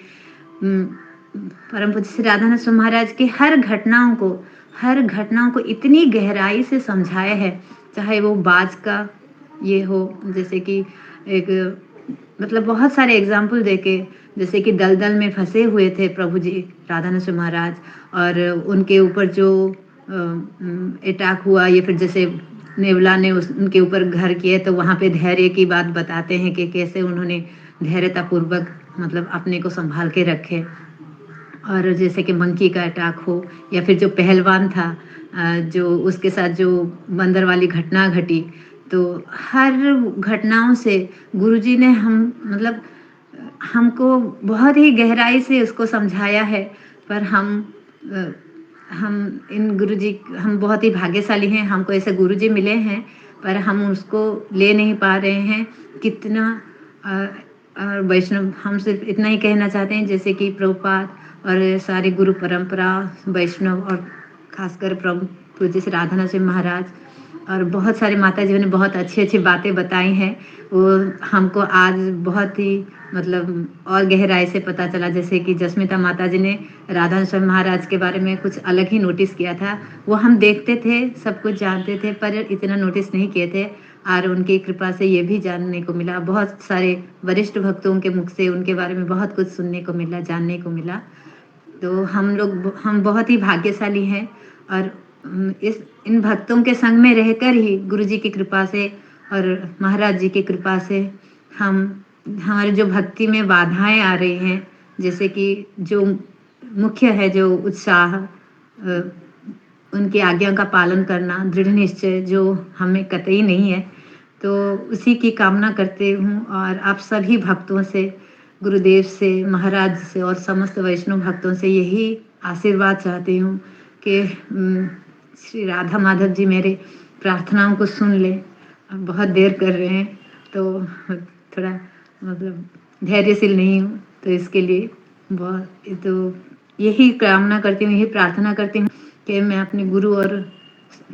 परम पूज्य श्री राधा स्वामी महाराज की हर घटनाओं को इतनी गहराई से समझाया है। चाहे वो बाज का ये हो, जैसे कि एक मतलब बहुत सारे एग्जाम्पल देके, जैसे कि दलदल में फंसे हुए थे प्रभु जी राधा स्वामी महाराज और उनके ऊपर जो अटैक हुआ, या फिर जैसे नेवला ने उनके ऊपर घर किए, तो वहाँ पे धैर्य की बात बताते हैं कि कैसे उन्होंने धैर्यतापूर्वक मतलब अपने को संभाल के रखे। और जैसे कि मंकी का अटैक हो, या फिर जो पहलवान था जो उसके साथ जो बंदर वाली घटना घटी, तो हर घटनाओं से गुरुजी ने हमको बहुत ही गहराई से उसको समझाया है। पर हम इन गुरुजी, हम बहुत ही भाग्यशाली हैं, हमको ऐसे गुरुजी मिले हैं, पर हम उसको ले नहीं पा रहे हैं। कितना वैष्णव, हम सिर्फ इतना ही कहना चाहते हैं जैसे कि प्रभुपाद और सारी गुरु परंपरा, वैष्णव और खासकर प्रभु पूज्य श्री राधा स्वामी महाराज और बहुत सारे माता जी ने बहुत अच्छी अच्छी बातें बताई हैं। वो हमको आज बहुत ही मतलब और गहराई से पता चला। जैसे कि जसमिता माता जी ने राधा स्वामी महाराज के बारे में कुछ अलग ही नोटिस किया था। वो हम देखते थे, सब कुछ जानते थे, पर इतना नोटिस नहीं किए थे। और उनकी कृपा से ये भी जानने को मिला, बहुत सारे वरिष्ठ भक्तों के मुख से उनके बारे में बहुत कुछ सुनने को मिला, जानने को मिला। तो हम बहुत ही भाग्यशाली हैं और इन भक्तों के संग में रहकर ही गुरु जी की कृपा से और महाराज जी की कृपा से हमारे जो भक्ति में बाधाएं आ रही हैं, जैसे कि जो मुख्य है जो उत्साह, उनकी आज्ञा का पालन करना, दृढ़ निश्चय जो हमें कतई नहीं है, तो उसी की कामना करते हूँ। और आप सभी भक्तों से, गुरुदेव से, महाराज से और समस्त वैष्णव भक्तों से यही आशीर्वाद चाहती हूँ कि श्री राधा माधव जी मेरे प्रार्थनाओं को सुन ले। बहुत देर कर रहे हैं तो थोड़ा मतलब धैर्यशील नहीं हूँ, तो इसके लिए बहुत तो यही कामना करती हूँ, यही प्रार्थना करती हूँ कि मैं अपने गुरु और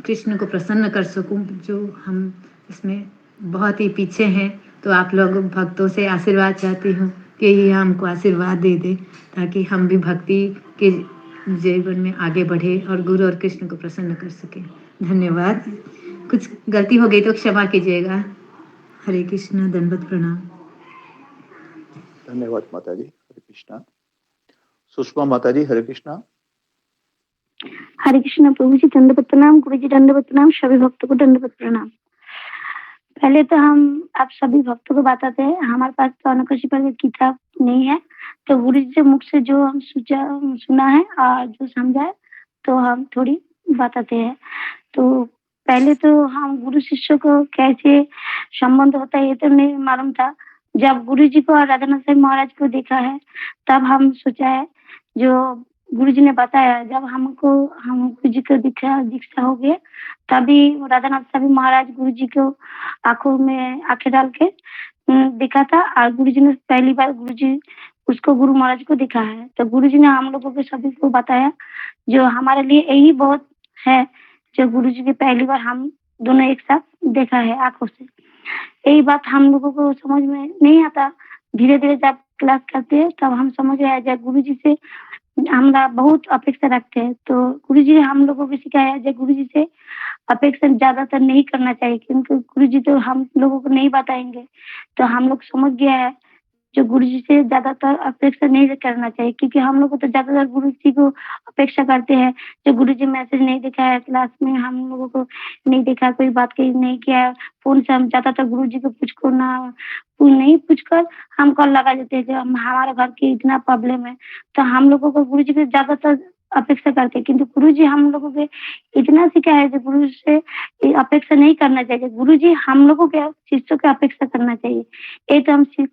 कृष्ण को प्रसन्न कर सकूं, जो हम इसमें बहुत ही पीछे हैं। तो आप लोग भक्तों से आशीर्वाद चाहती हूँ कि ये हमको आशीर्वाद दे दे, ताकि हम भी भक्ति के जीवन में आगे बढ़े और गुरु और कृष्ण को प्रसन्न कर सके। धन्यवाद। कुछ गलती हो गई तो क्षमा कीजिएगा। हरे कृष्ण, दंडवत प्रणाम। धन्यवाद माता जी। हरे कृष्णा। सुषमा माता जी, हरे कृष्णा। हरे कृष्ण प्रभु जी, दंडवत प्रणाम। गुरु जी दंडवत प्रणाम। सभी भक्तों को दंडवत प्रणाम। पहले तो हम आप सभी भक्तों को बताते हैं, हमारे पास तो अनुकृषि पर किताब नहीं है, तो गुरु जी के मुख से जो हम सुना है और जो समझा है तो हम थोड़ी बताते हैं। तो पहले तो हम गुरु शिष्य को कैसे संबंध होता है ये तो नहीं मालूम था। जब गुरु जी को और राधानाथ साहब महाराज को देखा है तब हम सोचा है, जो गुरु जी ने बताया, जब हम गुरु जी को दीक्षा हो गया तभी राधानाथ साहब महाराज गुरु जी को आंखों में आंखें डाल के देखा था, और गुरु जी ने पहली बार गुरु जी उसको गुरु महाराज को दिखा है। तो गुरु जी ने हम लोगों को सभी को बताया, जो हमारे लिए यही बहुत है, जो गुरु जी की पहली बार हम दोनों एक साथ देखा है आंखों से। यही बात हम लोगों को समझ में नहीं आता, धीरे धीरे जब क्लास करते हैं तब हम समझ आया, जब गुरु जी से हमरा बहुत अपेक्षा रखते हैं। तो गुरु जी हम लोगों को सिखाया, जब गुरु जी से अपेक्षा ज्यादातर नहीं करना चाहिए, क्योंकि गुरु जी तो हम लोगों को नहीं बताएंगे। तो हम लोग समझ गया है, जो गुरु जी से ज्यादातर अपेक्षा नहीं करना चाहिए, क्योंकि हम लोग तो ज्यादातर गुरु जी को अपेक्षा करते हैं। जो गुरु जी मैसेज नहीं देखा है क्लास में, हम लोगों को नहीं देखा, कोई बात कही नहीं किया है, फोन से हम ज्यादातर गुरु जी को नहीं पूछकर हम कॉल लगा देते हैं, जो हमारे घर की इतना प्रॉब्लम है। तो हम लोगों को गुरु जी को ज्यादातर अपेक्षा करते हैं, किंतु गुरु जी हम लोगों के इतना सिखाया है, जो गुरु से अपेक्षा नहीं करना चाहिए। गुरु जी हम लोगों के शिष्यों की अपेक्षा करना चाहिए, ये तो हम सीख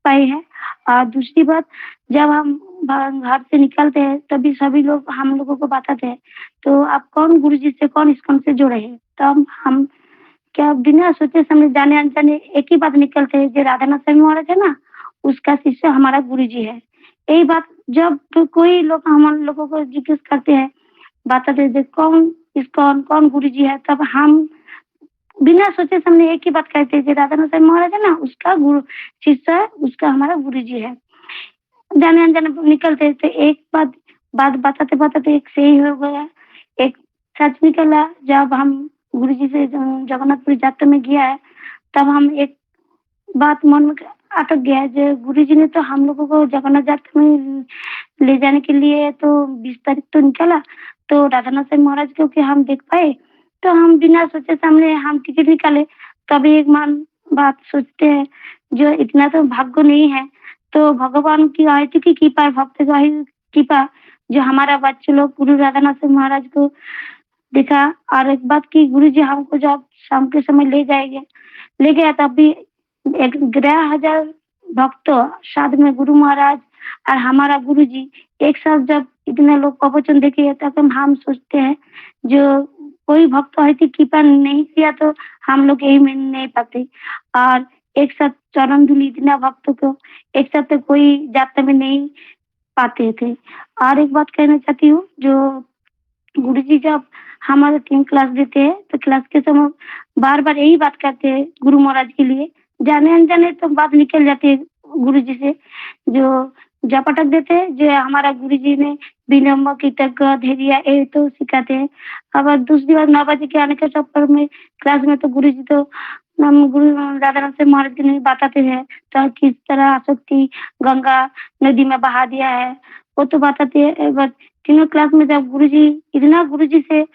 पाए हैं। और दूसरी बात, जब हम घर से निकलते हैं तभी सभी लोग हम लोगों को बताते हैं, तो आप कौन गुरु जी से, कौन इस्कॉन से जुड़े हैं। तब हम क्या बिना सोचे समझे जाने अनजाने एक ही बात निकलते हैं, जो राधानाथ स्वामी महाराज है ना, उसका शिष्य हमारा गुरु जी है। यही बात जब तो कोई लोग हम लोगों को जिज्ञासा करते हैं, बताते हैं कौन इस्कॉन, कौन गुरु जी है, तब हम बिना सोचे समझे एक ही बात कहते हैं, राधानाथ स्वामी महाराज है ना, उसका गुरु शिष्य है, उसका हमारा गुरु जी है। जाने अनजाने निकलते थे, एक बात बताते बताते एक सही हो गया, एक सच निकला। जब हम गुरु जी से जगन्नाथपुरी यात्रा में गया है, तब हम एक बात मन में अटक गया है, जो गुरु जी ने तो हम लोगों को जगन्नाथ यात्रा में ले जाने के लिए तो 20 तारीख तो निकला, तो राधानाथ स्वामी महाराज को कि हम देख पाए, तो हम बिना सोचे सामने हम टिकट निकाले। तभी एक बात सोचते हैं, जो इतना तो भाग्य नहीं है, तो भगवान की आयति की कृपा, भक्त की कृपा, जो हमारा बच्चे लोग गुरु राधानाथ स्वामी महाराज को देखा। और एक बात की, गुरु जी हमको जब शाम के समय ले गया तब भी 11,000 भक्त साथ में गुरु महाराज और हमारा गुरु जी एक साथ जब इतने लोग प्रवचन देखे, तब हम सोचते हैं, जो कोई भक्त है कृपा नहीं किया तो हम लोग यही में नहीं पाते। और एक साथ चरण धूली इतना भक्तों को एक साथ तो कोई यात्रा में नहीं पाते थे। और एक बात कहना चाहती हूँ, जो गुरु जी जब हमारे 3 क्लास देते हैं, तो क्लास के समय बार बार यही बात करते हैं गुरु महाराज के लिए, जाने अनजाने तो बात निकल जाती है गुरु जी से, जो पटक देते हैं, जो हमारा गुरु जी ने विनम्र कृतज्ञ धैर्य ये तो सिखाते हैं। अब दूसरी बात, 9 बजे के आने के चक्कर में क्लास में तो गुरु जी तो हम गुरु राधानाथ साई महाराज जी ने बताते हैं तो किस तरह आसक्ति गंगा नदी में बहा दिया है, वो तो बताते हैं। बट तीनों क्लास में जब गुरुजी इतना गुरुजी से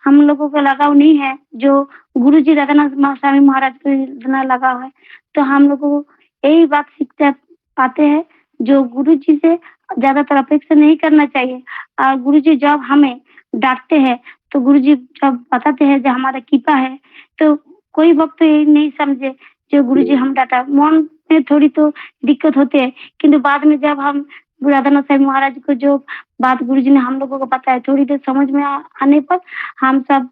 हम लोगों का लगाव नहीं है, जो गुरुजी राधानाथ स्वामी महाराज को इतना लगाव है, तो हम लोगों को यही बात सीखते पाते हैं, जो गुरुजी से ज्यादातर अपेक्षा नहीं करना चाहिए। और गुरुजी जब हमें डांटते हैं तो गुरुजी जब बताते हैं जो हमारा कृपा है, तो कोई वक्त तो ये नहीं समझे जो गुरुजी हम डांटा, मन में थोड़ी तो दिक्कत होती है, किंतु बाद में जब हम राधानाथ साई महाराज को जो बात गुरुजी ने हम लोगों को बताया, थोड़ी देर समझ में आने पर हम सब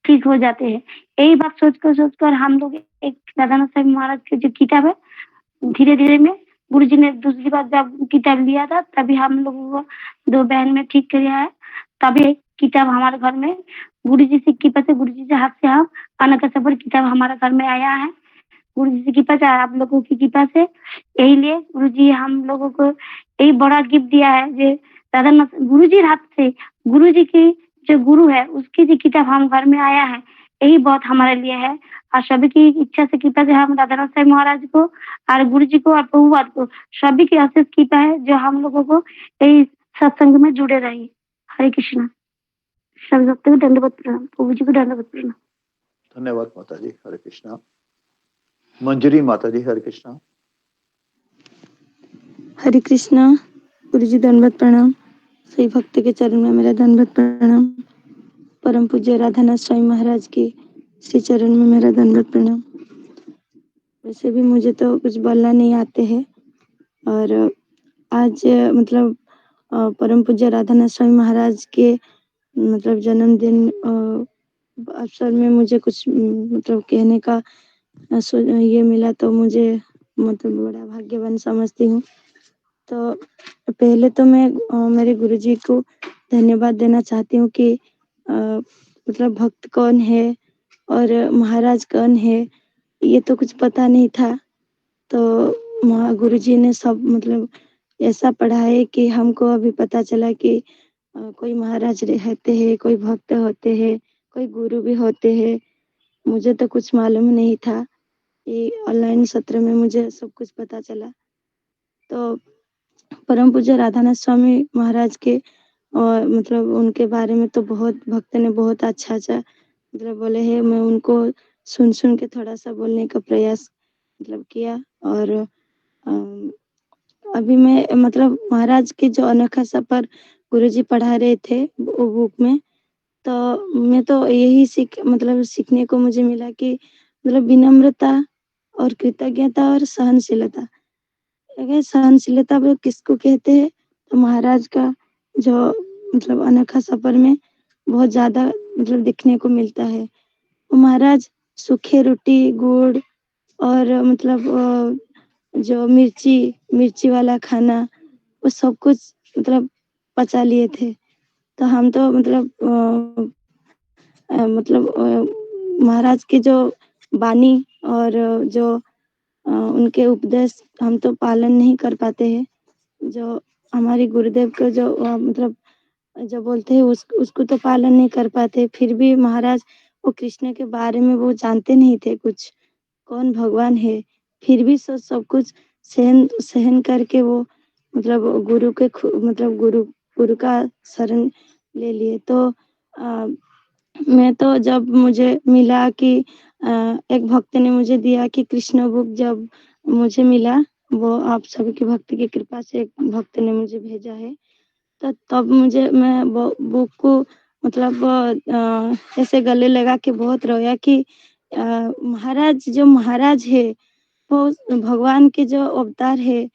ठीक हो जाते हैं। यही बात सोचकर हम लोग एक राधानाथ साई महाराज की जो किताब है, धीरे-धीरे में गुरुजी ने दूसरी बार जब किताब लिया था, तभी हम लोगों को 2 बहन में ठीक किया है। तभी किताब हमारे घर में गुरुजी से कृपा से, गुरुजी के हाथ से हम अनका सफर किताब हमारे घर में आया है। गुरुजी की कृपा से, आप लोगों की कृपा से, यही लिए गुरुजी हम लोगों को यही बड़ा गिफ्ट दिया है जो राधानाथ गुरुजी हाथ से, गुरुजी की जो गुरु है उसकी जो किताब हम घर में आया है, यही बहुत हमारे लिए है। और सभी की इच्छा से कृपा से हम राधानाथ साई महाराज को और गुरुजी को और प्रभुपाद को सभी की अशेष कृपा है, जो हम लोगों को यही सत्संग में जुड़े रही। हरे कृष्णा। सभी भक्तों को दंडवत प्रणाम, प्रभु जी को दंडवत प्रणाम। धन्यवाद माता जी, हरे कृष्णा। मंजरी माता जी, हरे कृष्णा। हरे कृष्णा। गुरु जी दंडवत प्रणाम। सही भक्त के चरण में मेरा दंडवत प्रणाम। परम पूज्य राधानाथ स्वामी महाराज के श्री चरण में मेरा दंडवत प्रणाम। वैसे भी मुझे तो कुछ बोलना नहीं आते हैं, और आज मतलब परम पूज्य राधानाथ स्वामी महाराज के मतलब जन्मदिन अवसर में मुझे कुछ मतलब कहने का ये मिला, तो मुझे मतलब बड़ा भाग्यवान समझती हूँ। तो पहले तो मैं मेरे गुरुजी को धन्यवाद देना चाहती हूँ कि मतलब भक्त कौन है और महाराज कौन है, ये तो कुछ पता नहीं था। तो गुरुजी ने सब मतलब ऐसा पढ़ाए कि हमको अभी पता चला कि कोई महाराज रहते हैं, कोई भक्त होते हैं, कोई गुरु भी होते हैं। मुझे तो कुछ मालूम नहीं था, ये ऑनलाइन सत्र में मुझे सब कुछ पता चला। तो परम पूज्य राधानाथ स्वामी महाराज के और मतलब उनके बारे में तो बहुत भक्त ने बहुत अच्छा मतलब बोले हैं। मैं उनको सुन के थोड़ा सा बोलने का प्रयास मतलब किया। और अभी मैं मतलब महाराज के जो अनोखा सफर गुरुजी पढ़ा रहे थे वो बुक में, तो मैं तो यही सीखने को मुझे मिला कि मतलब विनम्रता और कृतज्ञता और सहनशीलता। अगर सहनशीलता वो किसको कहते हैं, तो महाराज का जो मतलब अनोखा सफर में बहुत ज्यादा मतलब दिखने को मिलता है। वो महाराज सूखे रोटी गुड़ और मतलब जो मिर्ची वाला खाना वो सब कुछ मतलब पचा लिए थे। तो हम तो महाराज के जो वाणी और जो उनके उपदेश हम तो पालन नहीं कर पाते हैं। जो हमारे गुरुदेव को जो मतलब जो बोलते हैं उसको तो पालन नहीं कर पाते। फिर भी महाराज वो कृष्ण के बारे में वो जानते नहीं थे कुछ, कौन भगवान है, फिर भी सब कुछ सहन करके वो मतलब गुरु का शरण ले लिए। तो मैं तो जब मुझे मिला कि एक भक्त ने मुझे दिया कि कृष्ण बुक जब मुझे मिला, वो आप सभी की भक्ति की कृपा से एक भक्त ने मुझे भेजा है। तो तब मैं वो बुक को मतलब ऐसे गले लगा के बहुत रोया कि महाराज जो महाराज है वो भगवान के जो अवतार है,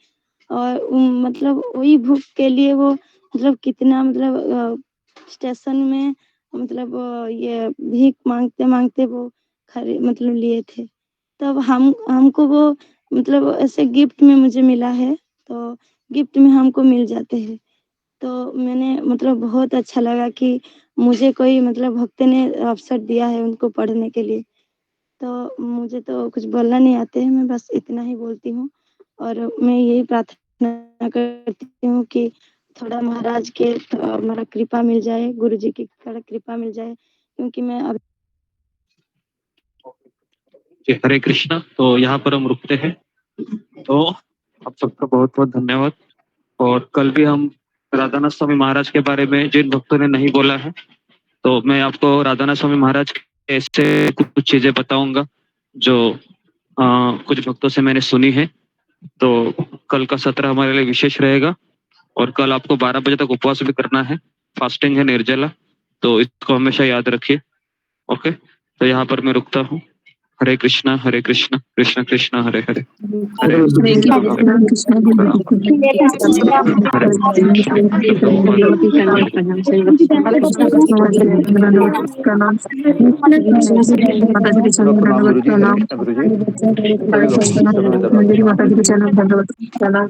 और मतलब वही बुक के लिए वो मतलब कितना मतलब स्टेशन में मतलब ये भीख मांगते मांगते वो मतलब लिए थे। तब हमको वो मतलब ऐसे गिफ्ट में मुझे मिला है, तो गिफ्ट में हमको मिल जाते हैं। तो मैंने मतलब बहुत अच्छा लगा कि मुझे कोई मतलब भक्त ने अवसर दिया है उनको पढ़ने के लिए। तो मुझे तो कुछ बोलना नहीं आते है, मैं बस इतना ही बोलती हूँ। और मैं यही प्रार्थना करती हूँ कि थोड़ा महाराज के मेरा कृपा मिल जाए, गुरुजी की थोड़ा कृपा मिल जाए, क्योंकि मैं अब जी, हरे कृष्णा। तो यहाँ पर हम रुकते हैं। तो आप सबका बहुत बहुत धन्यवाद। और कल भी हम राधानाथ स्वामी महाराज के बारे में जिन भक्तों ने नहीं बोला है, तो मैं आपको राधानाथ स्वामी महाराज के ऐसे कुछ चीजें बताऊंगा जो कुछ भक्तों से मैंने सुनी है। तो कल का सत्र हमारे लिए विशेष रहेगा और कल आपको 12 बजे तक उपवास भी करना है, फास्टिंग है, निर्जला। तो इसको हमेशा याद रखिए। ओके, तो यहाँ पर मैं रुकता हूँ। हरे कृष्णा कृष्ण कृष्ण हरे हरे, हरे प्रणाम गुरु जी, हरे कृष्ण गुरु जी, सभी भक्तों के चरणों में दंडवत प्रणाम। माता जी के चरण में दंडवत प्रणाम।